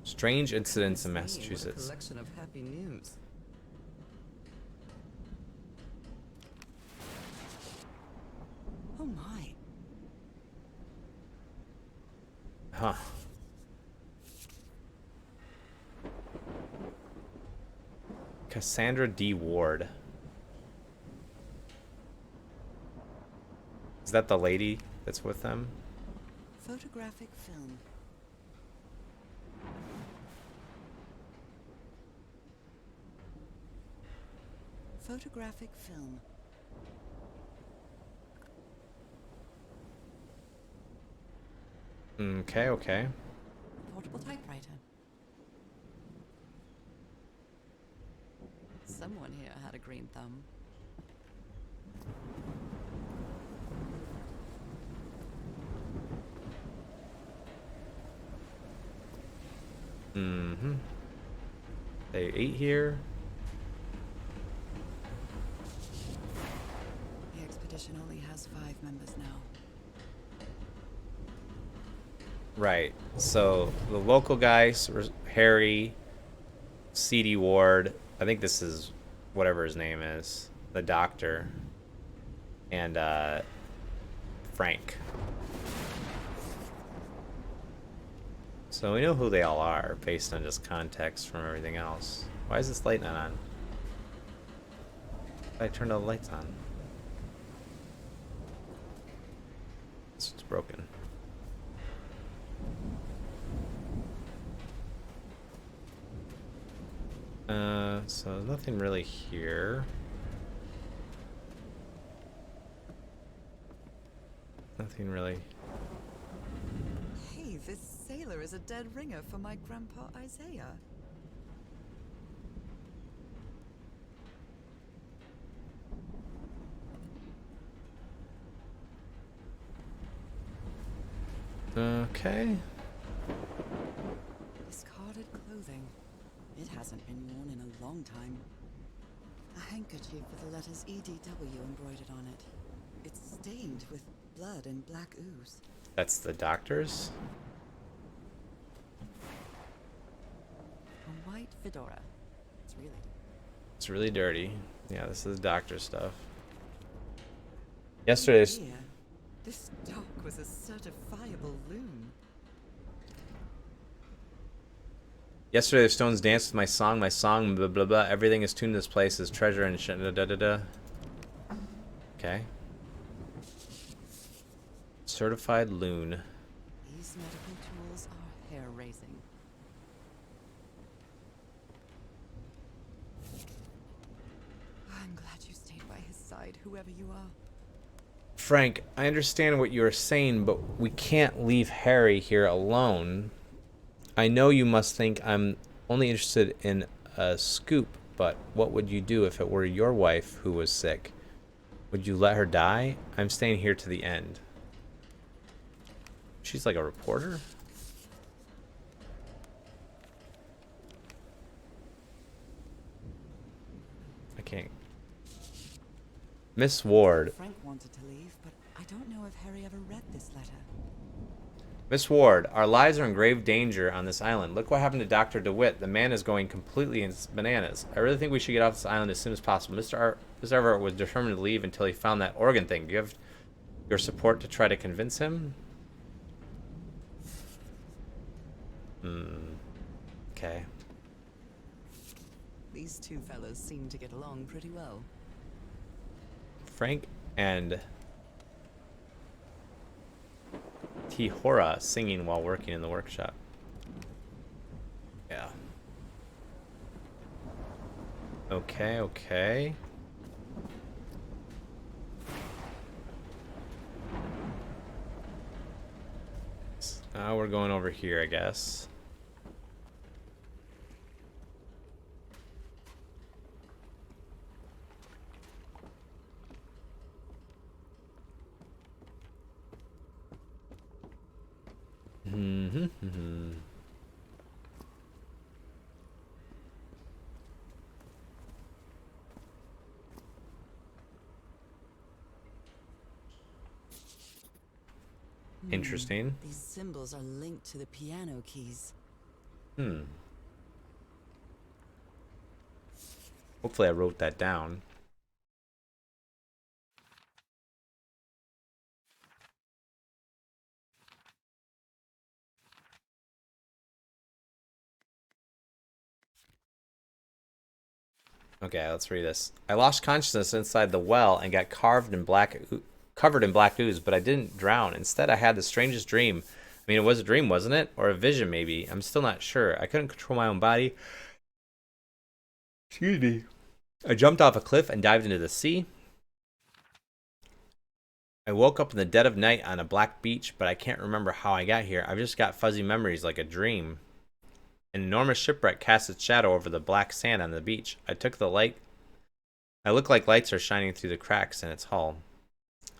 Strange incidents in What a Massachusetts. collection of happy news. Oh my. Huh. Cassandra D. Ward. Is that the lady that's with them? Photographic film. Photographic film. Okay, okay. Portable typewriter. Someone here had a green thumb. Mm-hmm. They ate here. The expedition only has 5 members now. Right. So the local guys, Harry, C.D. Ward. I think this is whatever his name is, the doctor, and Frank. So we know who they all are based on just context from everything else. Why is this light not on? I turned all the lights on. It's broken. So nothing really here. Nothing really. Hey, this sailor is a dead ringer for my grandpa Isaiah. Okay. Discarded clothing. It hasn't been worn in a long time. A handkerchief with the letters EDW embroidered on it. It's stained with blood and black ooze. That's the doctor's. A white fedora. It's really It's really dirty. Yeah, this is doctor stuff. Yesterday's. Here, this dock was a certifiable loon. Yesterday, the Stones danced with my song, blah blah blah. Everything is tuned to this place as treasure and shit. Da da da da. Okay. Certified loon. These medical tools are hair-raising. I'm glad you stayed by his side, whoever you are. Frank, I understand what you are saying, but we can't leave Harry here alone. I know you must think I'm only interested in a scoop, but what would you do if it were your wife who was sick? Would you let her die? I'm staying here to the end. She's like a reporter? I can't. Miss Ward. Frank wanted to leave, but I don't know if Harry ever read this letter. Miss Ward, our lives are in grave danger on this island. Look what happened to Dr. DeWitt. The man is going completely in bananas. I really think we should get off this island as soon as possible. Mr. Everett was determined to leave until he found that organ thing. Do you have your support to try to convince him? Okay. These two fellows seem to get along pretty well. Frank and Tihora singing while working in the workshop. Yeah. Okay, okay. Now we're going over here, I guess. Interesting. These symbols are linked to the piano keys. Hopefully I wrote that down. Okay, let's read this. I lost consciousness inside the well and got covered in black ooze, but I didn't drown. Instead, I had the strangest dream. I mean, it was a dream, wasn't it? Or a vision, maybe. I'm still not sure. I couldn't control my own body. Excuse me. I jumped off a cliff and dived into the sea. I woke up in the dead of night on a black beach, but I can't remember how I got here. I've just got fuzzy memories like a dream. An enormous shipwreck cast its shadow over the black sand on the beach. I look like lights are shining through the cracks in its hull.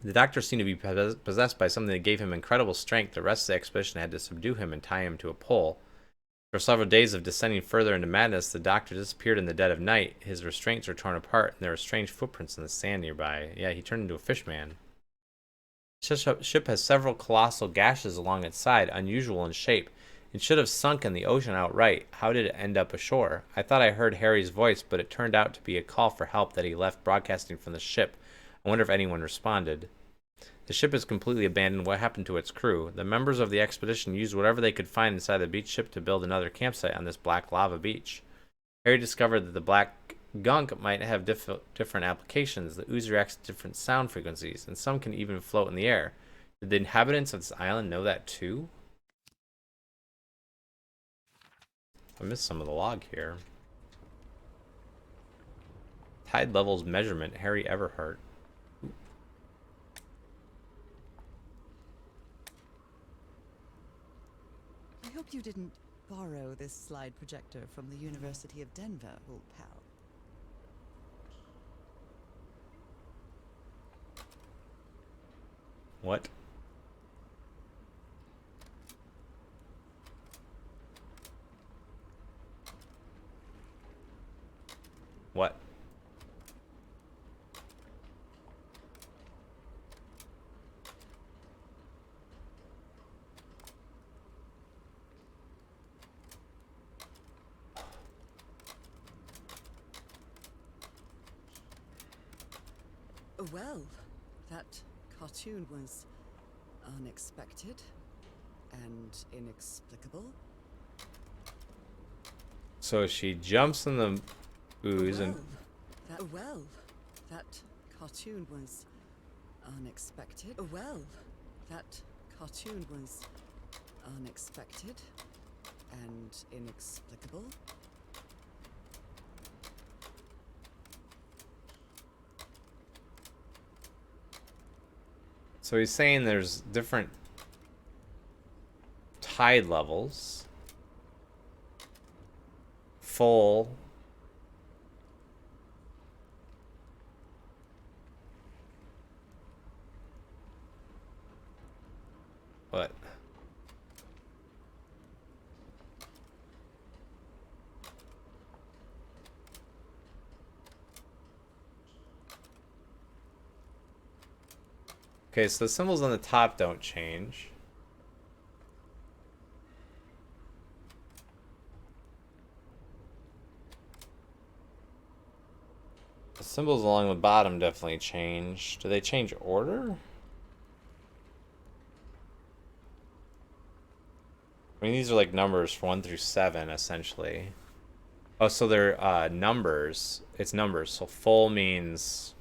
The doctor seemed to be possessed by something that gave him incredible strength. The rest of the expedition had to subdue him and tie him to a pole. For several days of descending further into madness, the doctor disappeared in the dead of night. His restraints were torn apart, and there were strange footprints in the sand nearby. Yeah, he turned into a fish man. The ship has several colossal gashes along its side, unusual in shape. It should have sunk in the ocean outright. How did it end up ashore? I thought I heard Harry's voice, but it turned out to be a call for help that he left broadcasting from the ship. I wonder if anyone responded. The ship is completely abandoned. What happened to its crew? The members of the expedition used whatever they could find inside the beach ship to build another campsite on this black lava beach. Harry discovered that the black gunk might have different applications. The ooze reacts to different sound frequencies, and some can even float in the air. Did the inhabitants of this island know that too? I missed some of the log here. Tide levels measurement, Harry Everhart. I hope you didn't borrow this slide projector from the University of Denver, old pal. What? What? Well, that cartoon was unexpected and inexplicable. So she jumps in the ooze and That cartoon was unexpected. That cartoon was unexpected and inexplicable. So he's saying there's different tide levels. Full. What? Okay, so the symbols on the top don't change. The symbols along the bottom definitely change. Do they change order? I mean, these are like numbers from 1 through 7, essentially. Oh, so they're numbers. It's numbers. So full means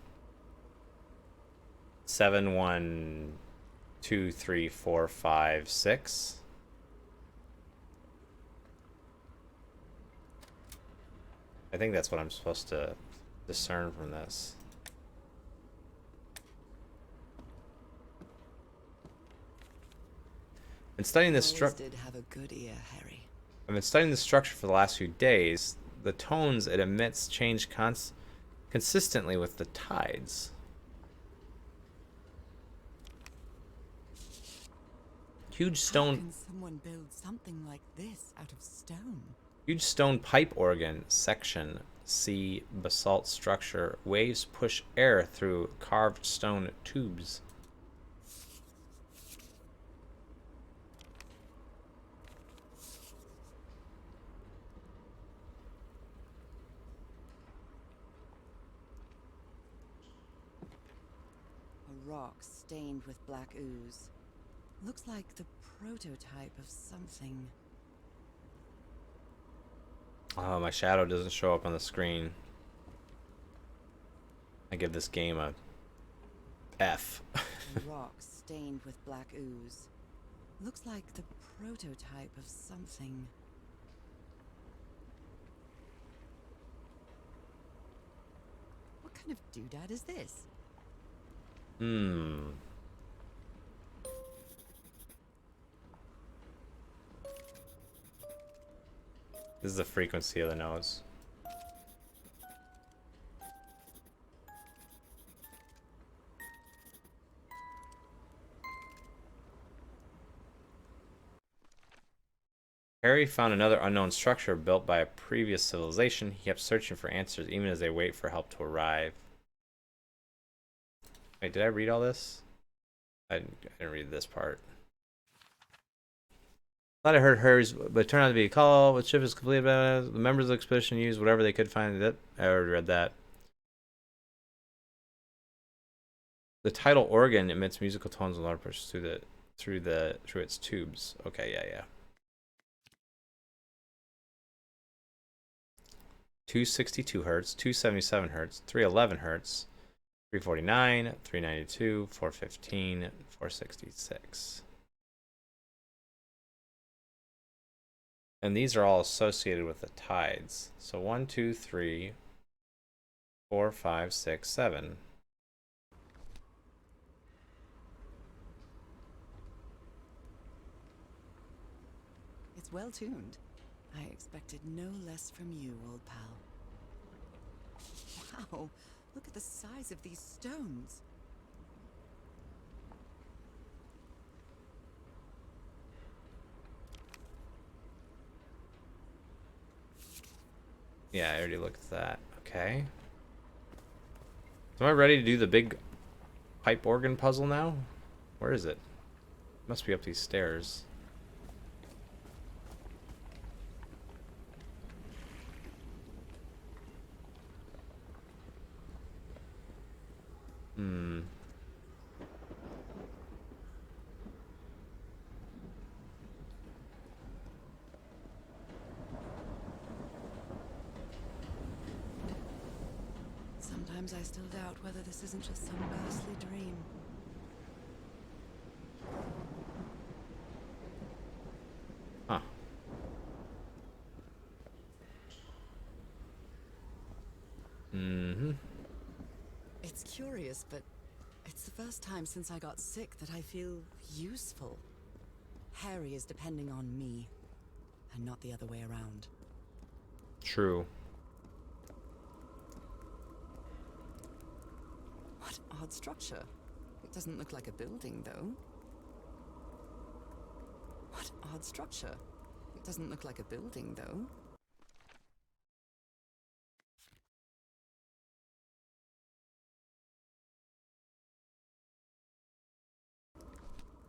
7, 1, 2, 3, 4, 5, 6. I think that's what I'm supposed to discern from this. And studying this structure. Always did have a good ear, Harry. I've been studying the structure for the last few days. The tones it emits change consistently with the tides. Huge How stone, can someone build something like this out of stone? huge stone pipe organ section. See basalt structure. Waves push air through carved stone tubes. A rock stained with black ooze. Looks like the prototype of something. Oh, my shadow doesn't show up on the screen. I give this game a F. A rock stained with black ooze. Looks like the prototype of something. What kind of doodad is this? Hmm. This is the frequency of the notes. Harry found another unknown structure built by a previous civilization. He kept searching for answers even as they wait for help to arrive. Wait, did I read all this? I didn't read this part. Thought I heard hers, but it turned out to be a call. What ship is completed? The members of the expedition used whatever they could find. That I already read that. The tidal organ emits musical tones and loud pushes through its tubes. Okay, yeah. 262 hertz, 277 hertz, 311 hertz, 349, 392, 415, 466. And these are all associated with the tides. So 1, 2, 3, 4, 5, 6, 7. It's well tuned. I expected no less from you, old pal. Wow, look at the size of these stones. Yeah, I already looked at that. Okay. So am I ready to do the big pipe organ puzzle now? Where is it? Must be up these stairs. Hmm. Sometimes I still doubt whether this isn't just some ghastly dream. Huh. Mm-hmm. It's curious, but It's the first time since I got sick that I feel useful. Harry is depending on me, and not the other way around. True. What odd structure. It doesn't look like a building, though. What odd structure. It doesn't look like a building, though.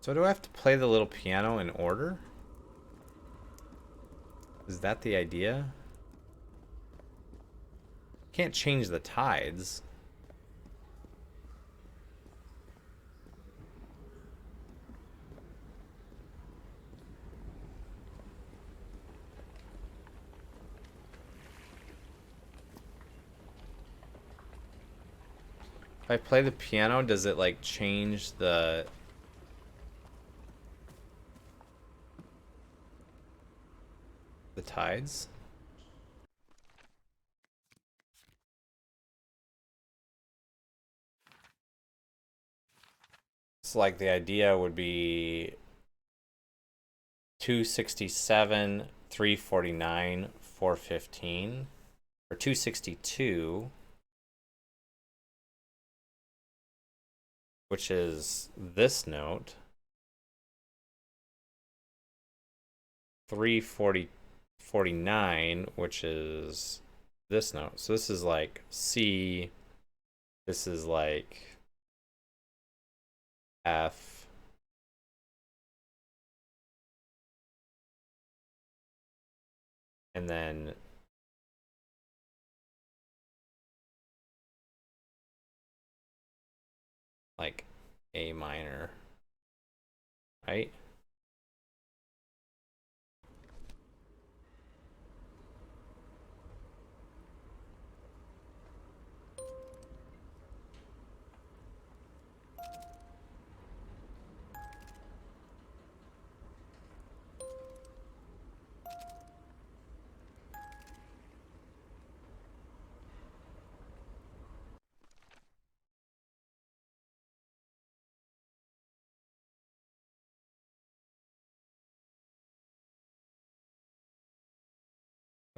So do I have to play the little piano in order? Is that the idea? Can't change the tides. If I play the piano, does it like change the tides? It's like the idea would be 267, 349, 415, or 262, which is this note, 349, which is this note. So this is like C, this is like F, and then like A minor, right?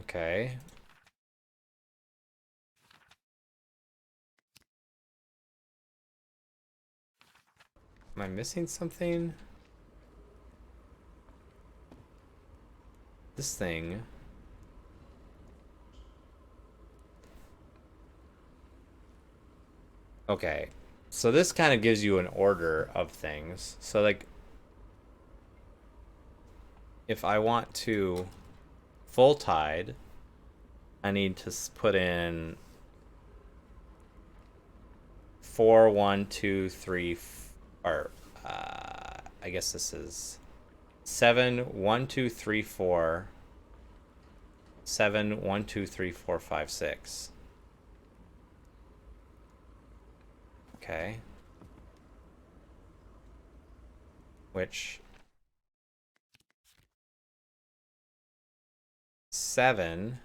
Okay. Am I missing something? This thing. Okay. So this kind of gives you an order of things. So like if I want to full tide, I need to put in 4, 1, 2, 3, or I guess this is 7, 1, 2, 3, 4, 7, 1, 2, 3, 4, 5, 6. Okay. Which 7,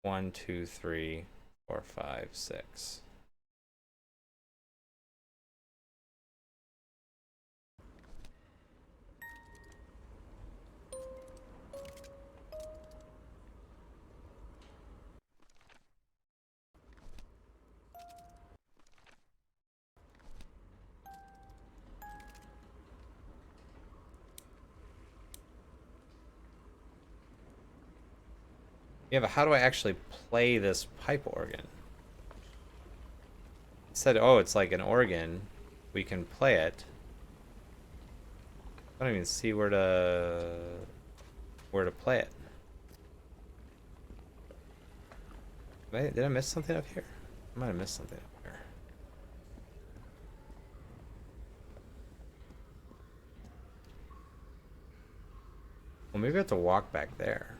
1, 2, 3, 4, 5, 6. Yeah, but how do I actually play this pipe organ? It said, oh, it's like an organ. We can play it. I don't even see where to play it. Did I miss something up here? I might have missed something up here. Well, maybe I have to walk back there.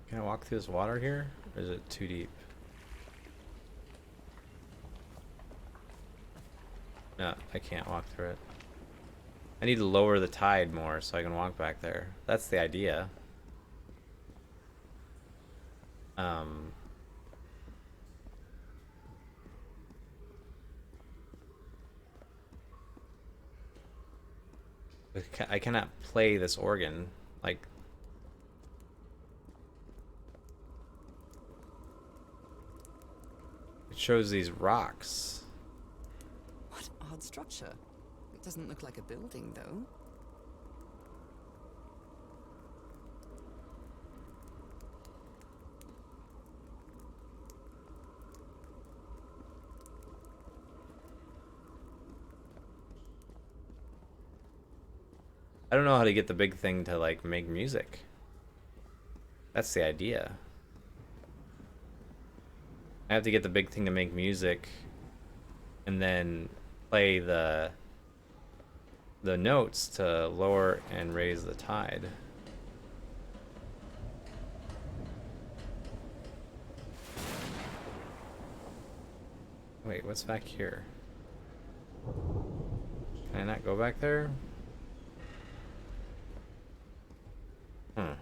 Can I walk through this water here? Or is it too deep? No, I can't walk through it. I need to lower the tide more so I can walk back there. That's the idea. Um, I cannot play this organ. Like, it shows these rocks. What odd structure. It doesn't look like a building, though. I don't know how to get the big thing to like make music. That's the idea. I have to get the big thing to make music and then play the notes to lower and raise the tide. Wait, what's back here? Can I not go back there? Hmm.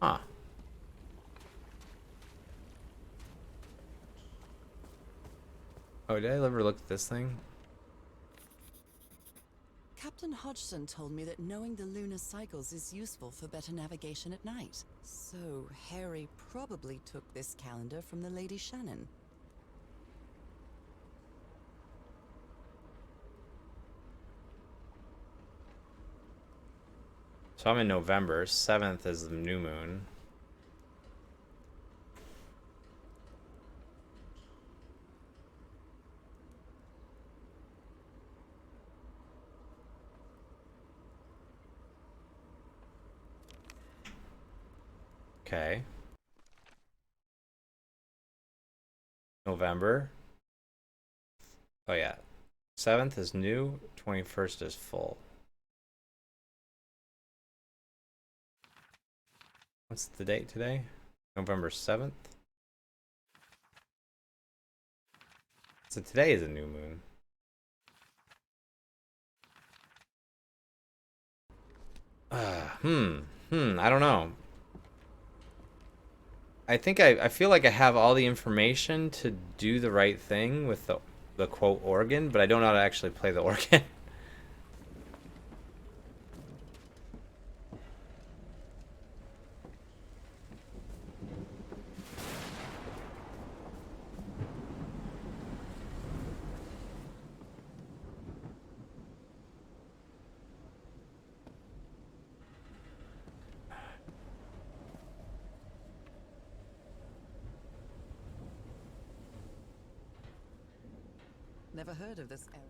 Huh. Oh, did I ever look at this thing? Captain Hodgson told me that knowing the lunar cycles is useful for better navigation at night. So Harry probably took this calendar from the Lady Shannon. So I'm in November. 7th is the new moon. Okay. November. Oh yeah. 7th is new, 21st is full. What's the date today? November 7th. So today is a new moon. I don't know. I think I feel like I have all the information to do the right thing with the quote organ, but I don't know how to actually play the organ. Never heard of this error.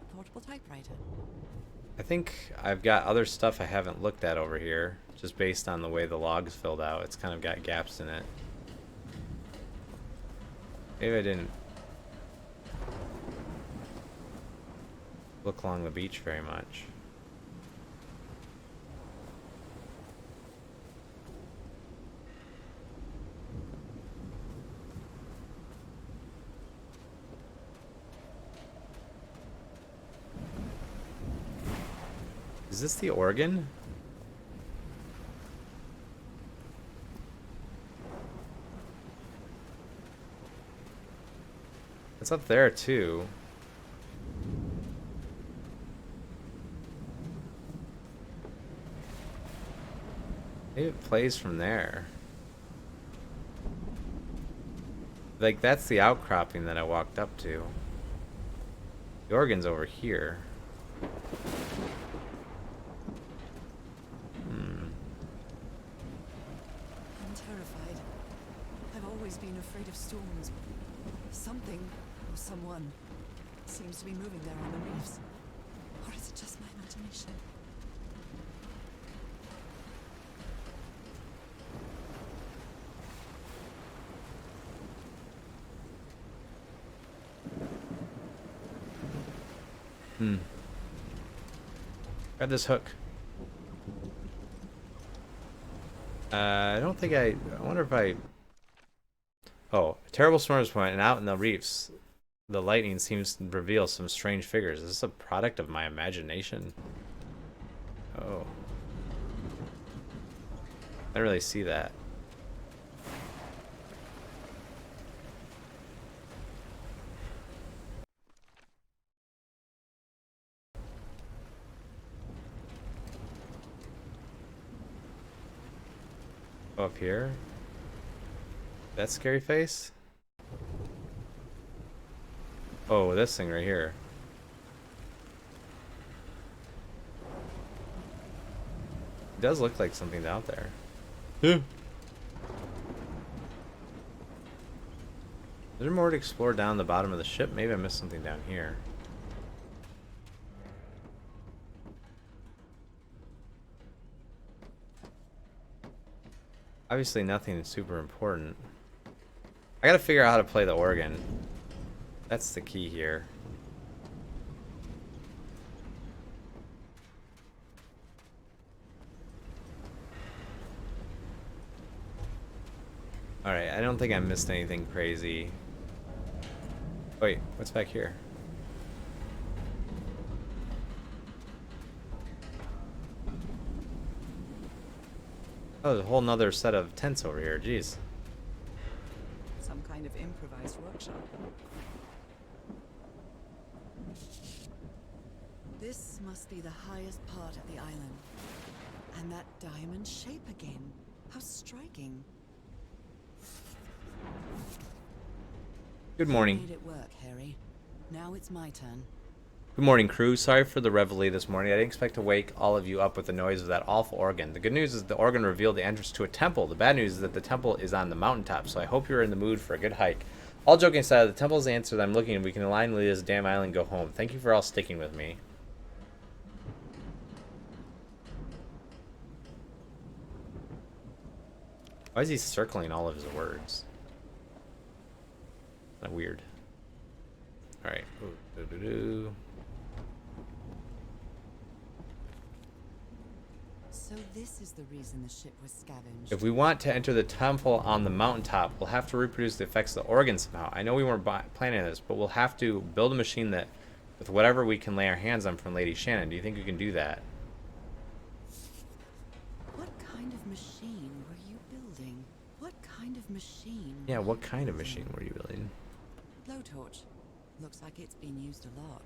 A portable typewriter. I think I've got other stuff I haven't looked at over here, just based on the way the log's filled out. It's kind of got gaps in it. Maybe I didn't look along the beach very much. Is this the organ? It's up there too. Maybe it plays from there. Like, that's the outcropping that I walked up to. The organ's over here. I'm terrified. I've always been afraid of storms. Something, or someone, seems to be moving there on the reefs. Or is it just my imagination? Grab this hook. I don't think I wonder if I... Oh, a terrible storm is point, and out in the reefs, the lightning seems to reveal some strange figures. Is this a product of my imagination? Oh. I don't really see that. Oh, up here? That scary face? Oh, this thing right here. It does look like something's out there. Yeah. Is there more to explore down the bottom of the ship? Maybe I missed something down here. Obviously nothing super important. I gotta figure out how to play the organ. That's the key here. Alright, I don't think I missed anything crazy. Wait, what's back here? Oh, there's a whole nother set of tents over here. Jeez. Some kind of improvised workshop. This must be the highest part of the island. And that diamond shape again. How striking. Good You morning. made it work, Harry. Now it's my turn. Good morning, crew. Sorry for the reveille this morning. I didn't expect to wake all of you up with the noise of that awful organ. The good news is the organ revealed the entrance to a temple. The bad news is that the temple is on the mountaintop, so I hope you're in the mood for a good hike. All joking aside, the temple is the answer that I'm looking, and we can align leave this damn island and go home. Thank you for all sticking with me. Why is he circling all of his words? Kind of weird. Alright. So this is the reason the ship was scavenged. If we want to enter the temple on the mountaintop, we'll have to reproduce the effects of the organ somehow. I know we weren't planning this, but we'll have to build a machine that, with whatever we can lay our hands on from Lady Shannon. Do you think we can do that? What kind of machine were you building? What kind of machine? Yeah, were what you kind of building? machine were you building? Blowtorch. Looks like it's been used a lot.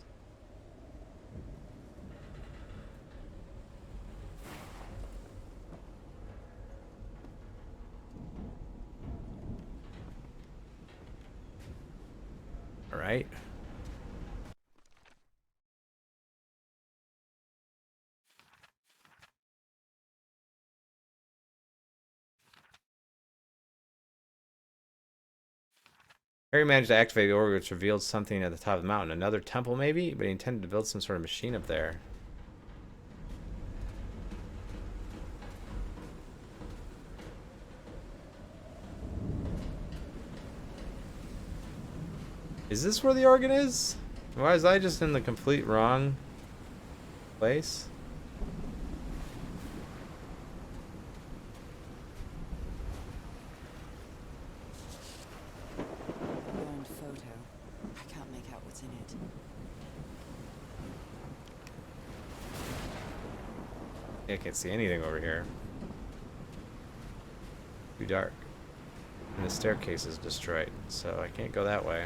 Alright. Harry managed to activate the organ, which revealed something at the top of the mountain. Another temple, maybe? But he intended to build some sort of machine up there. Is this where the organ is? Why was I just in the complete wrong place? Burned photo. I can't make out what's in it. I can't see anything over here. Too dark. And the staircase is destroyed, so I can't go that way.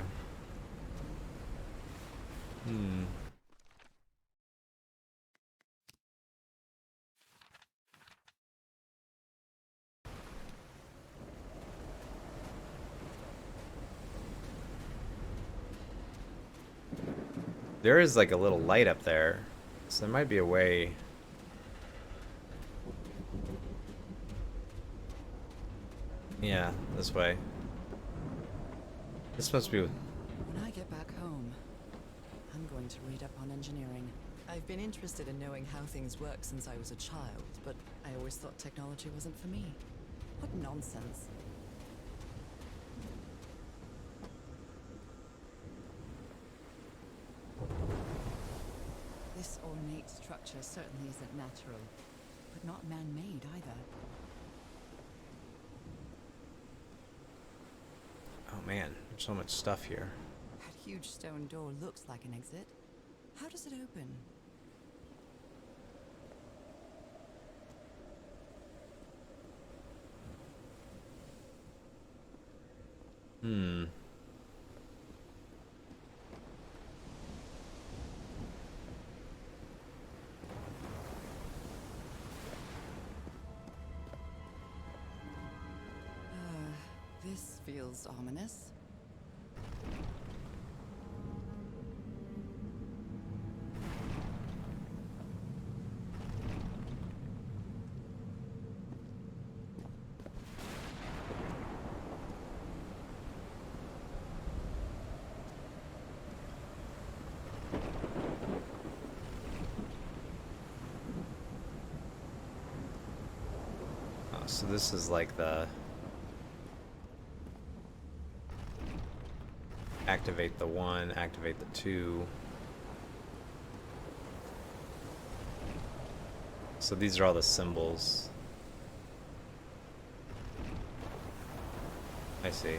There is like a little light up there, so there might be a way. Yeah, this way. This must be. When I get back home, I'm going to read up on engineering. I've been interested in knowing how things work since I was a child, but I always thought technology wasn't for me. What nonsense. This ornate structure structure certainly isn't natural, but not man-made either. Oh man, there's so much stuff here. That huge stone door looks like an exit. How does it open? Hmm. This feels ominous. Oh, so this is like the activate the 1, activate the 2. So these are all the symbols. I see.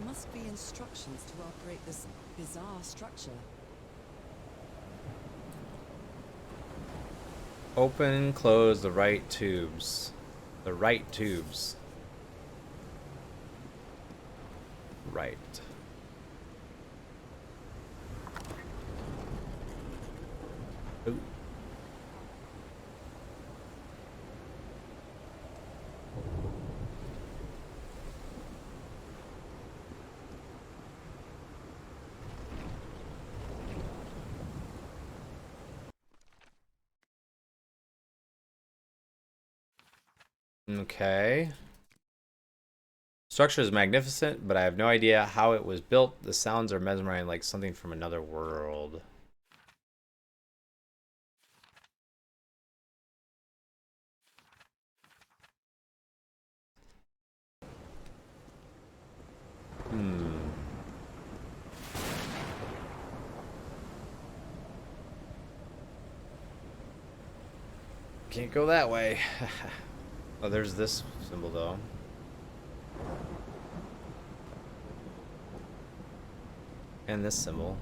Must be instructions to operate this bizarre structure. Open, close the right tubes. The right tubes. Right. Ooh. Okay. Structure is magnificent, but I have no idea how it was built. The sounds are mesmerizing, like something from another world. Hmm. Can't go that way. Oh, there's this symbol though. And this symbol.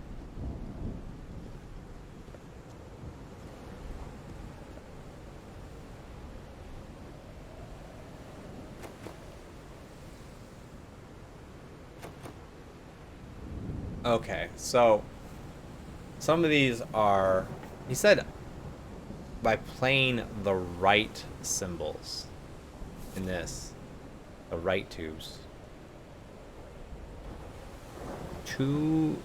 Okay, so some of these are, he said, by playing the right symbols in this, the right tubes. Tuning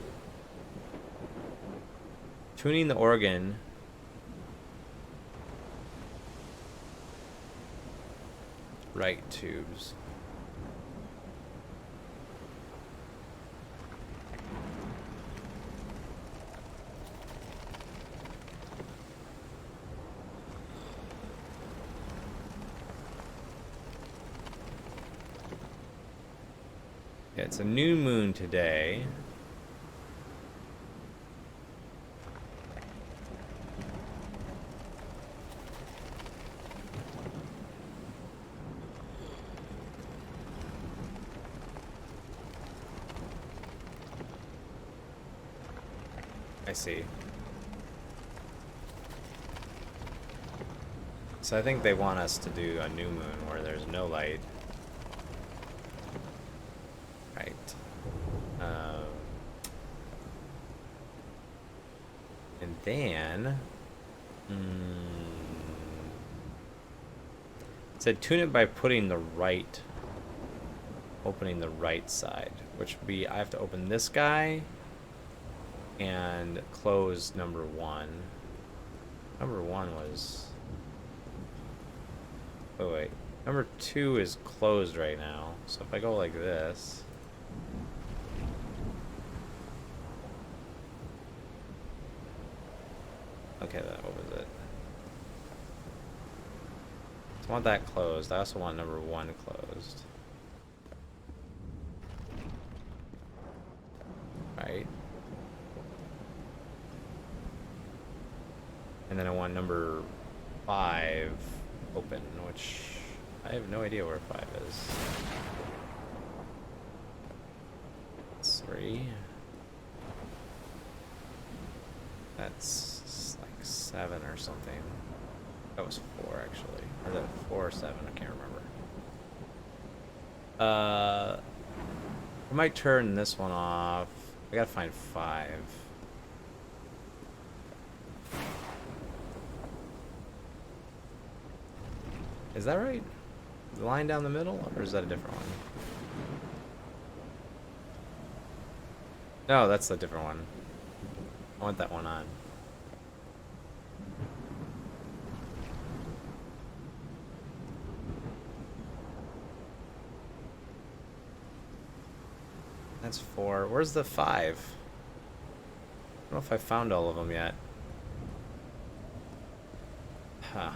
the organ. Right tubes. Yeah, it's a new moon today. I see. So I think they want us to do a new moon where there's no light. Right. And then... it said tune it by putting the right... opening the right side. Which would be, I have to open this guy... and close number 1. Number 1 was... oh wait. Number 2 is closed right now. So if I go like this... okay, that opens it. So I want that closed. I also want number 1 closed. Right. right. And then I want number 5 open, which I have no idea where 5 is. That's 3. That's like 7 or something. That was 4 actually. Or that 4 or 7, I can't remember. I might turn this one off. I gotta find 5. Is that right? The line down the middle? Or is that a different one? No, that's a different one. I want that one on. That's 4. Where's the 5? I don't know if I found all of them yet. Huh.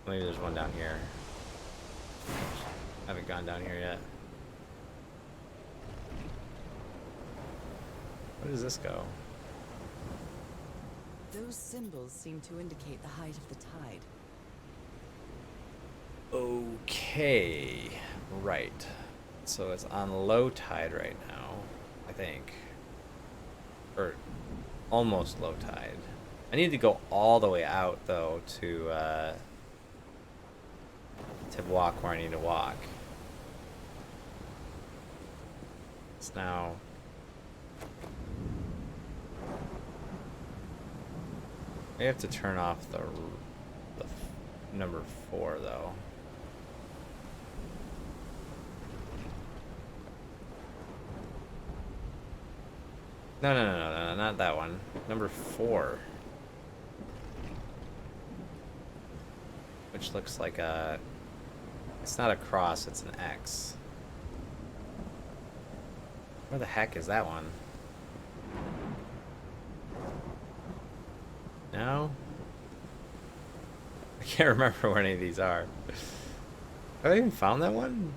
Maybe there's one down here. I haven't gone down here yet. Where does this go? Those symbols seem to indicate the height of the tide. Okay. Right. So it's on low tide right now, I think. Or almost low tide. I need to go all the way out though to walk where I need to walk. It's now I have to turn off the number 4 though. No, not that one. Number 4. Which looks like a... It's not a cross, it's an X. Where the heck is that one? No? I can't remember where any of these are. Have I even found that one?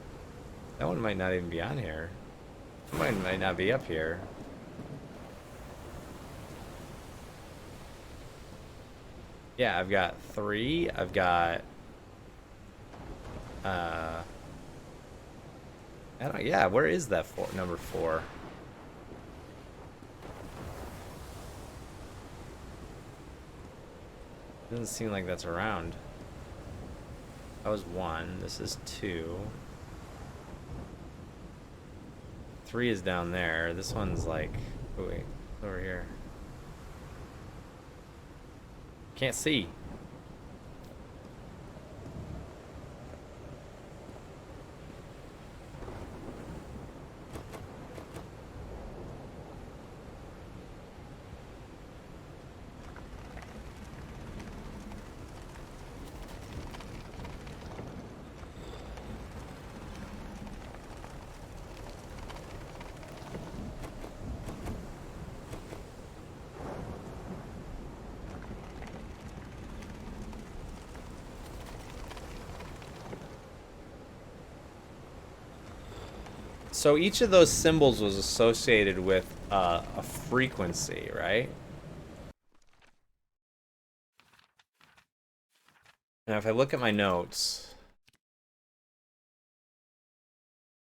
That one might not even be on here. That might not be up here. Yeah, I've got 3. I've got... I don't, yeah, where is that number 4? Doesn't seem like that's around. That was 1. This is 2. 3 is down there. This one's like... Oh, wait. Over here. Can't see. So each of those symbols was associated with a frequency, right? Now, if I look at my notes,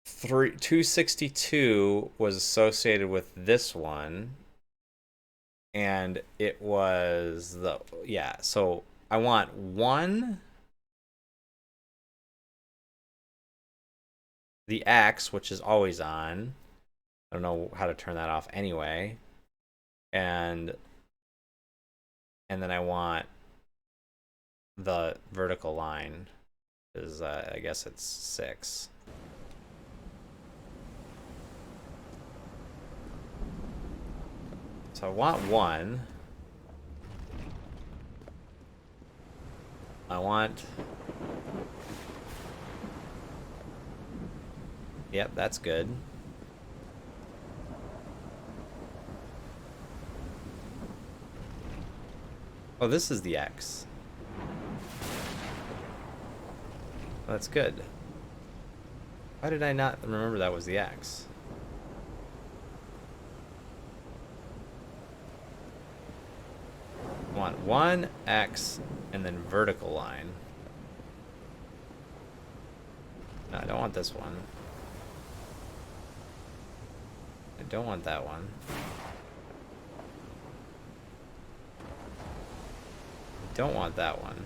262 was associated with this one, and it was the, yeah, so I want 1, the X, which is always on. I don't know how to turn that off anyway. And then I want the vertical line, is I guess it's 6. So I want 1. I want... Yep, that's good. Oh, this is the X. That's good. Why did I not remember that was the X? I want one X and then vertical line. No, I don't want this one. I don't want that one. I don't want that one.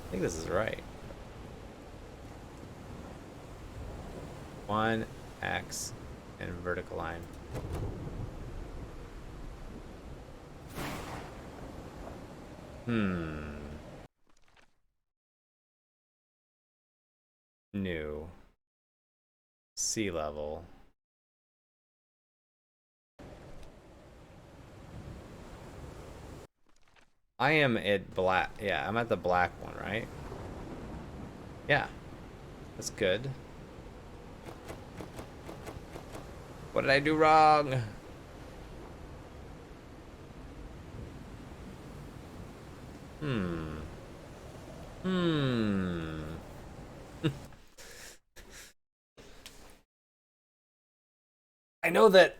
I think this is right. 1X and vertical line. New. Sea level. I am at black. Yeah, I'm at the black one, right? Yeah. That's good. What did I do wrong? I know that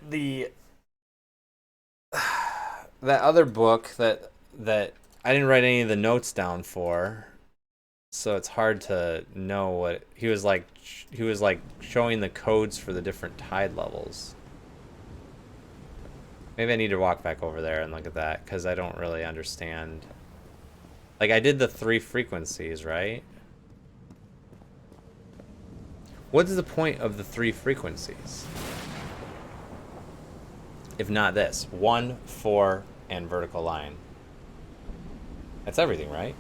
that other book that I didn't write any of the notes down for, so it's hard to know what he was like. He was like showing the codes for the different tide levels. Maybe I need to walk back over there and look at that because I don't really understand. Like I did the 3 frequencies, right? What is the point of the 3 frequencies? If not this, 1, 4, and vertical line. That's everything, right?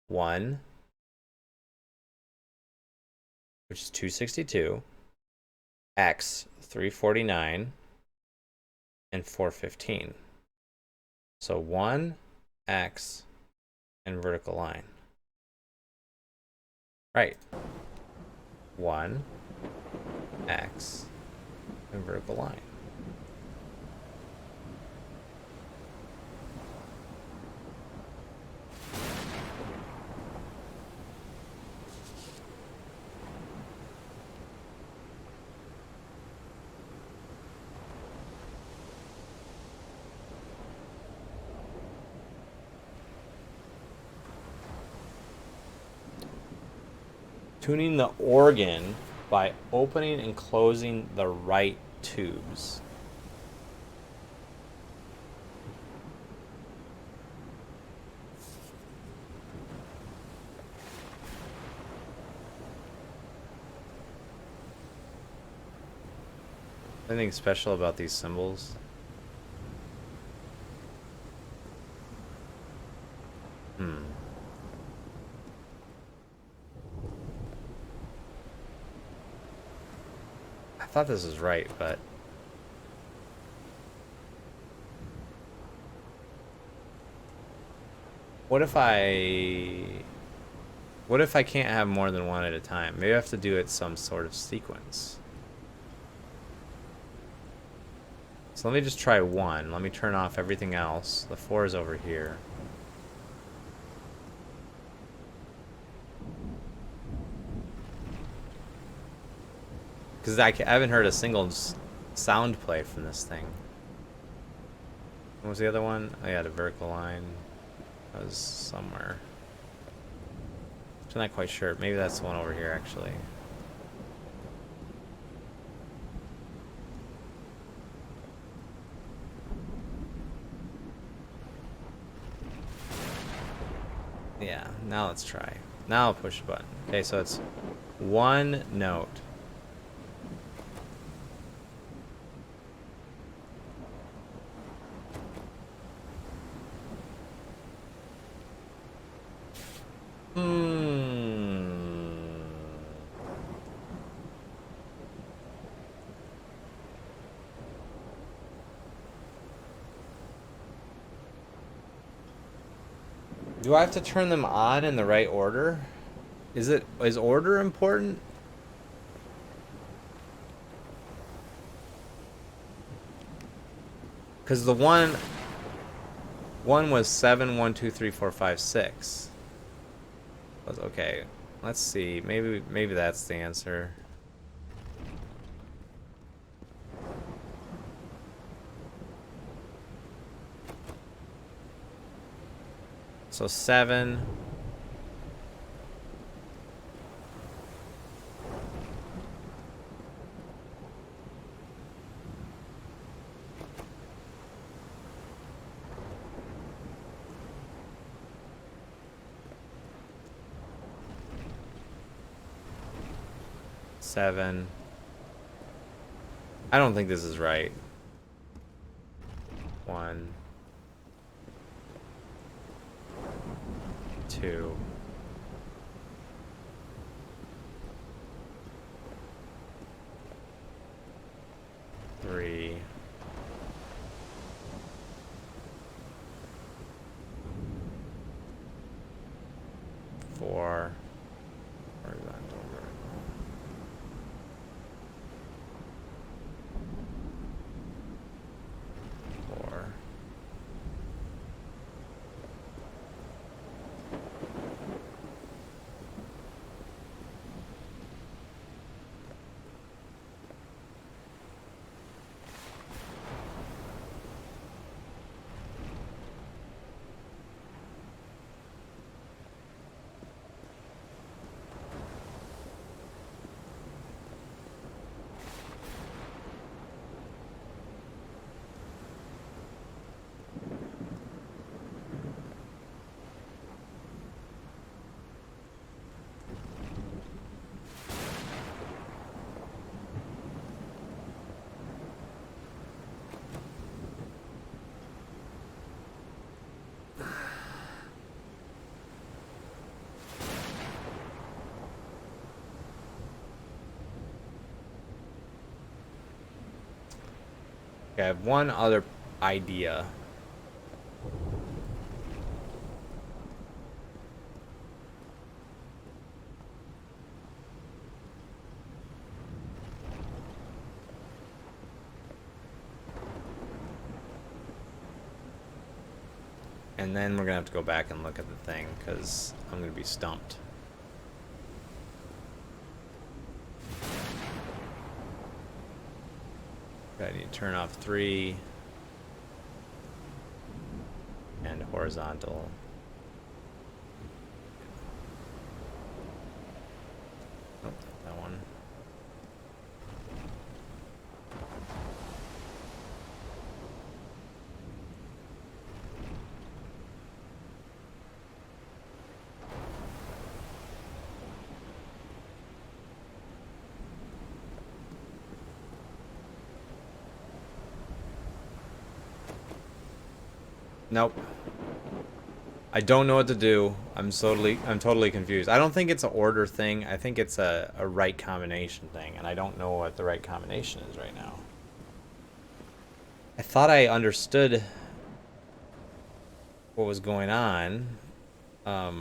One, which is 262, X 349, and 415. So 1, X, and vertical line. Right. 1, X, and vertical line. Tuning the organ by opening and closing the right tubes. Anything special about these symbols? I thought this was right, but what if I can't have more than one at a time? Maybe I have to do it some sort of sequence. So let me just try 1. Let me turn off everything else. The 4 is over here. Because I haven't heard a single sound play from this thing. What was the other one? Oh yeah, the vertical line. That was somewhere. I'm not quite sure. Maybe that's the one over here, actually. Yeah, now let's try. Now I'll push the button. Okay, so it's 1 note. Do I have to turn them on in the right order? Is order important? Because the one was 7, 1, 2, 3, 4, 5, 6. Okay, let's see. Maybe that's the answer. So 7. Seven. I don't think this is right. 1, 2. 3. 4. Horizontal. 4. Okay, I have one other idea. And then we're gonna have to go back and look at the thing, because I'm gonna be stumped. I need to turn off 3 and horizontal. Oh, that one. Nope. I don't know what to do. I'm totally confused. I don't think it's an order thing. I think it's a right combination thing, and I don't know what the right combination is right now. I thought I understood what was going on. But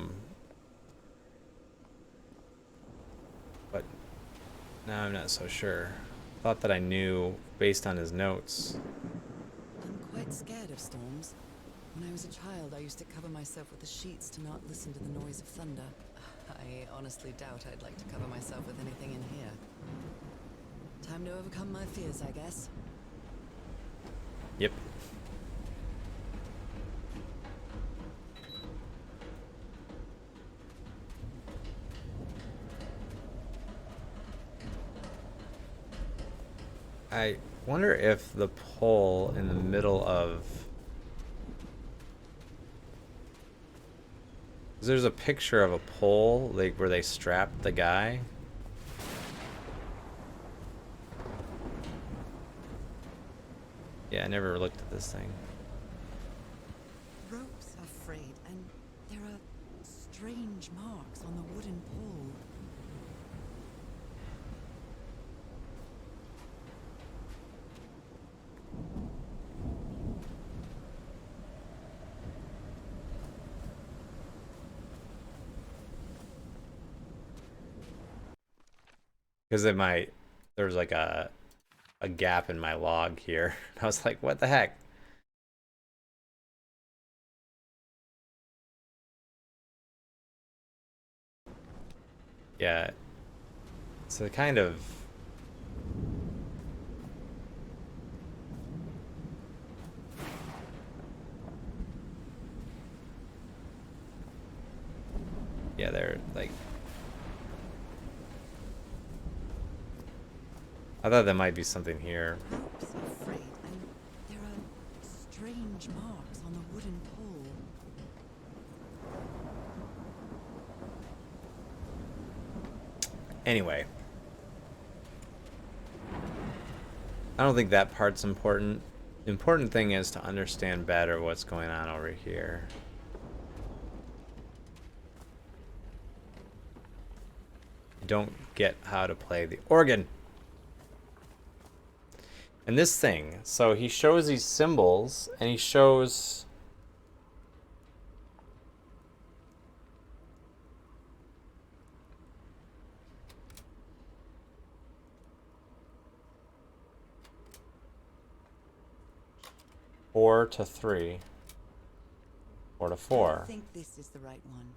now I'm not so sure. Thought that I knew based on his notes. I'm quite scared of storms. When I was a child, I used to cover myself with the sheets to not listen to the noise of thunder. I honestly doubt I'd like to cover myself with anything in here. Time to overcome my fears, I guess. Yep. I wonder if the pole in the middle of... There's a picture of a pole, like where they strapped the guy. Yeah, I never looked at this thing. Ropes are frayed, and there are strange marks on the wooden pole. Because there's like a gap in my log here. I was like, what the heck? Yeah. So kind of. Yeah, they're like. I thought there might be something here. Ropes are frayed, and there are strange marks on the wooden pole. Anyway. I don't think that part's important. The important thing is to understand better what's going on over here. I don't get how to play the organ. And this thing, so he shows these symbols, and he shows... Four to 3. 4 to 4. I think this is the right one.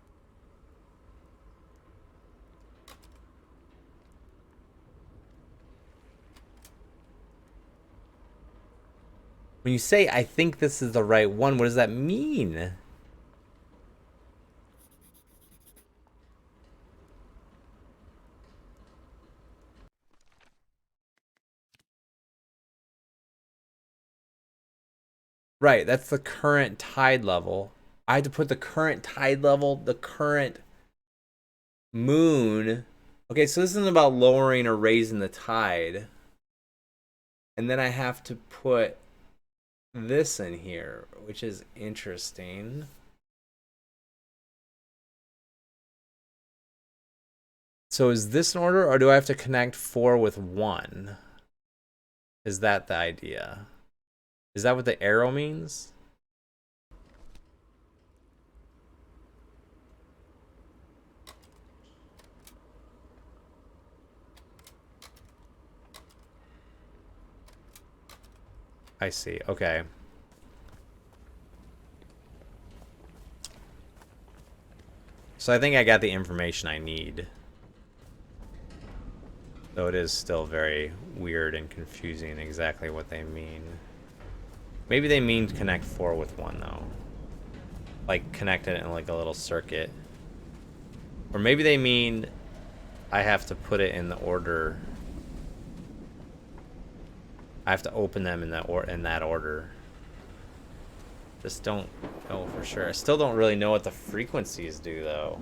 When you say, I think this is the right one, what does that mean? Right, that's the current tide level. I had to put the current tide level, the current moon. Okay, so this isn't about lowering or raising the tide. And then I have to put this in here, which is interesting. So is this in order, or do I have to connect 4 with 1? Is that the idea? Is that what the arrow means? I see. Okay. So I think I got the information I need. Though it is still very weird and confusing exactly what they mean. Maybe they mean connect 4 with 1 though. Like connect it in like a little circuit. Or maybe they mean I have to put it in the order. I have to open them in that order. Just don't know for sure. I still don't really know what the frequencies do though.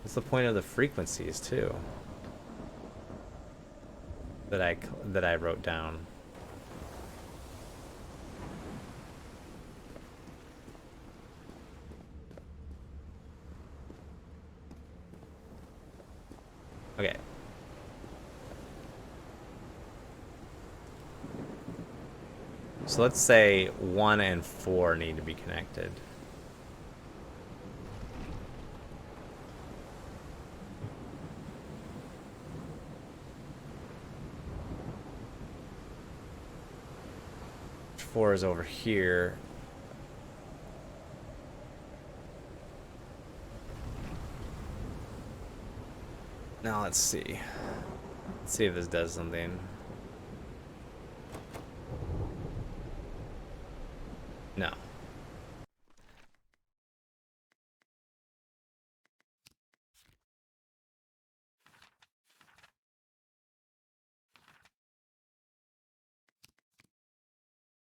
What's the point of the frequencies too? That I wrote down. Okay. So let's say 1 and 4 need to be connected. Four is over here. Now let's see. Let's see if this does something. No.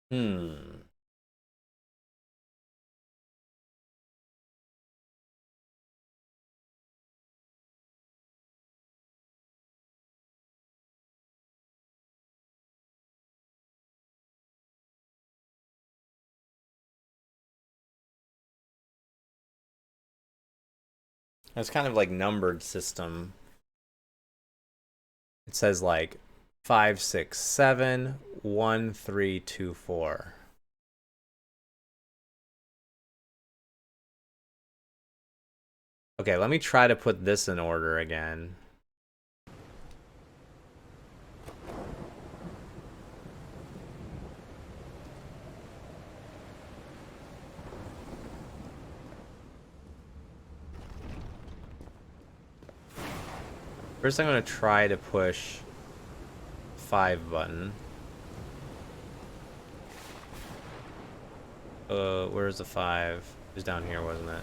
Hmm. It's kind of like numbered system. It says like 5, 6, 7, 1, 3, 2, 4. Okay, let me try to put this in order again. First, I'm going to try to push 5 button. Where's the 5? It was down here, wasn't it?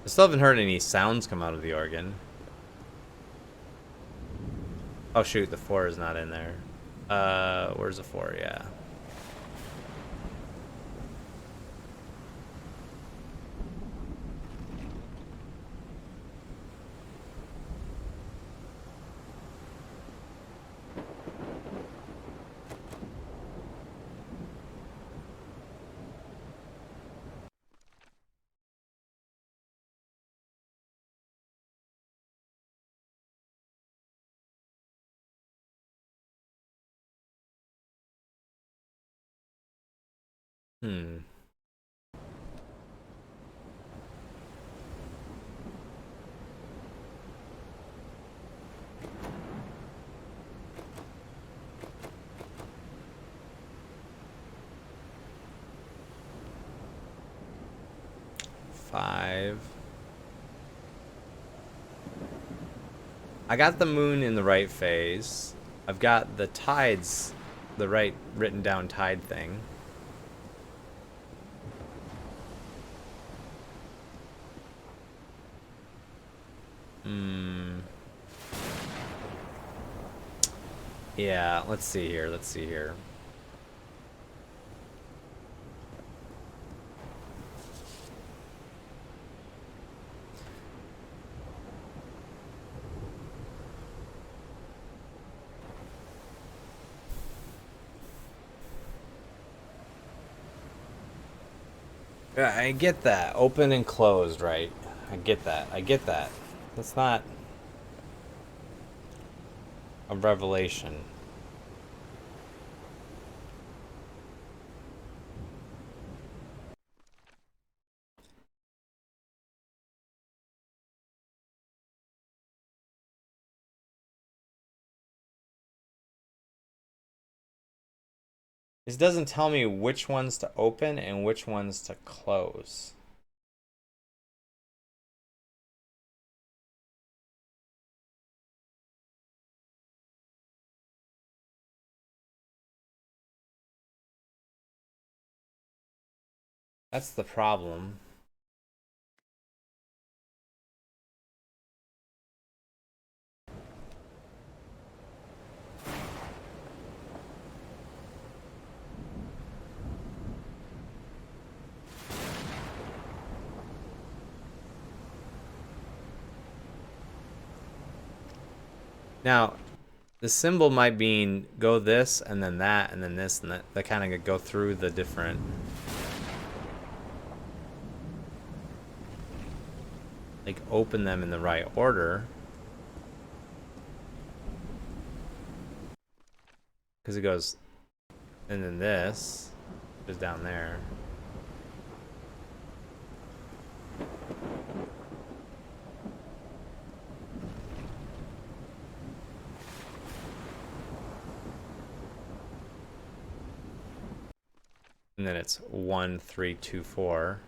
I still haven't heard any sounds come out of the organ. Oh shoot, the 4 is not in there. Where's the 4? Yeah. Hmm. Five. I got the moon in the right phase. I've got the tides, the right written down tide thing. Yeah, let's see here. Let's see here. Yeah, I get that. Open and closed, right? I get that. I get that. That's not a revelation. This doesn't tell me which ones to open and which ones to close. That's the problem. Now, the symbol might mean go this and then that and then this and that. That kind of go through the different. Like open them in the right order. Because it goes, and then this is down there. And then it's 1, 3, 2, 4.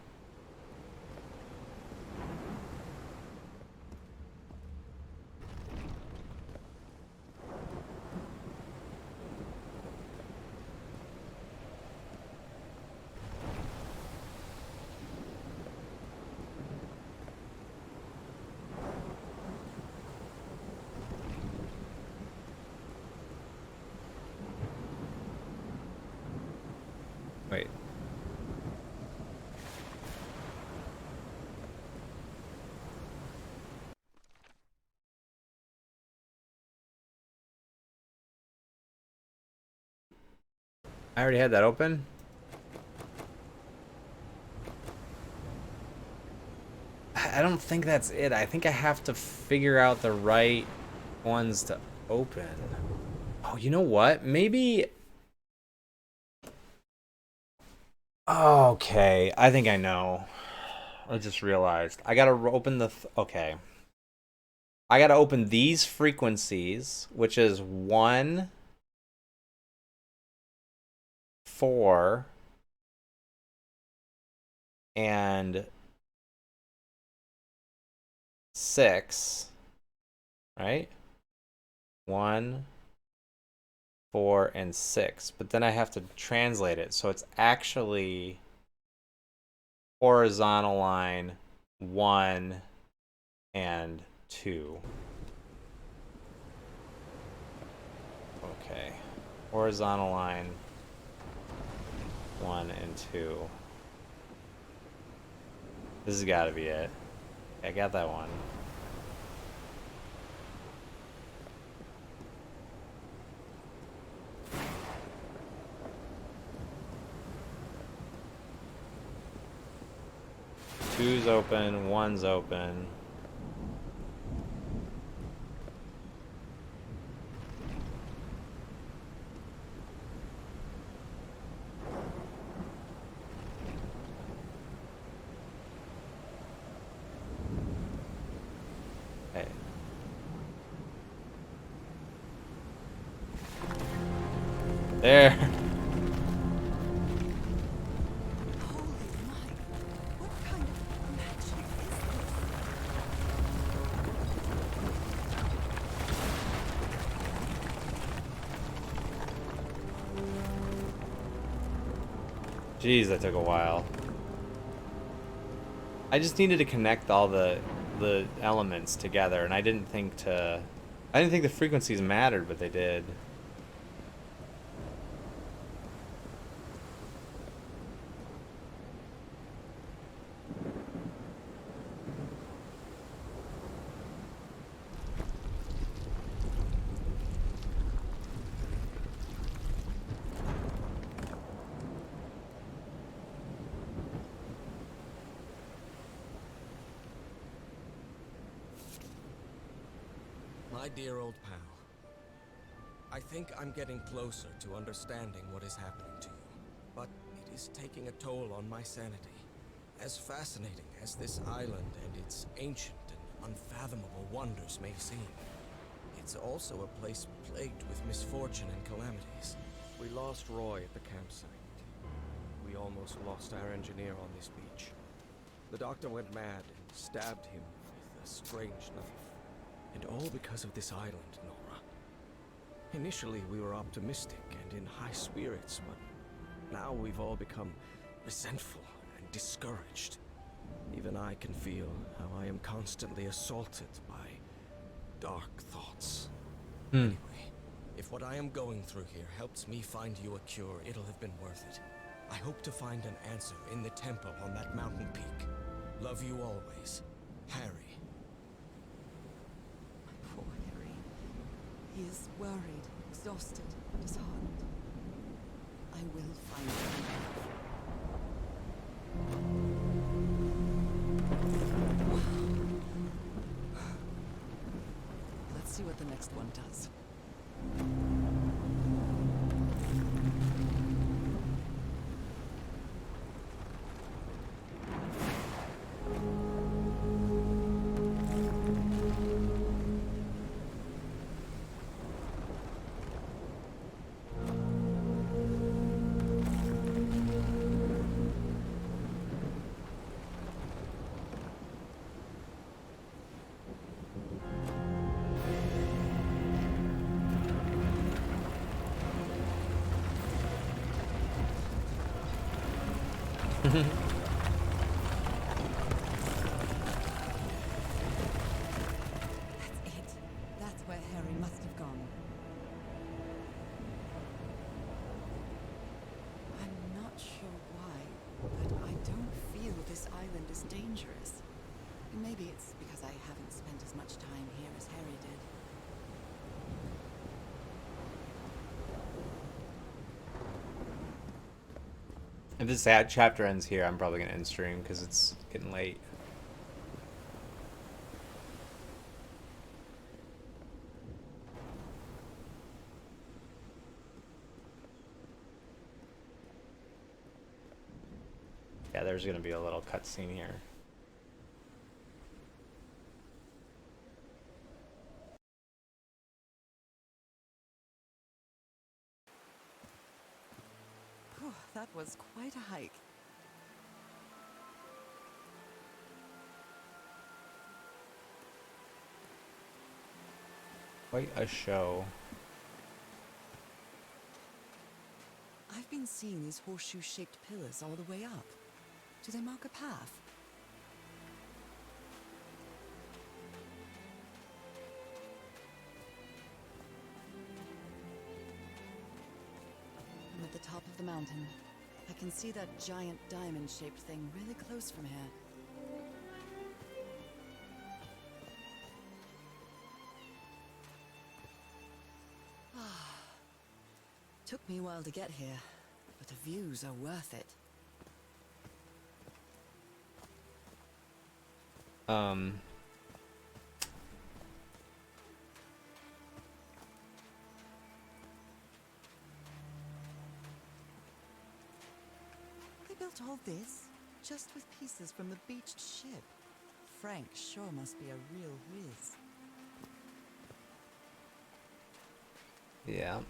Wait. I already had that open. I don't think that's it. I think I have to figure out the right ones to open. Oh, you know what? Maybe... Okay, I think I know. I just realized. I gotta open the... Okay. I gotta open these frequencies, which is 1, 4 and 6, right? 1, 4, and 6. But then I have to translate it. So it's actually horizontal line 1 and 2. Okay. Horizontal line 1 and 2. This has got to be it. I got that one. Two's open, one's open. Hey. There. Holy Mike! What kind of magic is Jeez, that took a while. I just needed to connect all the elements together, and I didn't think the frequencies mattered, but they did. My dear old pal, I think I'm getting closer to understanding what is happening to you, but it is taking a toll on my sanity. As fascinating as this island and its ancient and unfathomable wonders may seem, it's also a place plagued with misfortune and calamities. We lost Roy at the campsite. We almost lost our engineer on this beach. The doctor went mad and stabbed him with a strange knife. And all because of this island, Nora. Initially, we were optimistic and in high spirits, but now we've all become resentful and discouraged. Even I can feel how I am constantly assaulted by dark thoughts. Anyway, if what I am going through here helps me find you a cure, it'll have been worth it. I hope to find an answer in the temple on that mountain peak. Love you always, Harry. Poor Harry. He is worried, exhausted, disheartened. I will find him. Let's see what the next one does. That's it. That's where Harry must have gone. I'm not sure why, but I don't feel this island is dangerous. Maybe it's because I haven't spent as much time here as Harry did. If this chapter ends here, I'm probably going to end stream because it's getting late. Yeah, there's going to be a little cutscene here. Whew. That was quite a hike. Quite a show. I've been seeing these horseshoe-shaped pillars all the way up. Do they mark a path? I'm at the top of the mountain. I can see that giant diamond-shaped thing really close from here. Took me a while to get here, but the views are worth it. They built all this just with pieces from the beached ship. Frank sure must be a real whiz. Yeah.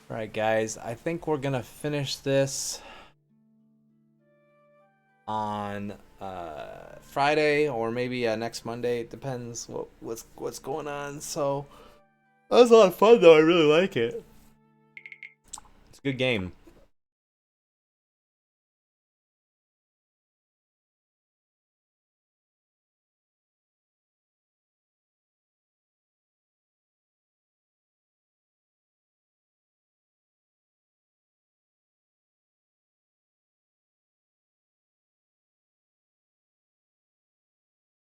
Alright guys, I think we're gonna finish this on Friday or maybe next Monday. It depends what's going on. So that was a lot of fun though. I really like it. It's a good game.